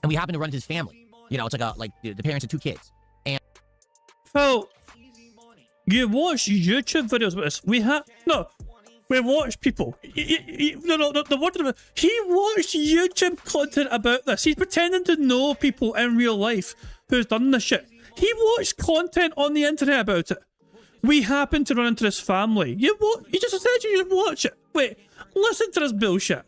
we happened to run into his family. You know, it's like the parents of 2 kids. And Well, you watch YouTube videos about this. We watch people. The word of it. He watched YouTube content about this. He's pretending to know people in real life who's done this shit. He watched content on the internet about it. We happened to run into this family. You just said you watch it. Wait, listen to this bullshit.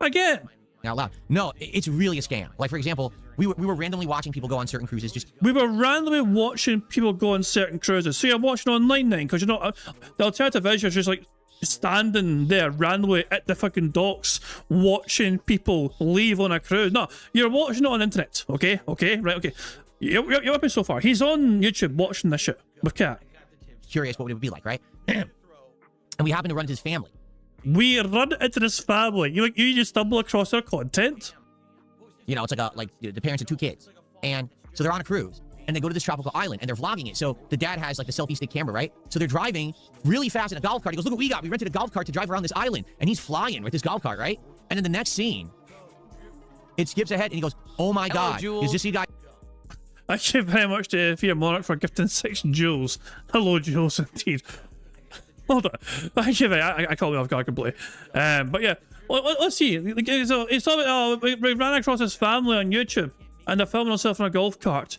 Again. Out loud. No, it's really a scam. Like, for example, we were randomly watching people go on certain cruises. We were randomly watching people go on certain cruises. So you're watching online then, because the alternative is you're just like standing there randomly at the fucking docks watching people leave on a cruise. No, you're watching it on the internet. Okay, right, okay. You're with me so far. He's on YouTube watching this shit with Cat. Curious what would it be like, right? And we happened to run into his family. We run into this family. You just stumble across their content. You know, it's like the parents of 2 kids. And so they're on a cruise. And they go to this tropical island. And they're vlogging it. So the dad has like the selfie stick camera, right? So they're driving really fast in a golf cart. He goes, look what we got. We rented a golf cart to drive around this island. And he's flying with his golf cart, right? And then the next scene, it skips ahead. And he goes, oh my God. Is this you guys? Thank you very much to Fear Monarch for gifting 6 jewels. Hello, jewels, indeed. Hold on. Thank you very much. I call me off guard completely. But yeah, let's see. So it's all about, we ran across his family on YouTube, and they're filming themselves in a golf cart.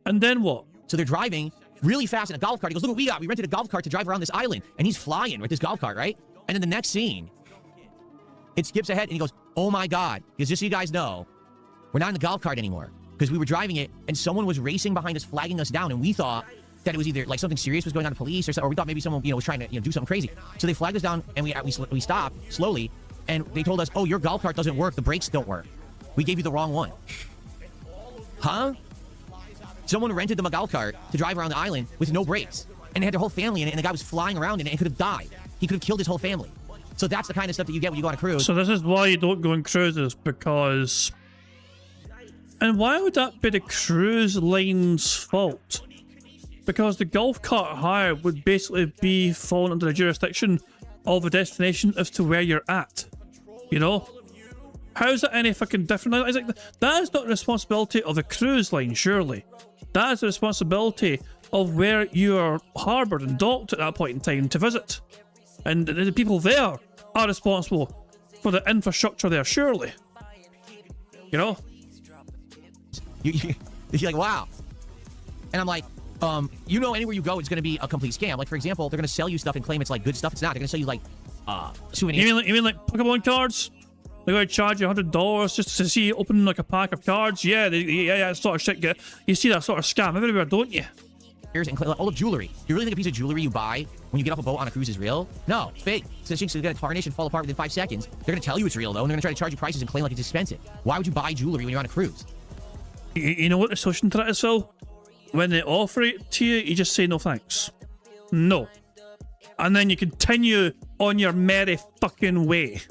And then what? So they're driving really fast in a golf cart. He goes, look what we got. We rented a golf cart to drive around this island. And he's flying with his golf cart, right? And then the next scene, it skips ahead, and he goes, oh my God. Because just so you guys know, we're not in the golf cart anymore. Because we were driving it, and someone was racing behind us, flagging us down, and we thought that it was either like something serious was going on to police, or we thought maybe someone was trying to do something crazy. So they flagged us down, and we stopped slowly, and they told us, oh, your golf cart doesn't work, the brakes don't work. We gave you the wrong one. Huh? Someone rented them a golf cart to drive around the island with no brakes, and they had their whole family in it, and the guy was flying around in it and could have died. He could have killed his whole family. So that's the kind of stuff that you get when you go on a cruise. So this is why you don't go on cruises, because... And why would that be the cruise line's fault? Because the golf cart hire would basically be falling under the jurisdiction of the destination as to where you're at. You know? How is that any fucking different? It's like, that is not the responsibility of the cruise line, surely. That is the responsibility of where you are harboured and docked at that point in time to visit. And the people there are responsible for the infrastructure there, surely. You know? You're like, wow. And I'm like, you know, anywhere you go, it's going to be a complete scam. Like, for example, they're going to sell you stuff and claim it's like good stuff. It's not. They're going to sell you like souvenirs. You mean like Pokemon cards? They're going to charge you $100 just to see you open like a pack of cards? Yeah, yeah, that sort of shit. You see that sort of scam everywhere, don't you? And all of jewelry. You really think a piece of jewelry you buy when you get off a boat on a cruise is real? No, it's fake. So things are going to tarnish and fall apart within 5 seconds. They're going to tell you it's real, though, and they're going to try to charge you prices and claim like it's expensive. Why would you buy jewelry when you're on a cruise? You know what the solution to that is, Phil? When they offer it to you, you just say no thanks. No. And then you continue on your merry fucking way.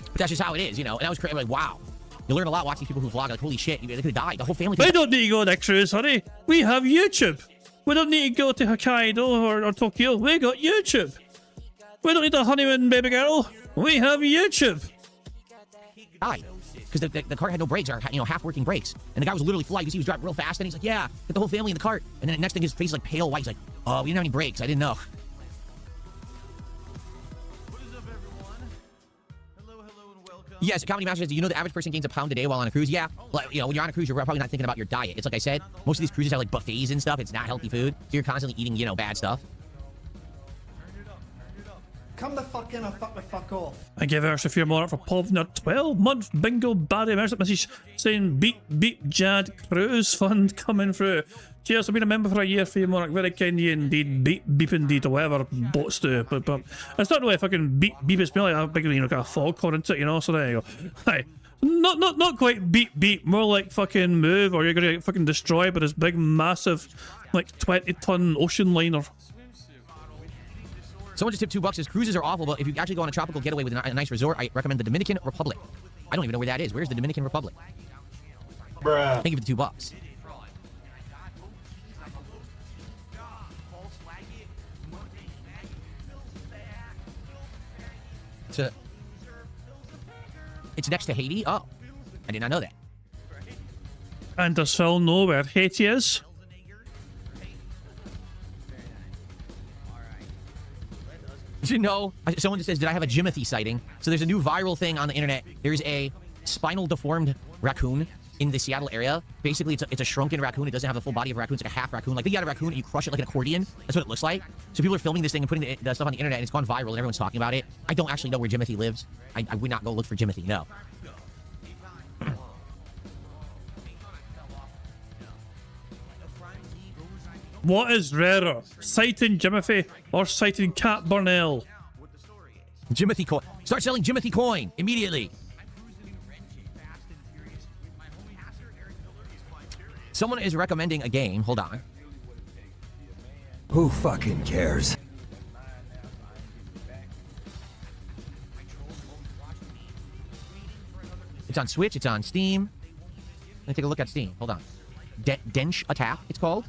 But that's just how it is, you know? And I was crazy, like, wow. You learn a lot watching people who vlog, like, holy shit, they could have died. The whole family We don't need to go on a cruise, honey. We have YouTube. We don't need to go to Hokkaido or Tokyo. We got YouTube. We don't need a honeymoon, baby girl. We have YouTube. died. Because the cart had no brakes, or, you know, half-working brakes. And the guy was literally flying. You see he was driving real fast, and he's like, yeah, get the whole family in the cart. And then the next thing, his face is like pale white. He's like, oh, we didn't have any brakes. I didn't know. Yes, Comedy Master says, do you know the average person gains a pound a day while on a cruise? Yeah. Like, you know, when you're on a cruise, you're probably not thinking about your diet. It's like I said, most of these cruises have like buffets and stuff. It's not healthy food. So you're constantly eating, you know, bad stuff. Come the fuck in or fuck the fuck off. I give us a few more for Povner 12-month bingo baddie message saying beep Jad cruise fund coming through. Cheers, I've been a member for a year for you, Monarch. Very kind of you indeed. Beep indeed, or whatever boats do. But it's not really fucking beep. It's more like a big, you know, kind of foghorn into it, you know. So there you go. Hi. Not quite beep. More like fucking move, or you're gonna get fucking destroyed by this big, massive, like 20-ton ocean liner. Someone just tipped $2. Says cruises are awful, but if you actually go on a tropical getaway with a nice resort, I recommend the Dominican Republic. I don't even know where that is. Where's the Dominican Republic? Bruh. Thank you for the $2. It's next to Haiti? Oh, I did not know that. And does Phil know where Haiti is? You know, someone just says, did I have a Jimothy sighting? So there's a new viral thing on the internet. There's a spinal deformed raccoon in the Seattle area. Basically, it's a shrunken raccoon. It doesn't have the full body of a raccoon. It's like a half raccoon. Like, you got a raccoon and you crush it like an accordion. That's what it looks like. So people are filming this thing and putting the stuff on the internet, and it's gone viral, and everyone's talking about it. I don't actually know where Jimothy lives. I would not go look for Jimothy, no. What is rarer, sighting Jimothy or sighting Cat Burnell? Jimothy coin. Start selling Jimothy coin immediately. Someone is recommending a game. Hold on. Who fucking cares? It's on Switch. It's on Steam. Let me take a look at Steam. Hold on. Dench Attack, it's called.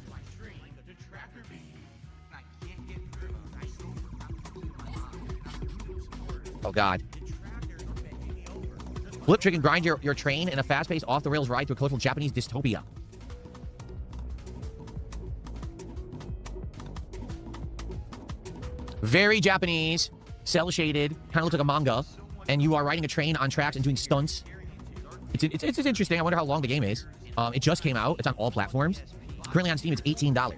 Oh, God. Flip, trick, and grind your train in a fast-paced, off-the-rails ride through a colorful Japanese dystopia. Very Japanese, cel-shaded, kind of looks like a manga, and you are riding a train on tracks and doing stunts. It's interesting. I wonder how long the game is. It just came out. It's on all platforms. Currently on Steam, it's $18.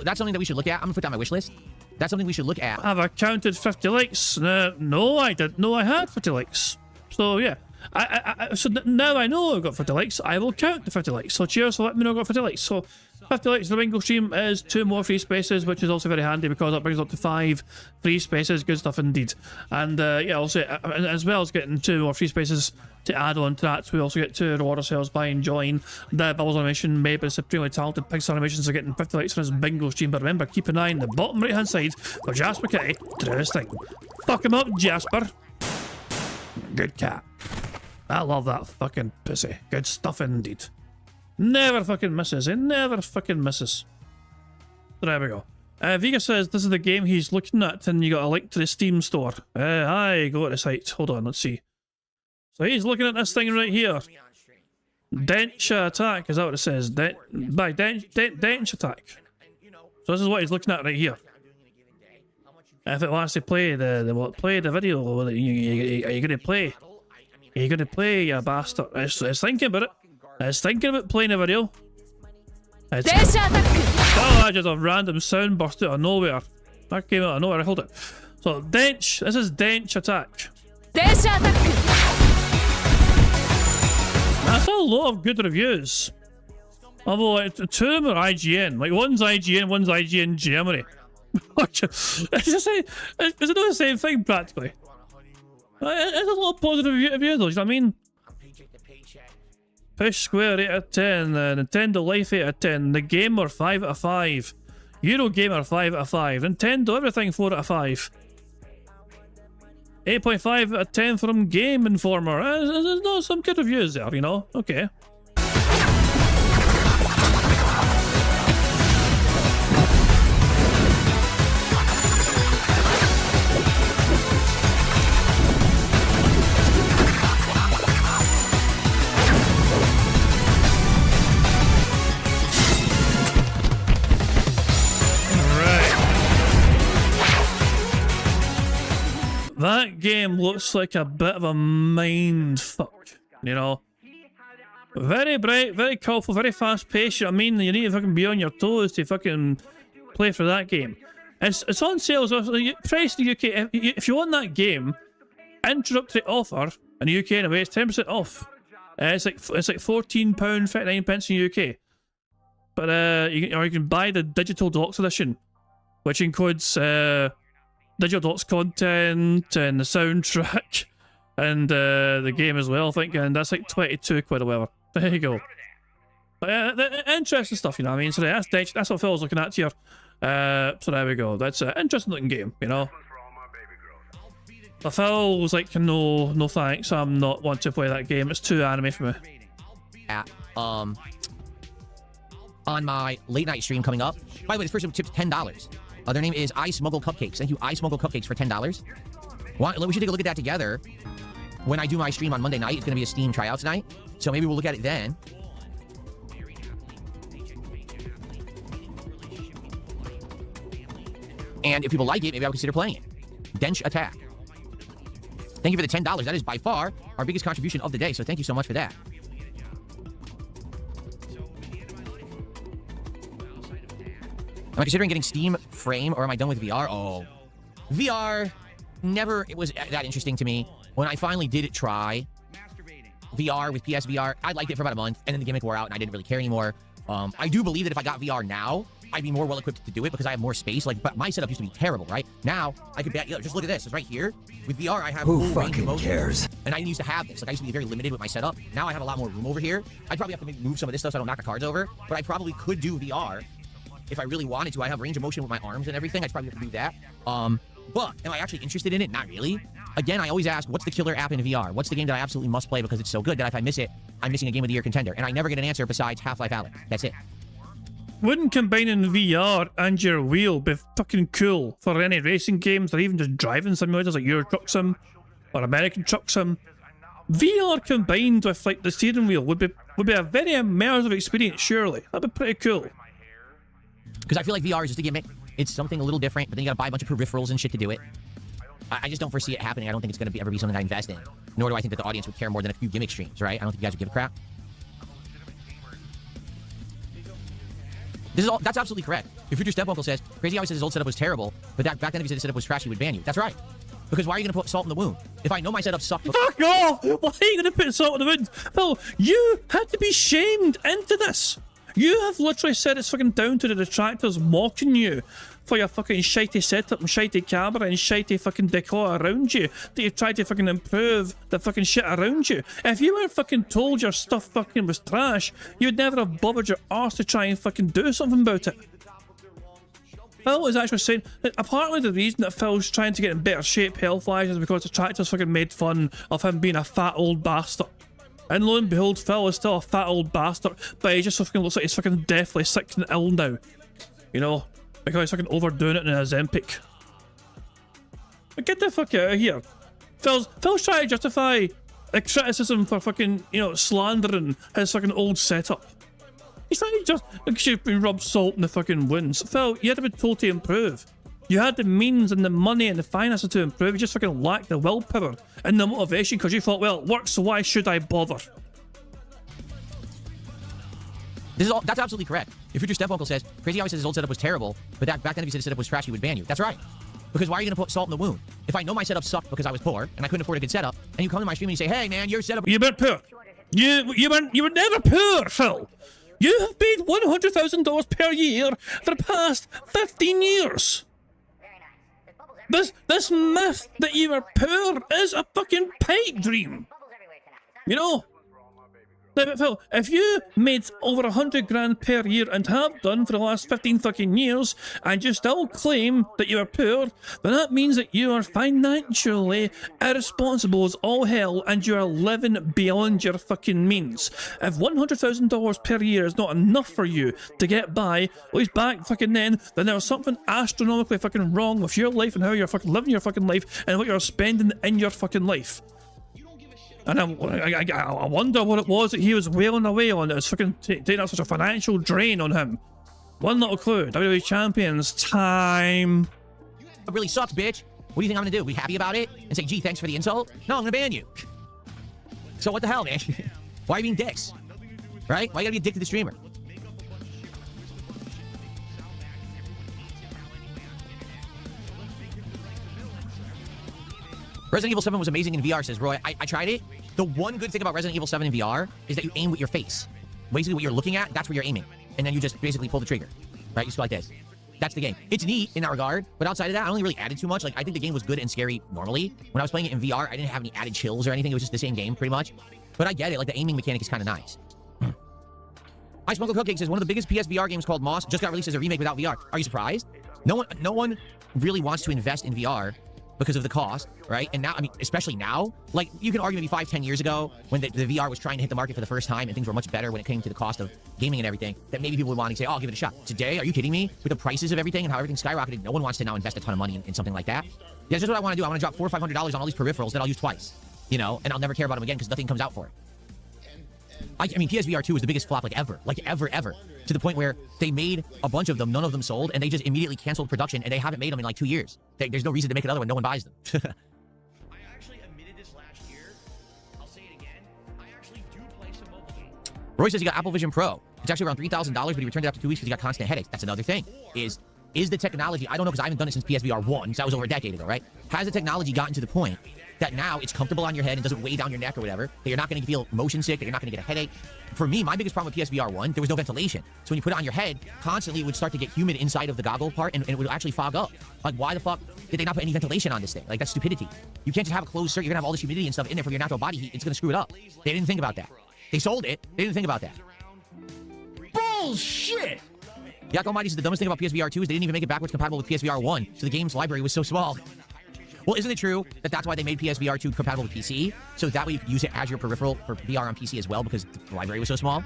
That's something that we should look at. I'm gonna put that on my wish list. That's something we should look at. Have I counted 50 likes? No, I didn't know I had 50 likes. So yeah, so now I know I've got 50 likes. I will count the 50 likes. So cheers for letting me know I've got 50 likes. So 50 likes for the bingo stream is 2 more free spaces, which is also very handy because that brings up to 5 free spaces. Good stuff indeed. And yeah, also as well as getting 2 more free spaces to add on to that, we also get 2 reward ourselves by enjoying the Bubbles animation made by the supremely talented Pixar Animations. Are getting 50 likes on his bingo stream. But remember, keep an eye on the bottom right hand side for Jasper Kitty to do his thing. Fuck him up, Jasper. Good cat. I love that fucking pussy. Good stuff indeed. Never fucking misses. It never fucking misses. There we go. Vega says this is the game he's looking at, and you got a link to the Steam store. Hi, go to the site. Hold on, let's see. So he's looking at this thing right here. Dench Attack, is that what it says? Dench Attack. So this is what he's looking at right here. If it wants to play play the video, are you gonna play? Are you gonna play, you bastard? It's thinking about it. It's thinking about playing a video. It's oh, just a random sound burst out of nowhere. That came out of nowhere. Hold it. So Dench, this is Dench attack. That's a lot of good reviews. Although like, 2 of them are IGN. Like one's IGN Germany. It's not the same thing practically. It's a lot of positive reviews though, you know what I mean? Push Square 8 out of 10, Nintendo Life 8 out of 10, The Gamer 5 out of 5, Eurogamer 5 out of 5, Nintendo Everything 4 out of 5. 8.5 out of 10 from Game Informer. There's not some good reviews there, you know? Okay. That game looks like a bit of a mind fuck, you know. Very bright, very colourful, very fast paced. I mean, you need to fucking be on your toes to fucking play for that game. It's on sale, so price in the UK. If you want that game, introductory offer in the UK anyway, it's 10% off. It's like £14.59 in the UK. But you can buy the digital deluxe edition, which includes digital deluxe content and the soundtrack and the game as well, I think, and that's like 22 quid or whatever. There you go. But interesting stuff, you know what I mean? So that's what Phil's looking at here. So there we go. That's an interesting looking game, you know. But Phil was like, no thanks, I'm not want to play that game. It's too anime for me. On my late night stream coming up. By the way, this person tipped $10. Their name is I Smuggle Cupcakes. Thank you, I Smuggle Cupcakes, for $10. We should take a look at that together. When I do my stream on Monday night, it's going to be a Steam tryouts night. So maybe we'll look at it then. And if people like it, maybe I'll consider playing it. Dench Attack. Thank you for the $10. That is by far our biggest contribution of the day. So thank you so much for that. Am I considering getting Steam Frame, or am I done with VR? Oh, VR, it was that interesting to me. When I finally did try VR with PSVR, I liked it for about a month, and then the gimmick wore out, and I didn't really care anymore. I do believe that if I got VR now, I'd be more well-equipped to do it because I have more space. Like, but my setup used to be terrible, right? Now, I could bet, just look at this. It's right here. With VR, I have Who full range of fucking motion. cares? And I didn't used to have this. Like, I used to be very limited with my setup. Now I have a lot more room over here. I'd probably have to maybe move some of this stuff so I don't knock the cards over, but I probably could do VR. If I really wanted to. I have range of motion with my arms and everything. I'd probably have to do that. But am I actually interested in it? Not really. Again, I always ask, what's the killer app in VR? What's the game that I absolutely must play because it's so good that if I miss it, I'm missing a Game of the Year contender? And I never get an answer besides Half-Life Alyx. That's it. Wouldn't combining VR and your wheel be fucking cool for any racing games or even just driving simulators like Euro Truck Sim or American Truck Sim? VR combined with like the steering wheel would be a very immersive experience, surely. That'd be pretty cool. Because I feel like VR is just a gimmick. It's something a little different, but then you gotta buy a bunch of peripherals and shit to do it. I just don't foresee it happening. I don't think it's gonna ever be something I invest in. Nor do I think that the audience would care more than a few gimmick streams, right? I don't think you guys would give a crap. That's absolutely correct. Your future step-uncle says, Crazy always says his old setup was terrible, but back then if he said his setup was trash, he would ban you. That's right. Because why are you gonna put salt in the wound? If I know my setup sucked... Fuck off! Why are you gonna put salt in the wound? Phil, you had to be shamed into this. You have literally said it's fucking down to the detractors mocking you for your fucking shitey setup and shitey camera and shitey fucking decor around you that you've tried to fucking improve the fucking shit around you. If you weren't fucking told your stuff fucking was trash, you'd never have bothered your arse to try and fucking do something about it. Phil is actually saying that apparently the reason that Phil's trying to get in better shape health-wise is because the detractors fucking made fun of him being a fat old bastard. And lo and behold, Phil is still a fat old bastard, but he just fucking looks like he's fucking deathly sick and ill now. You know, because he's fucking overdoing it in a Zempic. But get the fuck out of here. Phil's trying to justify a criticism for fucking, you know, slandering his fucking old setup. He's trying to just, like, you've been rubbed salt in the fucking wounds. Phil, you had to be told to improve. You had the means and the money and the finances to improve. You just fucking lacked the willpower and the motivation because you thought, well, it works, so why should I bother? That's absolutely correct. If your step-uncle says, Crazy always says his old setup was terrible, but back then if you said his setup was trash, he would ban you. That's right. Because why are you going to put salt in the wound? If I know my setup sucked because I was poor and I couldn't afford a good setup, and you come to my stream and you say, hey man, your setup... You weren't poor. You were never poor, Phil. You have paid $100,000 per year for the past 15 years. This myth that you were poor is a fucking pipe dream. You know? But Phil, if you made over 100 grand per year and have done for the last 15 fucking years, and you still claim that you are poor, then that means that you are financially irresponsible as all hell and you are living beyond your fucking means. If $100,000 per year is not enough for you to get by, at least back fucking then there's something astronomically fucking wrong with your life and how you're fucking living your fucking life and what you're spending in your fucking life. And I wonder what it was that he was wailing away on that was fucking taking up such a financial drain on him. One little clue. WWE Champions time. It really sucks, bitch. What do you think I'm gonna do? Be happy about it? And say, gee, thanks for the insult? No, I'm gonna ban you. So what the hell, man? Why are you being dicks? Right? Why you gotta be a dick to the streamer? Resident Evil 7 was amazing in VR, says Roy. I tried it. The one good thing about Resident Evil 7 in VR is that you aim with your face. Basically, what you're looking at, that's where you're aiming. And then you just basically pull the trigger. Right? You just go like this. That's the game. It's neat in that regard, but outside of that, I only really added too much. Like, I think the game was good and scary normally. When I was playing it in VR, I didn't have any added chills or anything. It was just the same game, pretty much. But I get it. Like, the aiming mechanic is kind of nice. Ice Smuggler Cupcake says, one of the biggest PSVR games called Moss just got released as a remake without VR. Are you surprised? No one really wants to invest in VR because of the cost, right? And now, I mean, especially now, like, you can argue maybe 5-10 years ago when the VR was trying to hit the market for the first time and things were much better when it came to the cost of gaming and everything, that maybe people would want to say, oh, I'll give it a shot. Today, are you kidding me? With the prices of everything and how everything skyrocketed, no one wants to now invest a ton of money in something like that. Yeah, that's just what I want to do. I want to drop $400 or $500 on all these peripherals that I'll use twice, you know, and I'll never care about them again because nothing comes out for it. I mean, PSVR 2 was the biggest flop, like ever, to the point where they made a bunch of them, none of them sold, and they just immediately canceled production, and they haven't made them in like 2 years. There's no reason to make another one. No one buys them. I actually admitted this last year. I'll say it again. I actually do play some mobile games. Roy says he got Apple Vision Pro. It's actually around $3,000, but he returned it after 2 weeks because he got constant headaches. That's another thing. Is the technology, I don't know because I haven't done it since PSVR 1, because that was over a decade ago, right? Has the technology gotten to the point that now it's comfortable on your head and doesn't weigh down your neck or whatever, that you're not going to feel motion sick, that you're not going to get a headache? For me, my biggest problem with PSVR 1, there was no ventilation. So when you put it on your head, constantly it would start to get humid inside of the goggle part and it would actually fog up. Like, why the fuck did they not put any ventilation on this thing? Like, that's stupidity. You can't just have a closed circuit. You're going to have all this humidity and stuff in there from your natural body heat. It's going to screw it up. They didn't think about that. They sold it. They didn't think about that. Bullshit! Yak Almighty says the dumbest thing about PSVR 2 is they didn't even make it backwards compatible with PSVR 1, so the game's library was so small. Well, isn't it true that that's why they made PSVR 2 compatible with PC? So that way you could use it as your peripheral for VR on PC as well because the library was so small?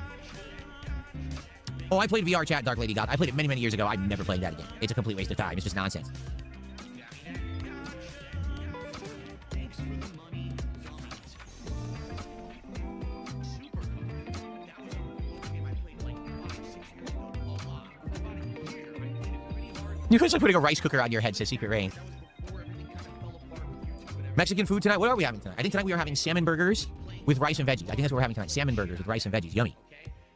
Oh, I played VR chat, Dark Lady God. I played it many, many years ago. I'm never playing that again. It's a complete waste of time. It's just nonsense. You're just like putting a rice cooker on your head, says Secret Rain. Mexican food tonight? What are we having tonight? I think tonight we are having salmon burgers with rice and veggies. I think that's what we're having tonight. Salmon burgers with rice and veggies. Yummy.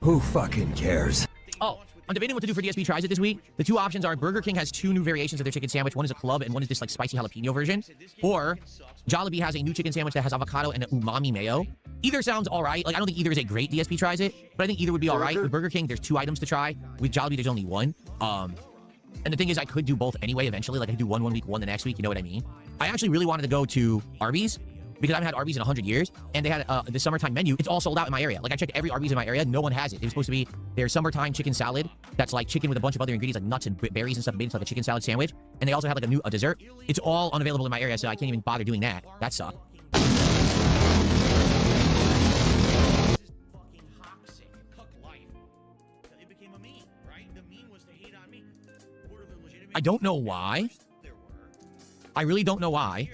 Who fucking cares? Oh, I'm debating what to do for DSP Tries It this week. The two options are Burger King has 2 new variations of their chicken sandwich. One is a club and one is this like spicy jalapeno version. Or Jollibee has a new chicken sandwich that has avocado and an umami mayo. Either sounds all right. Like, I don't think either is a great DSP Tries It, but I think either would be all right. With Burger King, there's 2 items to try. With Jollibee, there's only 1. And the thing is, I could do both anyway eventually. Like, I could do one week, one the next week. You know what I mean? I actually really wanted to go to Arby's because I haven't had Arby's in 100 years. And they had the summertime menu. It's all sold out in my area. Like, I checked every Arby's in my area. No one has it. It was supposed to be their summertime chicken salad. That's like chicken with a bunch of other ingredients like nuts and berries and stuff made into like a chicken salad sandwich. And they also had like a dessert. It's all unavailable in my area, so I can't even bother doing that. That sucked. I don't know why. I really don't know why.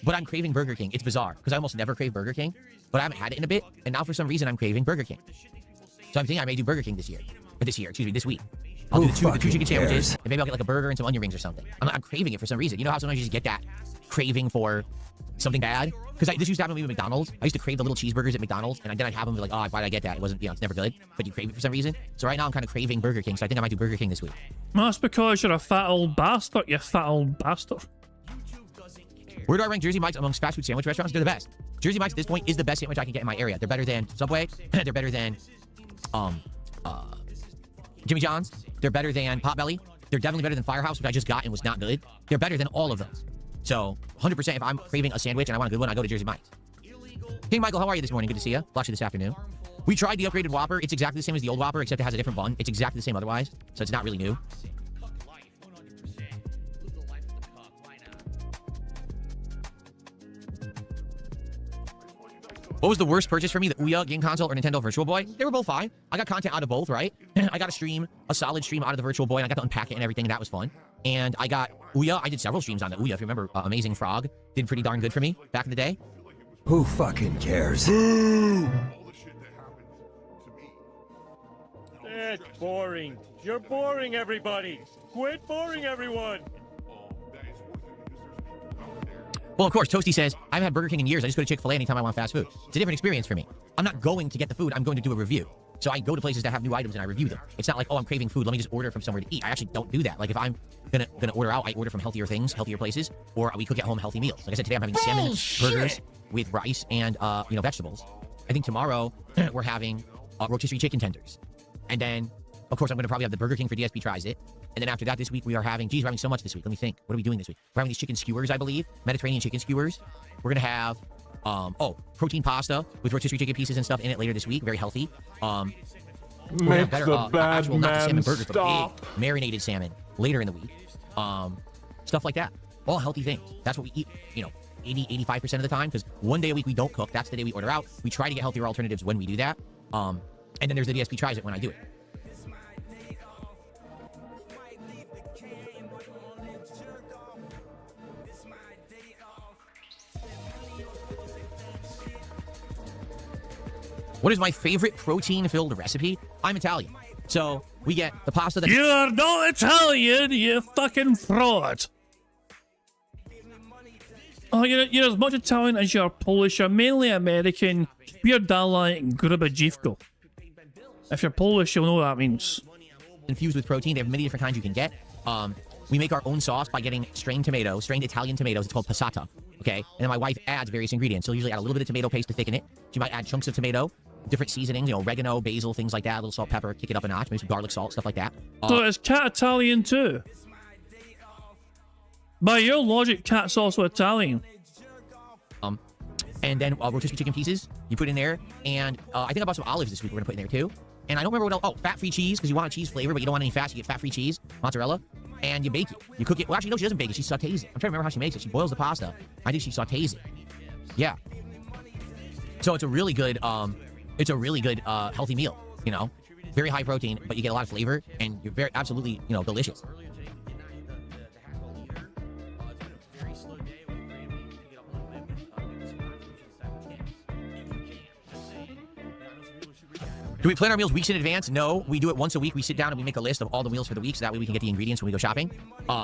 But I'm craving Burger King. It's bizarre, because I almost never crave Burger King. But I haven't had it in a bit, and now for some reason I'm craving Burger King. So I'm thinking I may do Burger King this week. I'll Who do the two fucking chicken sandwiches, cares? and maybe I'll get like a burger and some onion rings or something. I'm craving it for some reason. You know how sometimes you just get that craving for something bad? Because this used to happen to me with McDonald's. I used to crave the little cheeseburgers at McDonald's, and then I'd have them like, oh, why did I get that? It wasn't, it's never good. But you crave it for some reason. So right now I'm kind of craving Burger King, so I think I might do Burger King this week. That's because you're a fat old bastard, you fat old bastard. Where do I rank Jersey Mike's amongst fast food sandwich restaurants? They're the best. Jersey Mike's at this point is the best sandwich I can get in my area. They're better than Subway. They're better than Jimmy John's. They're better than Potbelly. They're definitely better than Firehouse, which I just got and was not good. They're better than all of those. So 100% if I'm craving a sandwich and I want a good one, I go to Jersey Mike's. Hey Michael, how are you this morning? Good to see you. I'll watch you this afternoon. We tried the upgraded Whopper. It's exactly the same as the old Whopper, except it has a different bun. It's exactly the same otherwise, so it's not really new. What was the worst purchase for me? The Ouya game console or Nintendo Virtual Boy? They were both fine. I got content out of both, right? I got a solid stream out of the Virtual Boy, and I got to unpack it and everything, and that was fun. And I got Ouya. I did several streams on the Ouya. If you remember, Amazing Frog did pretty darn good for me back in the day. Who fucking cares? It's boring. You're boring everybody. Quit boring everyone. Well, of course, Toasty says, I haven't had Burger King in years. I just go to Chick-fil-A anytime I want fast food. It's a different experience for me. I'm not going to get the food. I'm going to do a review. So I go to places that have new items and I review them. It's not like, oh, I'm craving food. Let me just order from somewhere to eat. I actually don't do that. Like if I'm gonna order out, I order from healthier things, healthier places, or we cook at home healthy meals. Like I said, today I'm having salmon burgers with rice and vegetables. I think tomorrow we're having rotisserie chicken tenders. And then, of course, I'm going to probably have the Burger King for DSP Tries It. And then after that, this week, we are having, we're having so much this week. Let me think. What are we doing this week? We're having these chicken skewers, I believe. Mediterranean chicken skewers. We're going to have, protein pasta with rotisserie chicken pieces and stuff in it later this week. Very healthy. Make the bad man salmon burgers, stop. but big marinated salmon later in the week. Stuff like that. All healthy things. That's what we eat, 80-85% of the time. Because one day a week we don't cook. That's the day we order out. We try to get healthier alternatives when we do that. And then there's the DSP Tries It when I do it. What is my favorite protein-filled recipe? I'm Italian. So we get the pasta that... You're not Italian, you fucking fraud. Oh, you're as much Italian as you're Polish. You're mainly American. Spierdala and grubajivko. If you're Polish, you'll know what that means. Infused with protein. They have many different kinds you can get. We make our own sauce by getting strained Italian tomatoes. It's called passata. Okay? And then my wife adds various ingredients. She'll usually add a little bit of tomato paste to thicken it. She might add chunks of tomato, different seasonings, oregano, basil, things like that. A little salt, pepper, kick it up a notch. Maybe some garlic salt, stuff like that. So is cat Italian too? By your logic, cat's also Italian. And then rotisserie chicken pieces, you put in there. And I think I bought some olives this week we're going to put in there too. And I don't remember what else. Oh, fat-free cheese, because you want a cheese flavor, but you don't want any fat, so you get fat-free cheese, mozzarella. And you bake it. You cook it. Well, actually, no, she doesn't bake it. She sautés it. I'm trying to remember how she makes it. She boils the pasta. I think she sautés it. Yeah. So it's a really good, healthy meal, Very high protein, but you get a lot of flavor, and you're very, absolutely, delicious. Do we plan our meals weeks in advance? No, we do it once a week. We sit down and we make a list of all the meals for the week, so that way we can get the ingredients when we go shopping.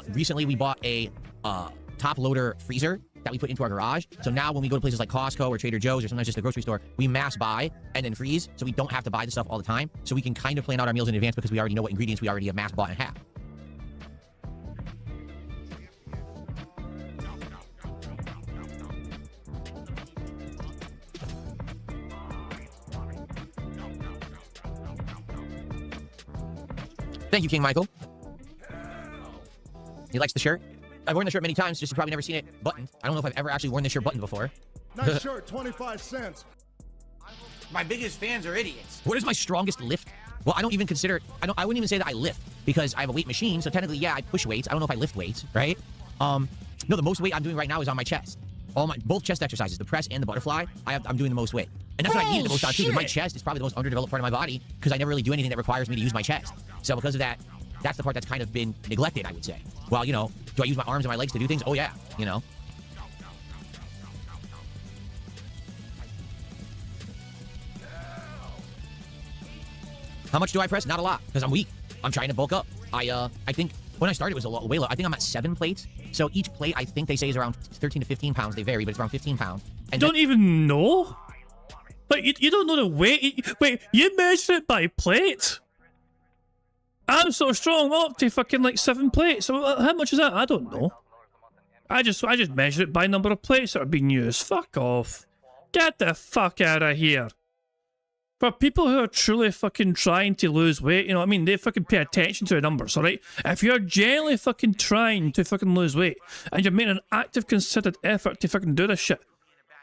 Recently, we bought a top loader freezer that we put into our garage. So now when we go to places like Costco or Trader Joe's or sometimes just the grocery store, we mass buy and then freeze, so we don't have to buy the stuff all the time. So we can kind of plan out our meals in advance because we already know what ingredients we already have mass bought and have. Thank you, King Michael. He likes the shirt. I've worn the shirt many times, just you've probably never seen it buttoned. I don't know if I've ever actually worn this shirt buttoned before. Nice shirt, 25 cents. My biggest fans are idiots. What is my strongest lift? Well, I don't even consider, I wouldn't even say that I lift, because I have a weight machine, so technically, yeah, I push weights. I don't know if I lift weights, right? No, the most weight I'm doing right now is on my chest. Both chest exercises, the press and the butterfly, I'm doing the most weight. And that's what I need the most on too, because my chest is probably the most underdeveloped part of my body, because I never really do anything that requires me to use my chest. So because of that, that's the part that's kind of been neglected, I would say. Well, do I use my arms and my legs to do things? Oh yeah, How much do I press? Not a lot, because I'm weak. I'm trying to bulk up. I think when I started it was a lot way low. I think I'm at 7 plates. So each plate I think they say is around 13 to 15 pounds. They vary, but it's around 15 pounds. And you don't even know? Like, you don't know the weight? Wait, you measure it by plate? I'm so strong, I'm up to fucking like 7 plates. So how much is that? I don't know. I just measure it by number of plates that are being used. Fuck off. Get the fuck out of here. For people who are truly fucking trying to lose weight, you know what I mean? They fucking pay attention to the numbers, alright? If you're genuinely fucking trying to fucking lose weight, and you're making an active, considered effort to fucking do this shit,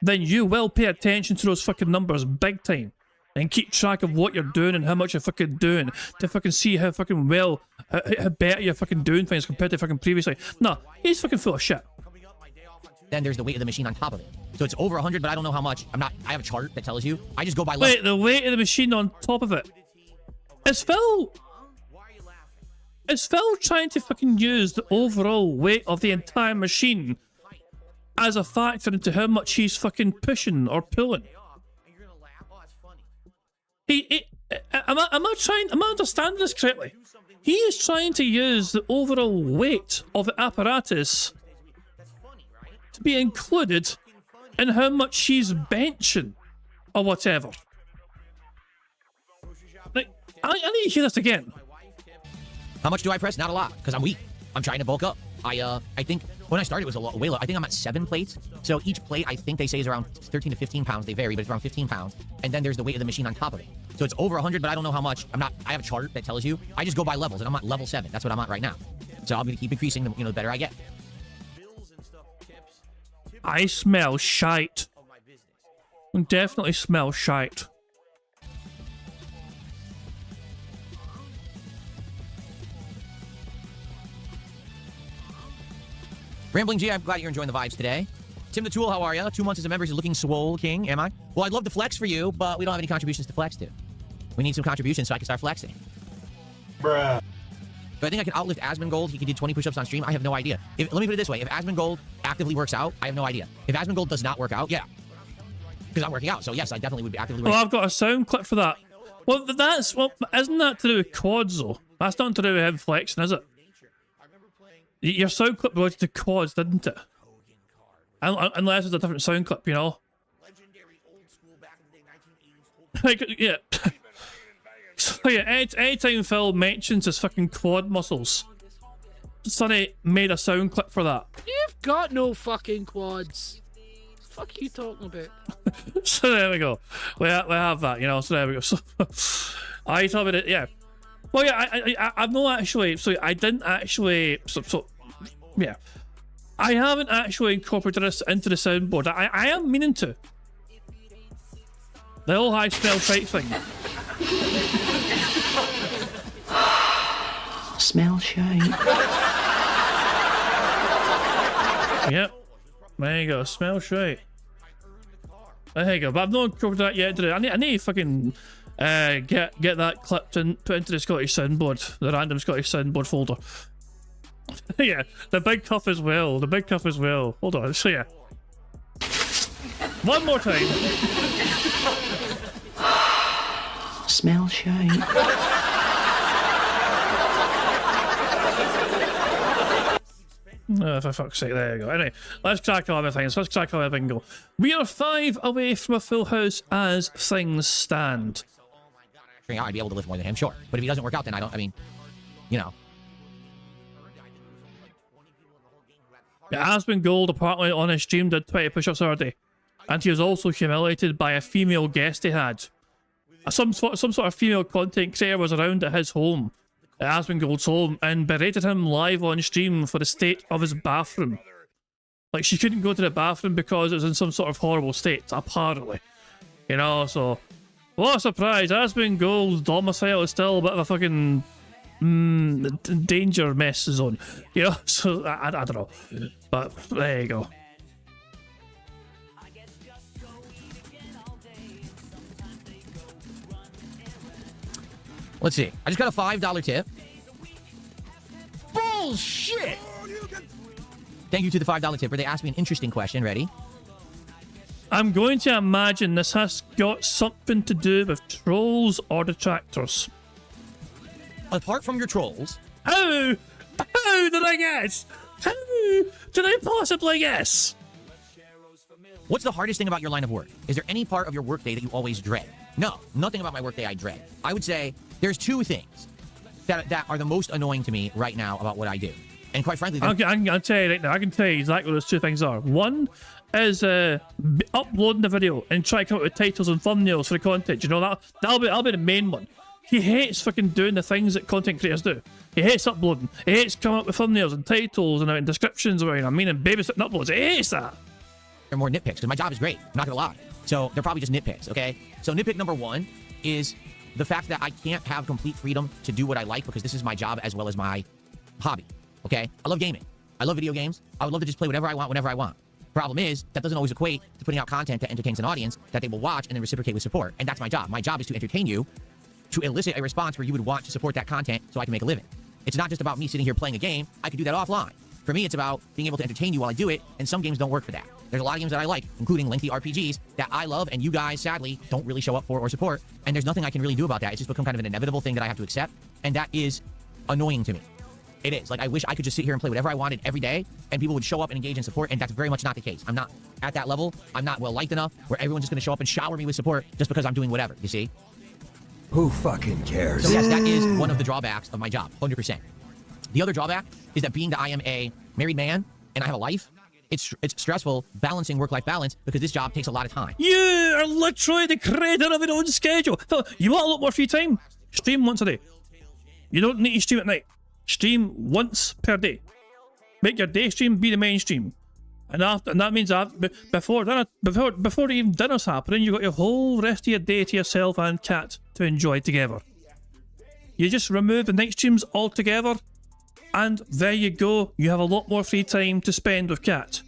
then you will pay attention to those fucking numbers big time. And keep track of what you're doing and how much you're fucking doing to fucking see how fucking well, how better you're fucking doing things compared to fucking previously. No, he's fucking full of shit. Then there's the weight of the machine on top of it. So it's over 100, but I don't know how much. I have a chart that tells you. I just go by level. Wait, the weight of the machine on top of it. Is Phil trying to fucking use the overall weight of the entire machine as a factor into how much he's fucking pushing or pulling? Am I understanding this correctly? He is trying to use the overall weight of the apparatus to be included in how much he's benching or whatever. Like, I need to hear this again. How much do I press? Not a lot, because I'm weak. I'm trying to bulk up. I think when I started it was a lot way low. I think I'm at 7 plates. So each plate I think they say is around 13 to 15 pounds. They vary, but it's around 15 pounds. And then there's the weight of the machine on top of it. So it's over 100, but I don't know how much. I have a chart that tells you. I just go by levels, and I'm at level 7. That's what I'm at right now. So I'm gonna keep increasing the, the better I get. I smell shite. Definitely smell shite. Rambling G, I'm glad you're enjoying the vibes today. Tim the Tool, how are you? 2 months as a member is looking swole king, am I? Well, I'd love to flex for you, but we don't have any contributions to flex to. We need some contributions so I can start flexing. Bruh. Do I think I can outlift Asmongold? He can do 20 push-ups on stream? I have no idea. Let me put it this way. If Asmongold actively works out, I have no idea. If Asmongold does not work out, yeah. Because I'm working out, so yes, I definitely would be actively working out. Well, I've got a sound clip for that. Well, isn't that to do with quads, though? That's not to do with him flexing, is it? Your sound clip related to quads, didn't it? Unless it's a different sound clip, you know? Like, yeah. So yeah, anytime Phil mentions his fucking quad muscles, Sonny made a sound clip for that. You've got no fucking quads. What the fuck are you talking about? So there we go. We have that, you know, so there we go. So, I thought about it, yeah. Well, yeah, I've not actually, so I didn't actually, yeah. I haven't actually incorporated this into the soundboard. I am meaning to. The whole high smell shite thing. Smell shite. Yep. There you go. Smell shite. There you go. But I've not incorporated that yet today. I need to fucking get that clipped and put into the Scottish soundboard, the random Scottish soundboard folder. Yeah, the big cuff as well. The big cuff as well. Hold on. So yeah. One more time. Smell shite. Oh, for fuck's sake, there you go. Anyway, let's crack on with things. Let's crack on with bingo. We are 5 away from a full house as things stand. I'd be able to lift more than him, sure. But if he doesn't work out, then I mean, you know. Yeah, Asmongold apparently on his stream did 20 push-ups already. And he was also humiliated by a female guest he had. Some sort of female content creator was around at his home, at Asmongold's home, and berated him live on stream for the state of his bathroom. Like, she couldn't go to the bathroom because it was in some sort of horrible state, apparently. You know, so... What a surprise, Asmongold's domicile is still a bit of a fucking... danger mess zone. You know, so I don't know. But there you go. Let's see. I just got a $5 tip. Bullshit! Thank you to the $5 tipper. They asked me an interesting question. Ready? I'm going to imagine this has got something to do with trolls or detractors. Apart from your trolls, How? How did I guess? How did I possibly guess? What's the hardest thing about your line of work? Is there any part of your workday that you always dread? No, nothing about my workday I dread. I would say there's two things that are the most annoying to me right now about what I do. And quite frankly, I'll tell you right now, I can tell you exactly what those two things are. One is uploading the video and trying to come up with titles and thumbnails for the content. You know, that'll be the main one. He hates fucking doing the things that content creators do. He hates uploading. He hates coming up with thumbnails and titles and descriptions and babysitting uploads. He hates that. they're more nitpicks because my job is great. I'm not gonna lie. So they're probably just nitpicks, okay? So nitpick number one is the fact that I can't have complete freedom to do what I like because this is my job as well as my hobby, okay? I love gaming. I love video games. I would love to just play whatever I want, whenever I want. Problem is, that doesn't always equate to putting out content that entertains an audience that they will watch and then reciprocate with support. And that's my job. My job is to entertain you, to elicit a response where you would want to support that content so I can make a living. It's not just about me sitting here playing a game. I could do that offline. For me, it's about being able to entertain you while I do it, and some games don't work for that. There's a lot of games that I like, including lengthy RPGs, that I love, and you guys, sadly, don't really show up for or support, and there's nothing I can really do about that. It's just become kind of an inevitable thing that I have to accept, and that is annoying to me. It is. Like, I wish I could just sit here and play whatever I wanted every day, and people would show up and engage in support, and that's very much not the case. I'm not at that level. I'm not well-liked enough where everyone's just going to show up and shower me with support just because I'm doing whatever, you see? Who fucking cares? So yes, that is one of the drawbacks of my job, 100%. The other drawback is that being that I am a married man and I have a life, it's stressful balancing work-life balance because this job takes a lot of time. You are literally the creator of your own schedule. So you want a lot more free time? Stream once a day. You don't need to stream at night. Stream once per day. Make your day stream be the main stream. And that means before even dinner's happening, you got your whole rest of your day to yourself and Cat to enjoy together. You just remove the night streams altogether, and there you go. You have a lot more free time to spend with Cat.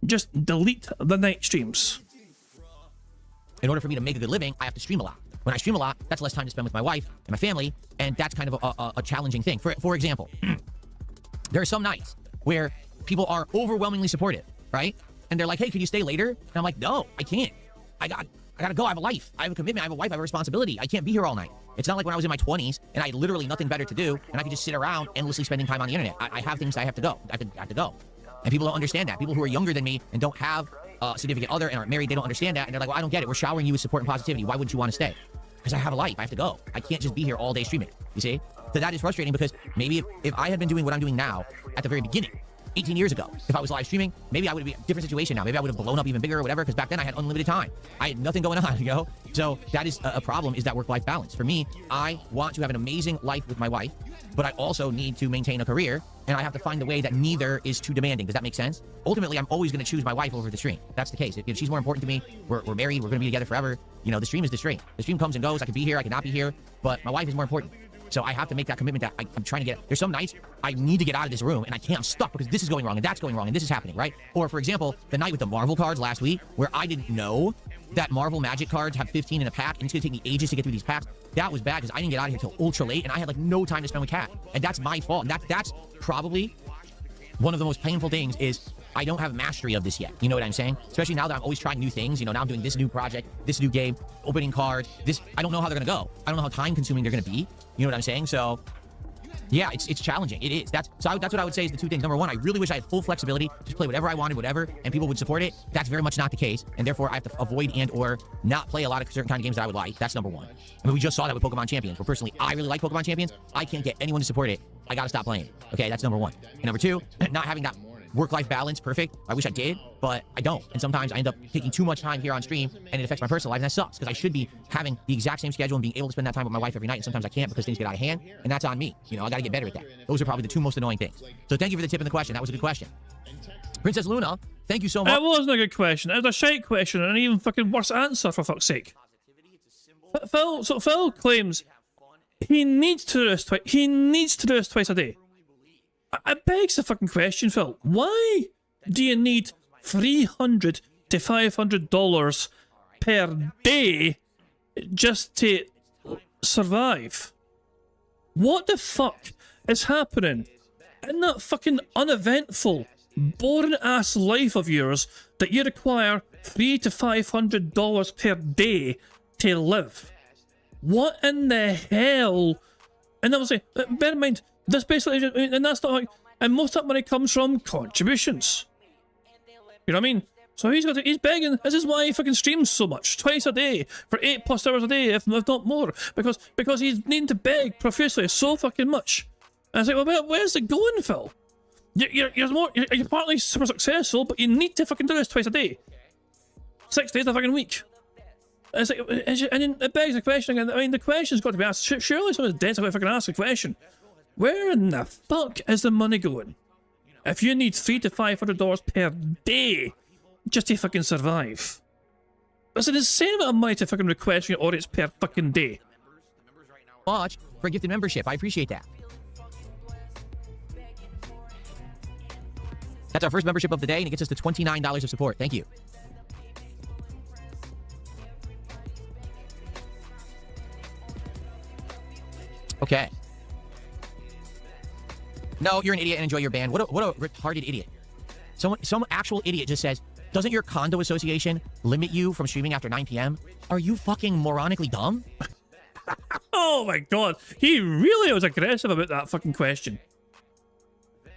Just delete the night streams. In order for me to make a good living, I have to stream a lot. When I stream a lot, that's less time to spend with my wife and my family, and that's kind of a challenging thing. For example, there are some nights where people are overwhelmingly supportive, right? And they're like, hey, can you stay later? And I'm like, no, I can't. I gotta go. I have a life. I have a commitment. I have a wife. I have a responsibility. I can't be here all night. It's not like when I was in my 20s and I had literally nothing better to do and I could just sit around endlessly spending time on the internet. I have things I have to go. I have to go. And people don't understand that. People who are younger than me and don't have a significant other and aren't married, they don't understand that. And they're like, well, I don't get it. We're showering you with support and positivity. Why wouldn't you want to stay? Because I have a life. I have to go. I can't just be here all day streaming. You see? So that is frustrating because maybe if I had been doing what I'm doing now at the very beginning, 18 years ago, if I was live streaming, maybe I would be in a different situation now. Maybe I would have blown up even bigger or whatever, because back then I had unlimited time. I had nothing going on, you know? So that is a problem, is that work-life balance. For me, I want to have an amazing life with my wife, but I also need to maintain a career, and I have to find a way that neither is too demanding. Does that make sense? Ultimately, I'm always going to choose my wife over the stream. That's the case. If she's more important to me, we're married, we're going to be together forever. You know, the stream is the stream. The stream comes and goes. I could be here, I could not be here, but my wife is more important. So I have to make that commitment that I'm trying to get. There's some nights I need to get out of this room and I can't. I'm stuck because this is going wrong and that's going wrong and this is happening, right? Or for example, the night with the Marvel cards last week where I didn't know that Marvel Magic cards have 15 in a pack and it's gonna take me ages to get through these packs. That was bad because I didn't get out of here till ultra late and I had like no time to spend with Kat. And that's my fault. And that's probably one of the most painful things is I don't have mastery of this yet. You know what I'm saying? Especially now that I'm always trying new things. You know, now I'm doing this new project, this new game, opening cards, this. I don't know how they're gonna go. I don't know how time consuming they're gonna be. You know what I'm saying? So yeah, it's challenging. It is. That's what I would say is the two things. Number one, I really wish I had full flexibility, just play whatever I wanted, whatever, and people would support it. That's very much not the case, and therefore I have to avoid and or not play a lot of certain kind of games that I would like. That's number one. I mean, we just saw that with Pokemon Champions, where personally I really like Pokemon Champions. I can't get anyone to support it. I gotta stop playing. Okay, that's number one. And number two, not having that work-life balance perfect. I wish I did, but I don't. And sometimes I end up taking too much time here on stream, and it affects my personal life, and that sucks, because I should be having the exact same schedule and being able to spend that time with my wife every night, and sometimes I can't because things get out of hand, and that's on me. You know, I gotta get better at that. Those are probably the two most annoying things. So thank you for the tip and the question. That was a good question. Princess Luna, thank you so much. It wasn't a good question. It was a shite question and an even fucking worse answer, for fuck's sake. Phil claims he needs to do this twice. He needs to do this twice a day. It begs the fucking question, Phil. Why do you need $300 to $500 per day just to survive? What the fuck is happening in that fucking uneventful, boring-ass life of yours that you require $300 to $500 per day to live? What in the hell? And I was like, bear in mind, That's basically, and that's not like, and most of that money comes from contributions. You know what I mean? So he's begging. This is why he fucking streams so much, twice a day, for 8+ hours a day, if not more, because he's needing to beg profusely so fucking much. And I was like, well, where's it going, Phil? You're partly super successful, but you need to fucking do this twice a day, 6 days a fucking week. And it's like, and then it begs the question again. I mean, the question's got to be asked. Surely someone's dead if I can ask the question. Where in the fuck is the money going? If you need $300 to $500 per day just to fucking survive, that's an insane amount of money to fucking request from your audience per fucking day. Much for a gifted membership. I appreciate that. That's our first membership of the day, and it gets us to $29 of support. Thank you. Okay. No, you're an idiot and enjoy your ban. What a retarded idiot. Some actual idiot just says, doesn't your condo association limit you from streaming after 9 p.m.? Are you fucking moronically dumb? Oh my god. He really was aggressive about that fucking question.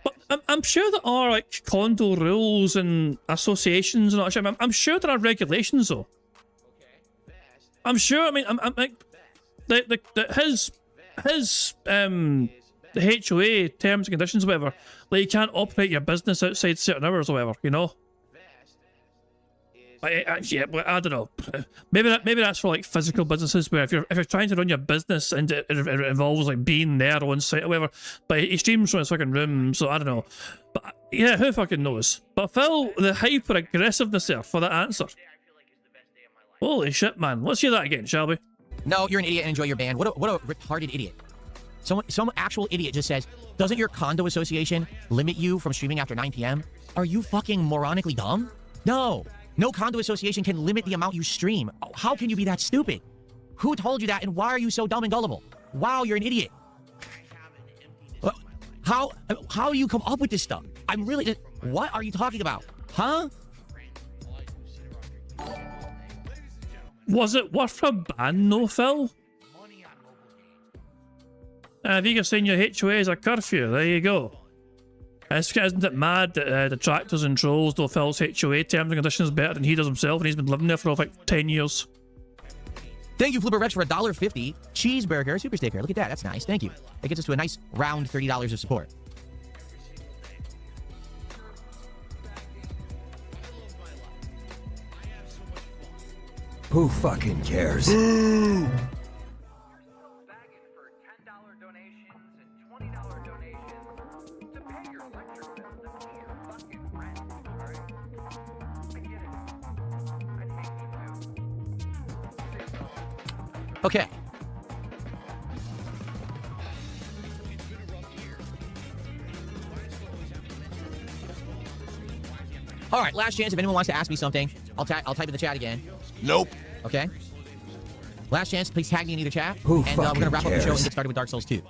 But I'm sure there are like condo rules and associations and all that shit. I'm sure there are regulations though. I'm sure, I mean, I'm like, the HOA terms and conditions, or whatever, like you can't operate your business outside certain hours, or whatever, you know. Yeah, I don't know. Maybe that's for like physical businesses where if you're trying to run your business and it involves like being there on site or whatever. But he streams from his fucking room, so I don't know. But yeah, who fucking knows? But Phil, the hyper aggressiveness there for that answer. Holy shit, man! Let's hear that again, shall we? No, you're an idiot and enjoy your ban. What a retarded idiot. Some actual idiot just says, doesn't your condo association limit you from streaming after 9 p.m.? Are you fucking moronically dumb? No. No condo association can limit the amount you stream. How can you be that stupid? Who told you that, and why are you so dumb and gullible? Wow, you're an idiot. How do you come up with this stuff? I'm really... What are you talking about? Huh? Was it worth a ban, no, Phil? If you're saying your HOA is a curfew, there you go. Isn't it mad that detractors and trolls know Phil's HOA terms and conditions better than he does himself, and he's been living there for like 10 years? Thank you, Flipper Rex, for $1.50 cheeseburger super sticker. Look at that, that's nice. Thank you. That gets us to a nice round $30 of support. Who fucking cares? Okay. All right, last chance if anyone wants to ask me something. I'll type in the chat again. Nope. Okay. Last chance, please tag me in either chat. Who and we're going to wrap up the show and cares? get started with Dark Souls 2.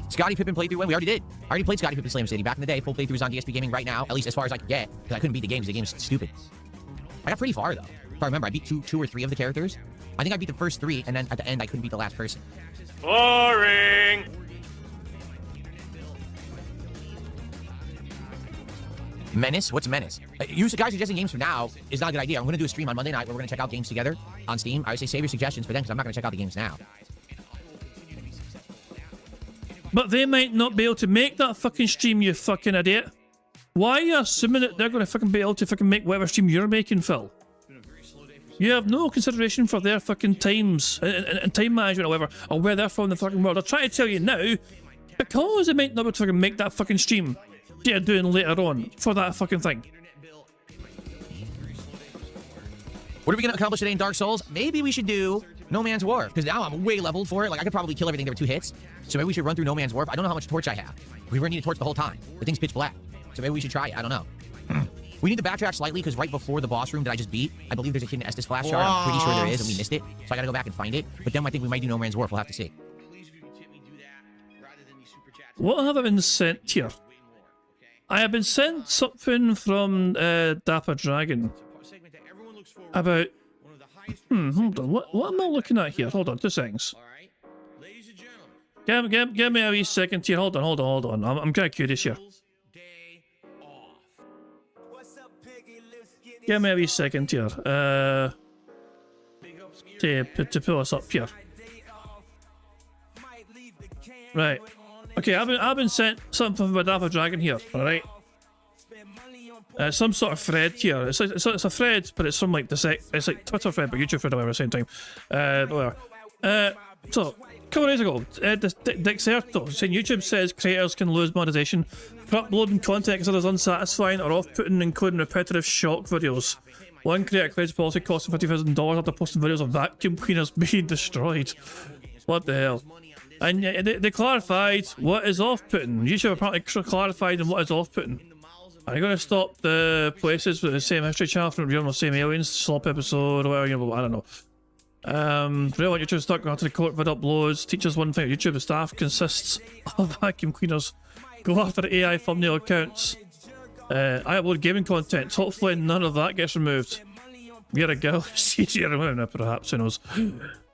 Scotty Pippen playthrough when? We already did. I already played Scotty Pippen Slam City back in the day. Full playthrough is on DSP Gaming right now, at least as far as I could get, because I couldn't beat the game because the game's stupid. I got pretty far, though. If I remember, I beat two or three of the characters. I think I beat the first 3, and then at the end, I couldn't beat the last person. Boring! Menace? What's Menace? You guys suggesting games for now is not a good idea. I'm going to do a stream on Monday night where we're going to check out games together on Steam. I would say save your suggestions for them because I'm not going to check out the games now. But they might not be able to make that fucking stream, you fucking idiot. Why are you assuming that they're going to fucking be able to fucking make whatever stream you're making, Phil? You have no consideration for their fucking times and time management or whatever, or where they're from in the fucking world. I'm trying to tell you now, because they might not be able to fucking make that fucking stream they're doing later on for that fucking thing. What are we going to accomplish today in Dark Souls? Maybe we should do No Man's War, because now I'm way leveled for it. Like, I could probably kill everything. There were 2 hits. So maybe we should run through No Man's War. I don't know how much torch I have. We were going to need a torch the whole time. The thing's pitch black. So maybe we should try it. I don't know. We need to backtrack slightly, because right before the boss room that I just beat, I believe there's a hidden Estus flash shard. I'm pretty sure there is, and we missed it. So I got to go back and find it. But then I think we might do No Man's War. We'll have to see. What have I been sent here? I have been sent something from Dapper Dragon about Hold on. What am I looking at here? Hold on, 2 seconds. Give me a wee second here. Hold on. I'm kind of curious here. Give me a wee second here. To pull us up here. Right. Okay, I've been sent something from Baddies Dragon here. All right. Some sort of thread here. It's a thread, but it's from like it's like Twitter thread, but YouTube thread at the same time. Whatever. So a couple of days ago, Dexerto saying YouTube says creators can lose monetization for uploading content because it is unsatisfying or off-putting, including repetitive shock videos. One creator claims policy costing $50,000 after posting videos of vacuum cleaners being destroyed. What the hell? And they clarified what is off-putting. YouTube apparently clarified on what is off-putting. Are you going to stop the places with the same history channel from the same aliens, slop episode, or whatever, you know, I don't know. Really want YouTube to start going after the court vid uploads. Teachers one thing, YouTube staff consists of vacuum cleaners. Go after AI thumbnail accounts. I upload gaming content. Hopefully none of that gets removed. You're a girl. It's easier to remove now, perhaps, who knows.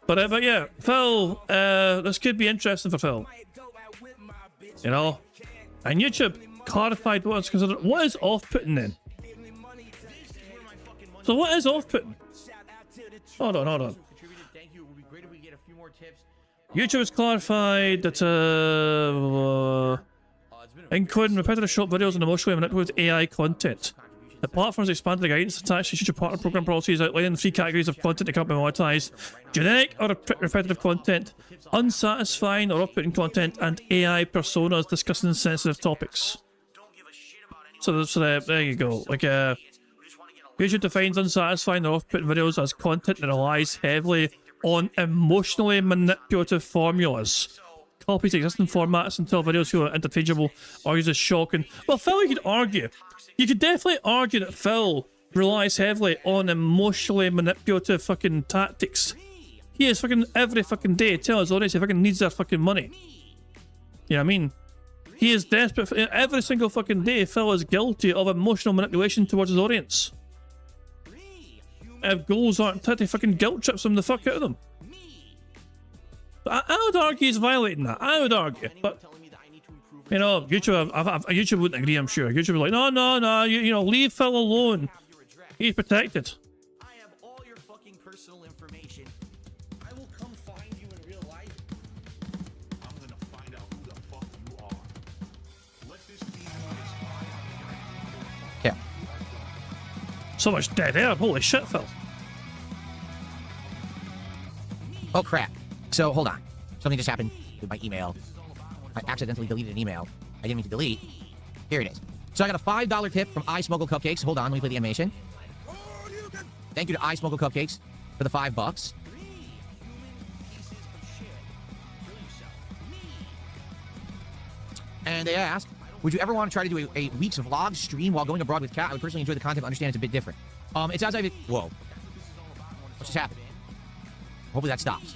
But yeah, Phil, this could be interesting for Phil. You know? And YouTube clarified what it's considered. What is off-putting then? So what is off-putting? Hold on. YouTube has clarified that including repetitive short videos and emotionally manipulated AI content. The platform has expanded the guidance attached to YouTube partner program policies, outlining the 3 categories of content that can't be monetized: generic or repetitive content, unsatisfying or off-putting content, and AI personas discussing sensitive topics. So there you go. Like YouTube defines unsatisfying or off-putting videos as content that relies heavily on emotionally manipulative formulas, copies existing formats until videos feel interchangeable, or uses shocking. Well, Phil, you could definitely argue that Phil relies heavily on emotionally manipulative fucking tactics. He is fucking every fucking day telling his audience he fucking needs their fucking money. You know what I mean? He is desperate for every single fucking day. Phil is guilty of emotional manipulation towards his audience. If goals aren't tight, he fucking guilt trips them the fuck out of them. I would argue he's violating that. I would argue, but you know, YouTube wouldn't agree. I'm sure YouTube would be like, no, you know, leave Phil alone. He's protected. I have all your fucking personal information. I will come find you in real life. I'm gonna find out who the fuck you are. Let this be Yeah. So much dead air. Holy shit, Phil. Oh crap. So hold on. Something just happened with my email. I accidentally deleted an email I didn't mean to delete. Here it is. So I got a $5 tip from I Smuggle Cupcakes. Hold on, let me play the animation. Thank you to I Smuggle Cupcakes for the $5. And they asked, would you ever want to try to do a week's vlog stream while going abroad with Kat? I would personally enjoy the content, but understand it's a bit different. It's as I've... Whoa. What just happened? Hopefully that stops.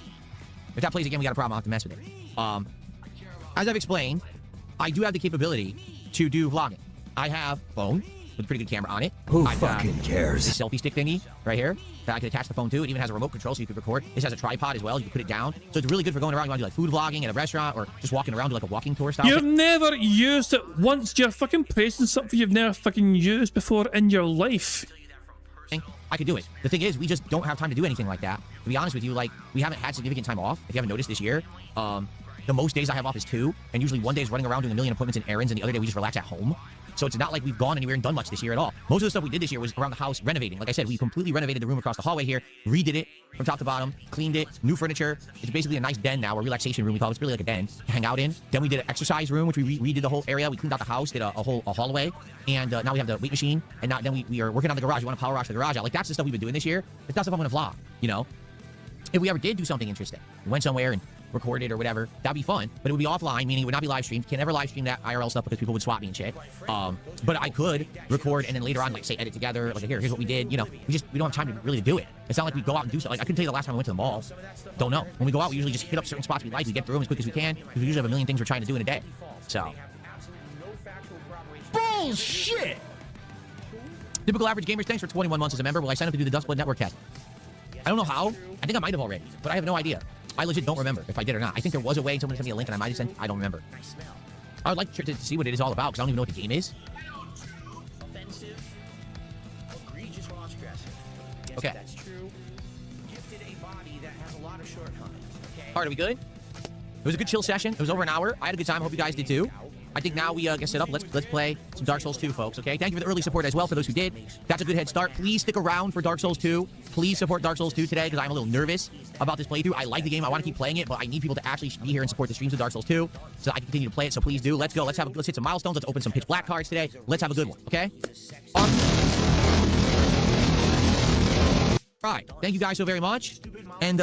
If that plays again, we got a problem. I'll have to mess with it. As I've explained, I do have the capability to do vlogging. I have a phone with a pretty good camera on it. Who I've fucking cares? This selfie stick thingy right here that I can attach the phone to. It even has a remote control so you can record. This has a tripod as well. You can put it down. So it's really good for going around. You want to do like food vlogging at a restaurant or just walking around, do like a walking tour style. You've never used it once. You're fucking praising something you've never fucking used before in your life. I could do it. The thing is, we just don't have time to do anything like that. To be honest with you, like, we haven't had significant time off. If you haven't noticed this year, the most days I have off is 2, and usually one day is running around doing a million appointments and errands, and the other day we just relax at home. So it's not like we've gone anywhere and done much this year at all. Most of the stuff we did this year was around the house renovating. Like I said, we completely renovated the room across the hallway here, redid it from top to bottom, cleaned it, new furniture. It's basically a nice den now, a relaxation room we call it. It's really like a den to hang out in. Then we did an exercise room, which we redid the whole area. We cleaned out the house, did a hallway, and now we have the weight machine. And now then we are working on the garage. We want to power wash the garage out. Like that's the stuff we've been doing this year. It's not stuff I'm gonna vlog, you know. If we ever did do something interesting, we went somewhere and recorded or whatever, that'd be fun, but it would be offline, meaning it would not be live streamed. Can't ever live stream that IRL stuff because people would swap me and shit. But I could record and then later on, like, say, edit together, like, here's what we did, you know. We don't have time to really do it. It's not like we go out and do something. Like, I couldn't tell you the last time I went to the mall. Don't know. When we go out, we usually just hit up certain spots we like, we get through them as quick as we can, because we usually have a million things we're trying to do in a day. So. Bullshit! Typical average gamers, thanks for 21 months as a member. Will I sign up to do the Dustblood Network test? I don't know how. I think I might have already, but I have no idea. I legit don't remember if I did or not. I think there was a way someone sent me a link and I might have sent. I don't remember. I would like to see what it is all about because I don't even know what the game is. Offensive, egregious cross-dressing. Yes, Okay. that's true. Gifted a body that has a lot of shortcomings. Okay. All right, are we good? It was a good chill session. It was over an hour. I had a good time. I hope you guys did too. I think now we get set up. Let's play some Dark Souls 2, folks, okay? Thank you for the early support as well for those who did. That's a good head start. Please stick around for Dark Souls 2. Please support Dark Souls 2 today because I'm a little nervous about this playthrough. I like the game. I want to keep playing it, but I need people to actually be here and support the streams of Dark Souls 2 so I can continue to play it. So please do. Let's go. Let's hit some milestones. Let's open some Pitch Black cards today. Let's have a good one, okay? All right. Thank you guys so very much. And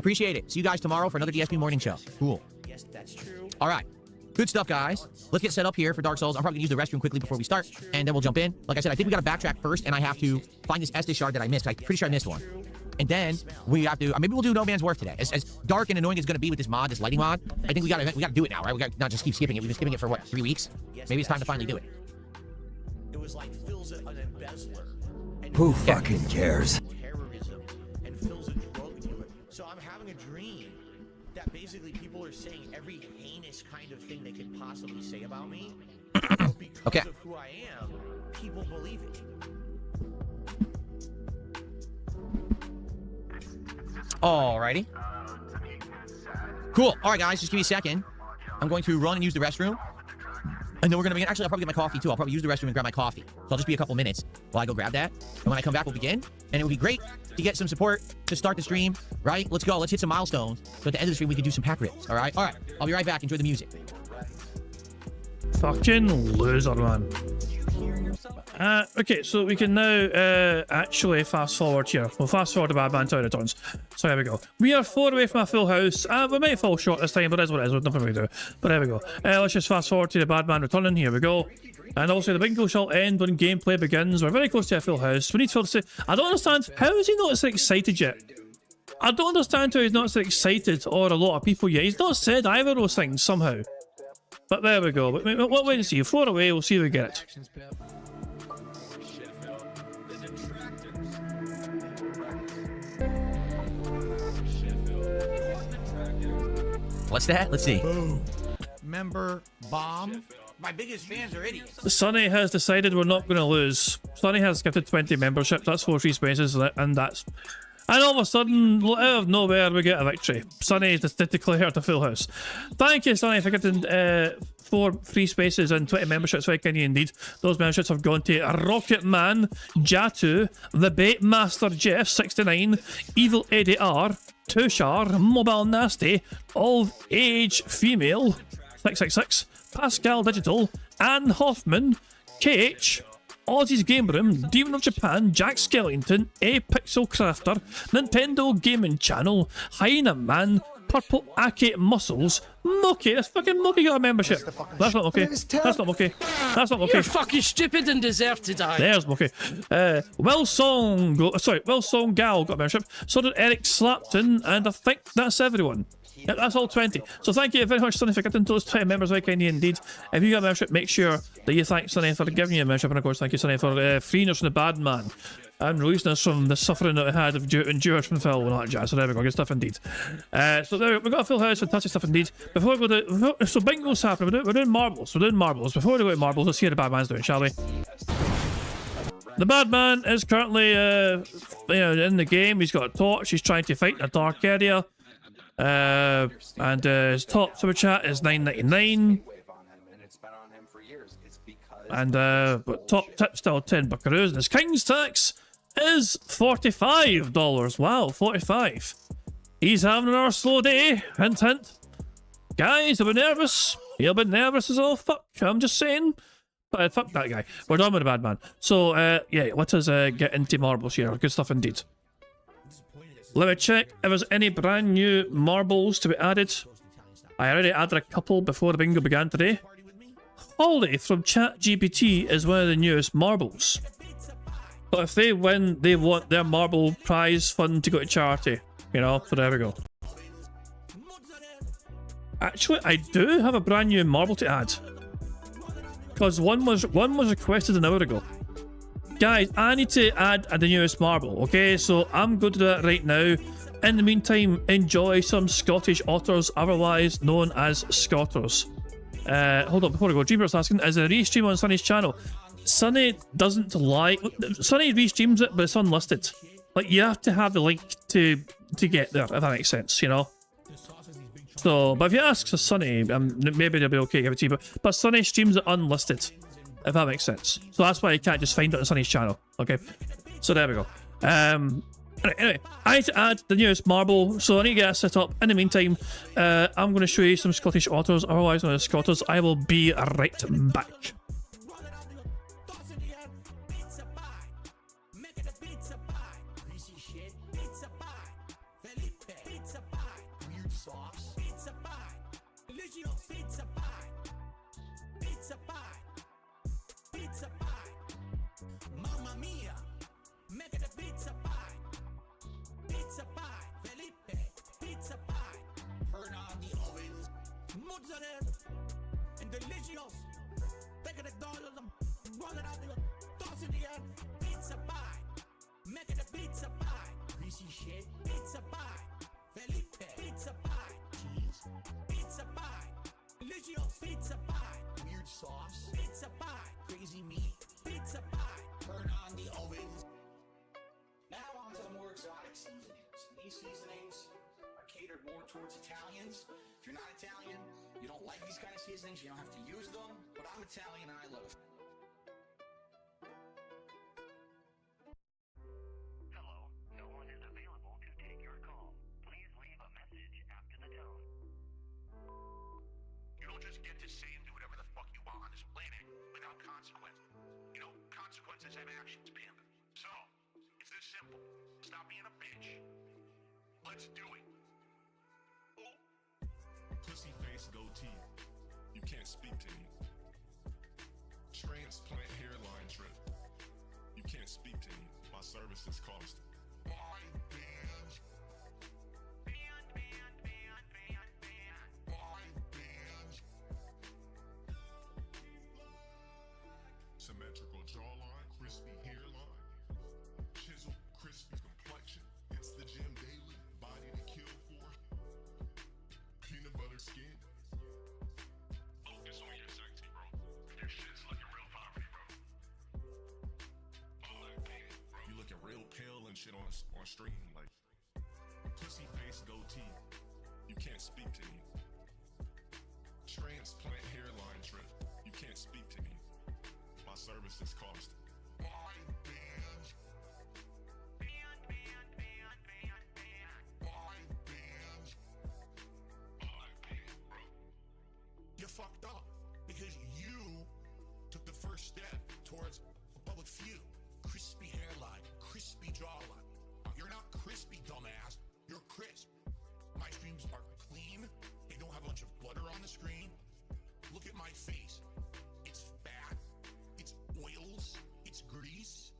appreciate it. See you guys tomorrow for another DSP morning show. Cool. Yes, that's true. All right. Good stuff, guys. Let's get set up here for Dark Souls. I'm probably going to use the restroom quickly before we start, and then we'll jump in. Like I said, I think we got to backtrack first, and I have to find this Estus shard that I missed. I'm pretty sure I missed one. And then we have to, maybe we'll do No Man's Wharf today. As dark and annoying as it's going to be with this mod, this lighting mod, I think we got to do it now, right? We got to not just keep skipping it. We've been skipping it for, what, 3 weeks? Maybe it's time to finally do it. It was like Phil's an embezzler. Who fucking cares? Terrorism, and Phil's a drug dealer. So I'm having a dream that basically people are saying every heinous kind of thing they could possibly say about me. Because Okay. of who I am, people believe it. Alrighty. Cool. All right, guys, just give me a second. I'm going to run and use the restroom. And then we're going to begin. Actually, I'll probably get my coffee, too. I'll probably use the restroom and grab my coffee. So I'll just be a couple minutes while I go grab that. And when I come back, we'll begin. And it would be great to get some support to start the stream, right? Let's go. Let's hit some milestones. So at the end of the stream, we can do some pack rips, all right? All right. I'll be right back. Enjoy the music. Fucking loser, man. Okay, so we can now actually fast forward here. We'll fast forward to Batman Tower Returns. So here we go. We are 4 away from a full house. We might fall short this time, but that's what it is. There's nothing we can do. But there we go. Let's just fast forward to the Batman returning. Here we go. And also the bingo shall end when gameplay begins. We're very close to a full house. We need Phil to say, I don't understand. How is he not so excited yet? I don't understand how he's not so excited, or a lot of people yet. He's not said either of those things somehow. But there we go. But we'll wait and see. 4 away. We'll see if we get it. What's that? Let's see. Member bomb. My biggest fans are idiots. Sonny has decided we're not going to lose. Sonny has gifted 20 memberships. That's 4 free spaces, and that's... And all of a sudden, out of nowhere, we get a victory. Sonny just declared a full house. Thank you, Sonny, for getting 4 free spaces and 20 memberships. Very kind of you indeed. Those memberships have gone to Rocket Man, Jatu, The Bait Master Jeff 69, Evil Eddie R, Tushar, Mobile Nasty, All Age Female 666, Pascal Digital, Anne Hoffman, KH, Aussie's Game Room, Demon of Japan, Jack Skellington, A Pixel Crafter, Nintendo Gaming Channel, Hyena Man, Purple Ake Muscles, Mookie. This fucking Mookie got a membership. That's not okay. That's not okay. That's not okay. You're fucking stupid and deserve to die. There's Mookie. Will Song Gal got a membership. So did Eric Slapton, and I think that's everyone. Yep, that's all 20. So thank you very much, Sonny, for getting those 20 members. Very kind of you indeed. If you got a membership, make sure that you thank Sonny for giving you a membership. And of course, thank you, Sonny, for freeing us from the bad man and releasing us from the suffering that we had of endurance from Phil and all that jazz. So there we go. Good stuff indeed. So there we've got a full house. Fantastic stuff indeed. Before we go to... So bingo's happening. We're doing marbles. We're doing marbles. Before we go to marbles, let's see how the bad man's doing, shall we? The bad man is currently in the game. He's got a torch. He's trying to fight in a dark area. And his top super chat is $9.99. And but top tip still 10 buckaroos. And his king's tax is $45. Wow, 45. He's having another slow day. Hint, hint. Guys, he'll be nervous. He'll be nervous as all fuck. I'm just saying. But fuck that guy. We're done with the bad man. So yeah, let us get into marbles here. Good stuff indeed. Let me check if there's any brand new marbles to be added. I already added a couple before the bingo began today. Holly from ChatGPT is one of the newest marbles. But if they win, they want their marble prize fund to go to charity. You know, so there we go. Actually, I do have a brand new marble to add. Because one was requested an hour ago. Guys, I need to add the newest marble, okay? So I'm going to do that right now. In the meantime, enjoy some Scottish otters, otherwise known as Scotters. Hold on, before I go, Jeepers asking, is there a restream on Sunny's channel? Sunny doesn't like... Sunny restreams it, but it's unlisted. Like, you have to have the link to get there, if that makes sense, you know? So, but if you ask Sunny, maybe they'll be okay, give it to you. But Sunny streams it unlisted, if that makes sense. So that's why you can't just find it on Sunny's channel, okay? So there we go. Anyway, I need to add the newest marble, so I need to get that set up. In the meantime, I'm going to show you some Scottish otters, otherwise known as Scotters. I will be right back. Towards Italians. If you're not Italian, you don't like these kind of seasonings, you don't have to use them, but I'm Italian and I love it. Hello, no one is available to take your call. Please leave a message after the tone. You don't just get to say and do whatever the fuck you want on this planet without consequences. You know, consequences have actions, Panda. So, it's this simple. Stop being a bitch. Let's do it. Pussy face goatee. You can't speak to me. Transplant hairline drip. You can't speak to me. My services cost. Symmetrical jawline, crispy hairline, chisel, crispy complexion. It's the gym daily, body to kill for. Peanut butter skin. Focus on your sexy, bro. Your shit's looking real poverty, bro. I'm like, man, bro. You looking real pale and shit on stream, like pussy face goatee. You can't speak to me. Transplant hairline drip. You can't speak to me. My services cost. You fucked up because you took the first step towards a public view. Crispy hairline, crispy jawline. You're not crispy, dumbass. You're crisp. My streams are clean. They don't have a bunch of butter on the screen. Look at my face. It's fat. It's oils. It's grease.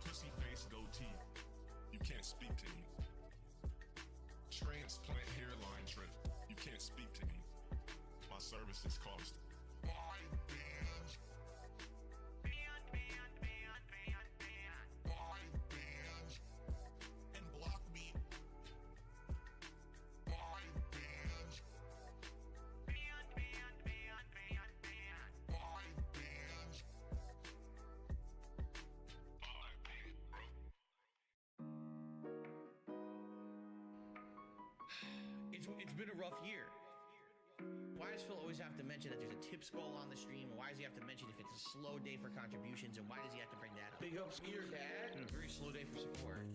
Pussy face goatee. You can't speak to me. Transplant hairline drip. You can't speak to me. My services cost. And block me. It's been a rough year. Why does Phil always have to mention that there's a tip skull on the stream? Why does he have to mention if it's a slow day for contributions? And why does he have to bring that up? Big ups to your dad. And a very slow day for support.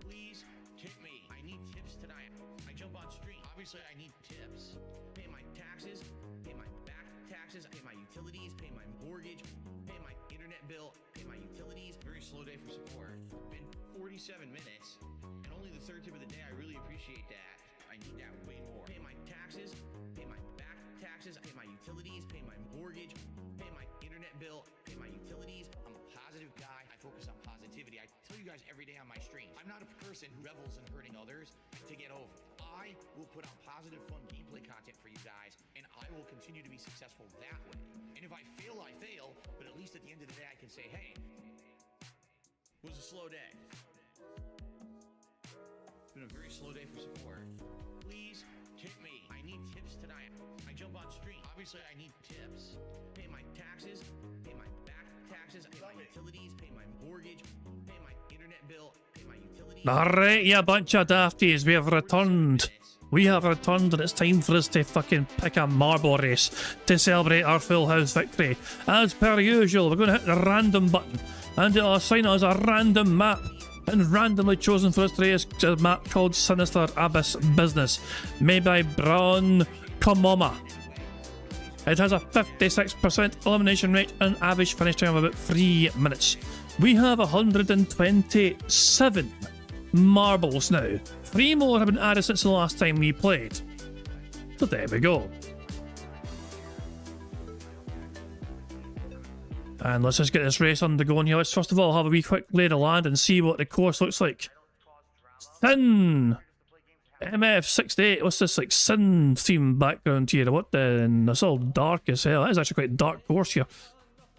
Please tip me. I need tips tonight. I jump on stream. Obviously, I need tips. Pay my taxes. Pay my back taxes. Pay my utilities. Pay my mortgage. Pay my internet bill. Pay my utilities. Very slow day for support. Been 47 minutes. And only the third tip of the day. I really appreciate that. I need that way more. Pay my taxes. Pay my back taxes, pay my utilities, pay my mortgage, pay my internet bill, pay my utilities. I'm a positive guy. I focus on positivity. I tell you guys every day on my streams, I'm not a person who revels in hurting others to get over. I will put out positive, fun gameplay content for you guys, and I will continue to be successful that way. And if I fail, I fail, but at least at the end of the day, I can say, hey, was a slow day. It's been a very slow day for support. Please tip me. I need tips tonight. I jump on stream. Obviously, I need tips. Pay my taxes, pay my back taxes, pay my utilities, pay my mortgage, pay my internet bill, pay my utilities. Alright, you bunch of dafties, we have returned. We have returned and it's time for us to fucking pick a marble race to celebrate our full house victory. As per usual, we're going to hit the random button and it'll assign us a random map. And randomly chosen for us today is a map called Sinister Abyss Business, made by Braun Komoma. It has a 56% elimination rate and an average finish time of about 3 minutes. We have 127 marbles now. 3 more have been added since the last time we played. So there we go. And let's just get this race undergoing here. Let's first of all have a wee quick lay of the land and see what the course looks like. Sin! MF68, what's this like Sin theme background here? What the? It's all dark as hell. That is actually quite a dark course here.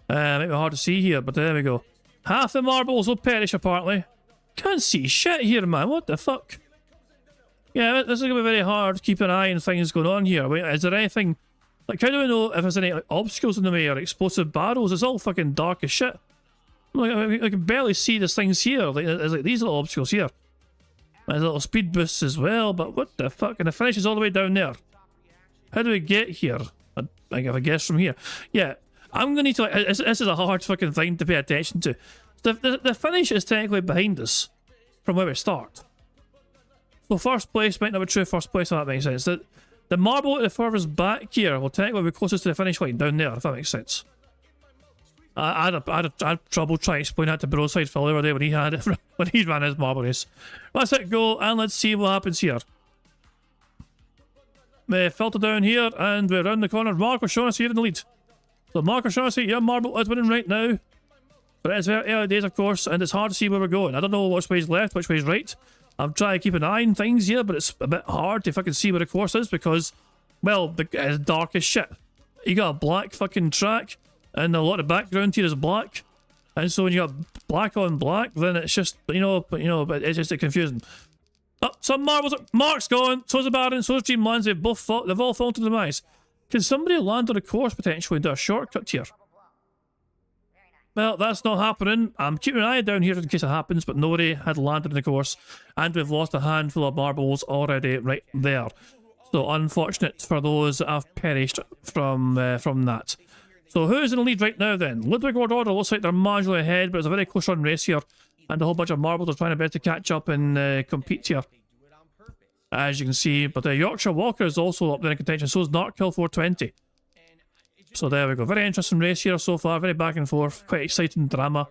Might be hard to see here, but there we go. Half the marbles will perish apparently. Can't see shit here, man. What the fuck? Yeah, this is going to be very hard to keep an eye on things going on here. Wait, is there anything... Like, how do we know if there's any like, obstacles in the way or explosive barrels? It's all fucking dark as shit. Like, I can barely see these things here. Like, there's like these little obstacles here. There's little speed boosts as well, but what the fuck? And the finish is all the way down there. How do we get here? I have a guess from here. Yeah, I'm going to need to... Like, this is a hard fucking thing to pay attention to. The finish is technically behind us from where we start. So first place might not be true first place, if that makes sense. The marble at the furthest back here will technically be closest to the finish line down there, if that makes sense. I had trouble trying to explain that to Broside Phil the other day when he ran his marble race. Let's hit go and let's see what happens here. We filter down here and we're around the corner. Mark O'Shaughnessy here in the lead. So Mark O'Shaughnessy, your marble is winning right now. But it's very early days, of course, and it's hard to see where we're going. I don't know which way's left, which way's right. I'm trying to keep an eye on things here, but it's a bit hard to fucking see where the course is because, well, it's dark as shit. You got a black fucking track, and a lot of background here is black. And so when you got black on black, then it's just, but it's just confusing. Oh, some marbles. Mark's gone, so's the Baron, so's Dreamlands. They've all fallen to the demise. Can somebody land on a course potentially and do a shortcut here? Well, that's not happening. I'm keeping an eye down here in case it happens, but nobody had landed in the course, and we've lost a handful of marbles already right there. So unfortunate for those that have perished from that. So who's in the lead right now then? Ludwig World Order looks like they're marginally ahead, but it's a very close run race here, and a whole bunch of marbles are trying to best to catch up and compete here, as you can see. But Yorkshire Walker is also up there in contention, so is Narkill 420. So there we go. Very interesting race here so far. Very back and forth. Quite exciting drama.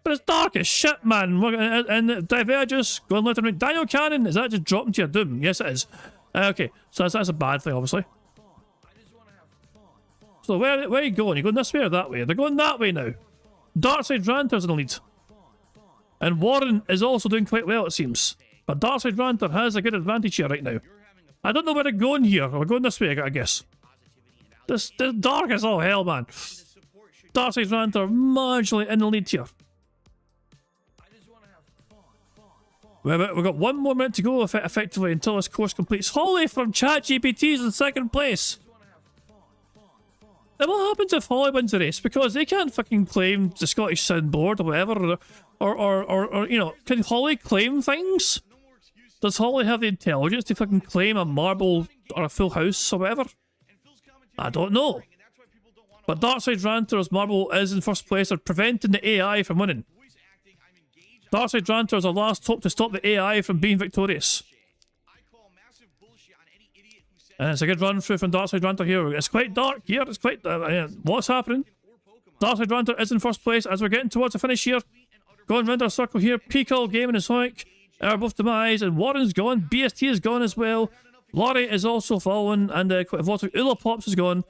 But it's dark as shit, man. And Diverges going left and right. Daniel Cannon, is that just dropping to your doom? Yes, it is. Okay, so that's a bad thing, obviously. So where are you going? You going this way or that way? They're going that way now. Darkside Ranter's in the lead. And Warren is also doing quite well, it seems. But Darkside Ranter has a good advantage here right now. I don't know where they're going here. We're going this way, I guess. This dark as all hell, man. Darkside Ranter marginally in the lead here. We've got 1 more minute to go effectively until this course completes. Holly from ChatGPT is in second place. Then what happens if Holly wins the race? Because they can't fucking claim the Scottish Sound Board or whatever, or you know, can Holly claim things? Does Holly have the intelligence to fucking claim a marble or a full house or whatever? I don't know. But Darkside Ranter's marble is in first place. They're preventing the AI from winning. Darkside Ranter is our last hope to stop the AI from being victorious. And it's a good run through from Darkside Ranter here. It's quite dark here. It's quite... what's happening? Darkside Ranter is in first place as we're getting towards the finish here. Going round our circle here. Peacock Gaming and Sonic are both demise. And Warren's gone. BST is gone as well. Laurie is also fallen. And Ula Pops is gone.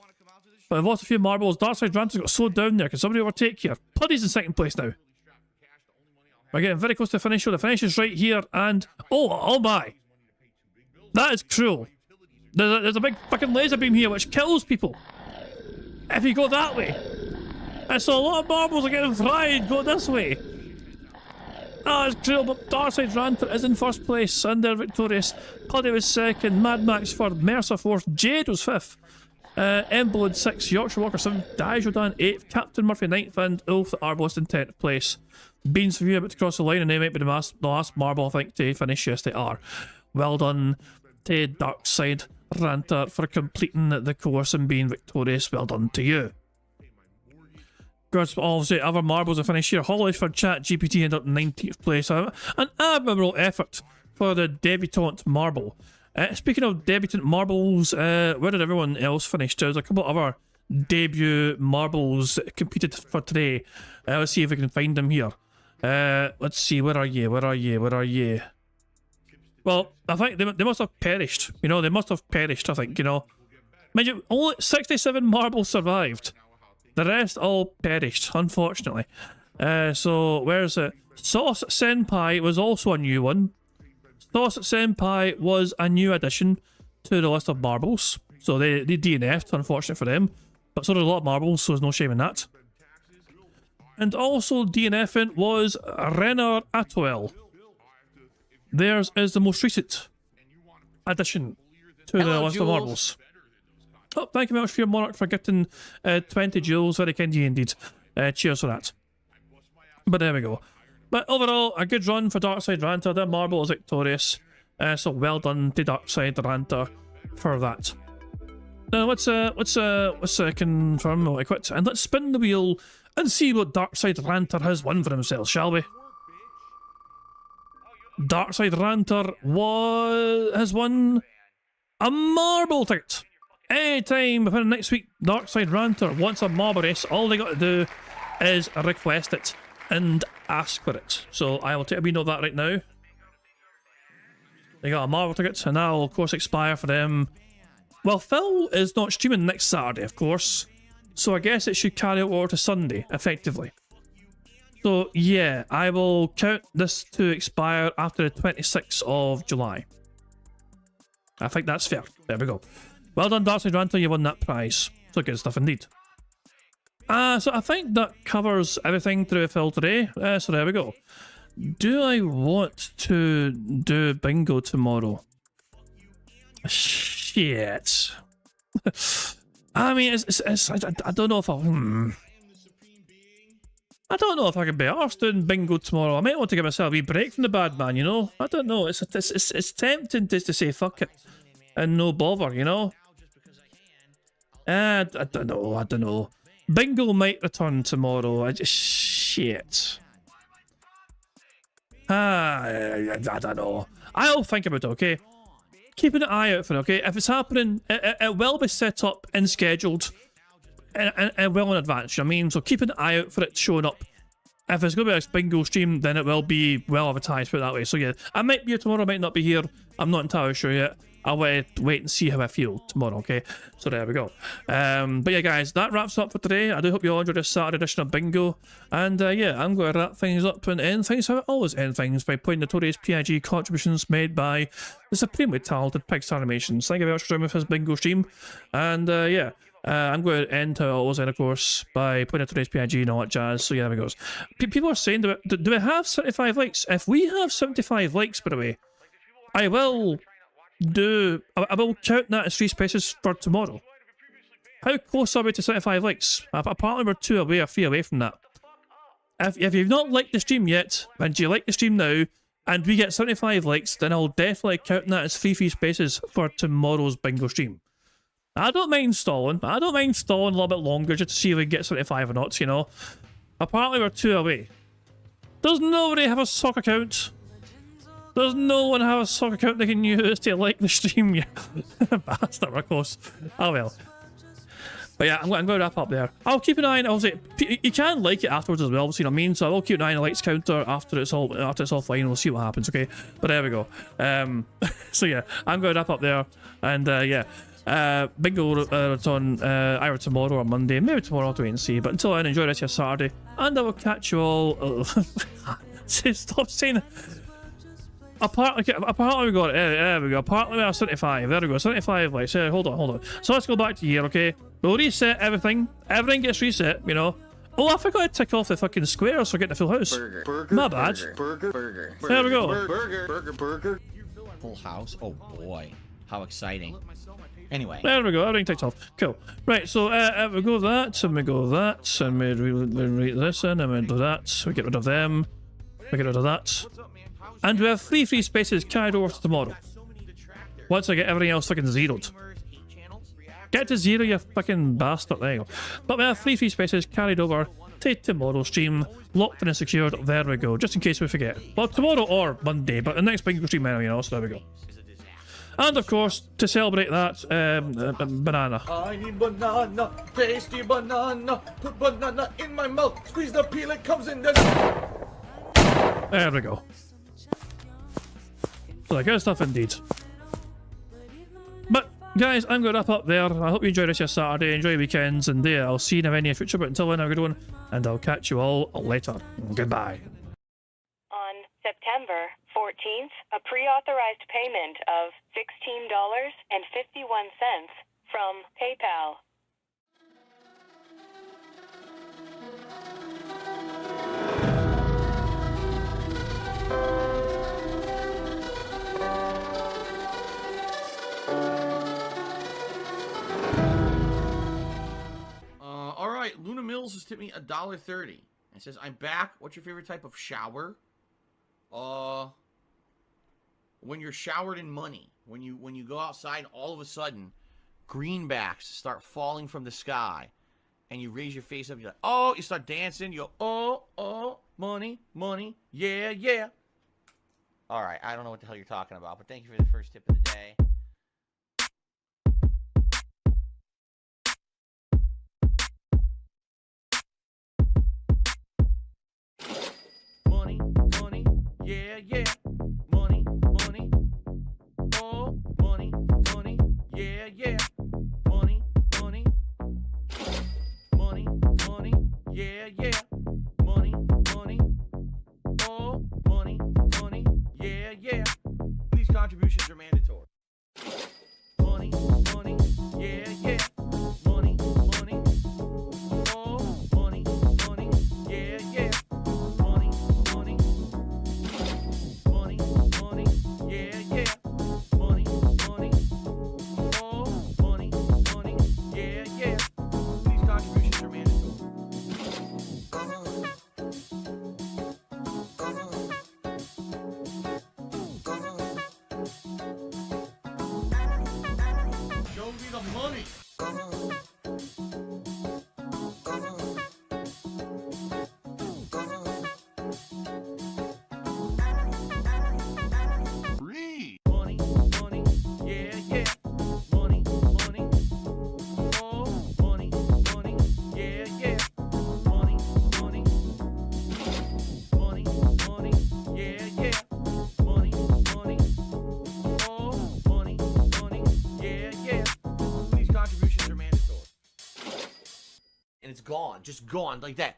But I've lost a few marbles. Darkside Ranter's got slowed down there. Can somebody overtake here? Puddy's in second place now. We're getting very close to the finish. So the finish is right here. And... oh my. That is cruel. There's a big fucking laser beam here which kills people. If you go that way. And so a lot of marbles are getting fried. Go this way. Ah, it's cruel, but Darkseid Ranter is in first place, and they're victorious. Puddy was second, Mad Max third, Mercer fourth, Jade was fifth, Emblood sixth, Yorkshire Walker seventh, Daijodan eighth, Captain Murphy ninth, and Ulf the Arbalist in 10th place. Beans for you about to cross the line, and they might be the last marble, I think, to finish. Yes, they are. Well done to Darkseid Ranter for completing the course and being victorious. Well done to you. Of course, other marbles are finished here. Hollish for Chat GPT ended up 19th place. An admirable effort for the debutante marble. Speaking of debutant marbles, where did everyone else finish? There's a couple of other debut marbles that competed for today. Let's see if we can find them here. Let's see, where are you? Well, I think they must have perished. You know, they must have perished, I think, you know. Mind you, only 67 marbles survived. The rest all perished, unfortunately. So, where's it? Sauce Senpai was also a new one. Sauce Senpai was a new addition to the list of marbles. So they DNF'd, unfortunate for them. But so did a lot of marbles, so there's no shame in that. And also DNFing was Renner Atwell. Theirs is the most recent addition to the list of marbles. Oh, thank you very much for your Monarch for getting 20 jewels. Very kind of you indeed. Cheers for that. But there we go. But overall, a good run for Darkseid Ranter. The marble is victorious. So well done to Darkseid Ranter for that. Now let's confirm what I quit, and let's spin the wheel and see what Darkseid Ranter has won for himself, shall we? Darkseid Ranter has won a marble ticket. Anytime within next week Darkseid Ranter wants a marble race, all they got to do is request it and ask for it. So I will take a wee note of that right now. They got a marble ticket, and that will of course expire for them. Well, Phil is not streaming next Saturday, of course, so I guess it should carry over to Sunday, effectively. So yeah, I will count this to expire after the 26th of July. I think that's fair. There we go. Well done, Darkseid Ranter, you won that prize. So good stuff indeed. So I think that covers everything through Phil today. So there we go. Do I want to do bingo tomorrow? Shit. I mean, I don't know if I don't know if I can be arsed doing bingo tomorrow. I might want to give myself a wee break from the bad man, you know? I don't know. It's tempting to say fuck it and no bother, you know? I don't know. Bingo might return tomorrow. Shit. I don't know. I'll think about it, okay? Keeping an eye out for it, okay? If it's happening, it will be set up and scheduled and well in advance, you know what I mean? So keep an eye out for it showing up. If it's going to be a bingo stream, then it will be well advertised, put it that way. So yeah, I might be here tomorrow, I might not be here. I'm not entirely sure yet. I'll wait and see how I feel tomorrow, okay? So there we go. But yeah, guys, that wraps up for today. I do hope you all enjoyed this Saturday edition of Bingo. And yeah, I'm going to wrap things up and end things how I always end things, by putting notorious PIG contributions made by the supremely talented Pixar Animations. Thank you very much for joining me for this Bingo stream. And yeah, I'm going to end how I always end, of course, by putting notorious PIG and all that jazz. So yeah, there we goes. People are saying, do we have 75 likes? If we have 75 likes, by the way, I will count that as free spaces for tomorrow. How close are we to 75 likes? Apparently we're 2 away or 3 away from that. If you've not liked the stream yet, and you like the stream now, and we get 75 likes, then I'll definitely count that as free spaces for tomorrow's bingo stream. I don't mind stalling. a little bit longer just to see if we can get 75 or not, you know. Apparently we're 2 away. Does nobody have a sock account? Does no one have a sock account they can use to like the stream yet? Bastard, we're close. Oh well. But yeah, I'm going to wrap up there. I'll keep an eye on it. You can like it afterwards as well, you know what I mean? So I will keep an eye on the likes counter after it's all fine. We'll see what happens, okay? But there we go. So yeah, I'm going to wrap up there. And yeah, bingo return either tomorrow or Monday. Maybe tomorrow, I'll have to wait and see. But until then, enjoy the rest of your Saturday. And I will catch you all... Stop saying it. Apparently we got it. There we go. Apparently we have 75. There we go. 75 likes. Hold on. So let's go back to here, okay? We'll reset everything. Everything gets reset, you know. Oh, I forgot to tick off the fucking squares for getting a full house. My bad. Burger. There we go. Burger. Full house. Oh boy, how exciting. Anyway. There we go, everything ticked off. Cool. Right, so we go that, and we go that, and we read this in, and we do that. We get rid of them. We get rid of that. And we have 3 free spaces carried over to tomorrow. Once I get everything else fucking zeroed. Get to 0, you fucking bastard. There you go. But we have 3 free spaces carried over to tomorrow's stream. Locked in and secured. There we go. Just in case we forget. Well, tomorrow or Monday, but the next bingo stream anyway, you know, so there we go. And of course, to celebrate that, banana. I need banana, tasty banana. Put banana in my mouth. Squeeze the peel, it comes in the. There we go. So good stuff indeed. But guys, I'm going to wrap up there. I hope you enjoyed this your Saturday. Enjoy your weekends, and I'll see you in any future. But until then, have a good one, and I'll catch you all later. Goodbye. On September 14th, a pre-authorized payment of $16.51 from PayPal. All right, Luna Mills has tipped me $1.30. It says, "I'm back. What's your favorite type of shower?" When you're showered in money. When you go outside and all of a sudden greenbacks start falling from the sky and you raise your face up, you're like, oh, you start dancing, you go, oh, money, yeah. All right, I don't know what the hell you're talking about, but thank you for the first tip of the day. Money, yeah. Money, oh, money, yeah. Money, yeah. Money, oh, money, yeah. These contributions are mandatory. Money, yeah. Money, oh, money, yeah. Money, yeah. Money, oh, money, yeah. These contributions are mandatory. Show me the money. Free. Money, yeah. Money, oh, money, yeah. Money, yeah. Money, oh, money, yeah. These contributions are mandatory. And it's gone, just gone like that.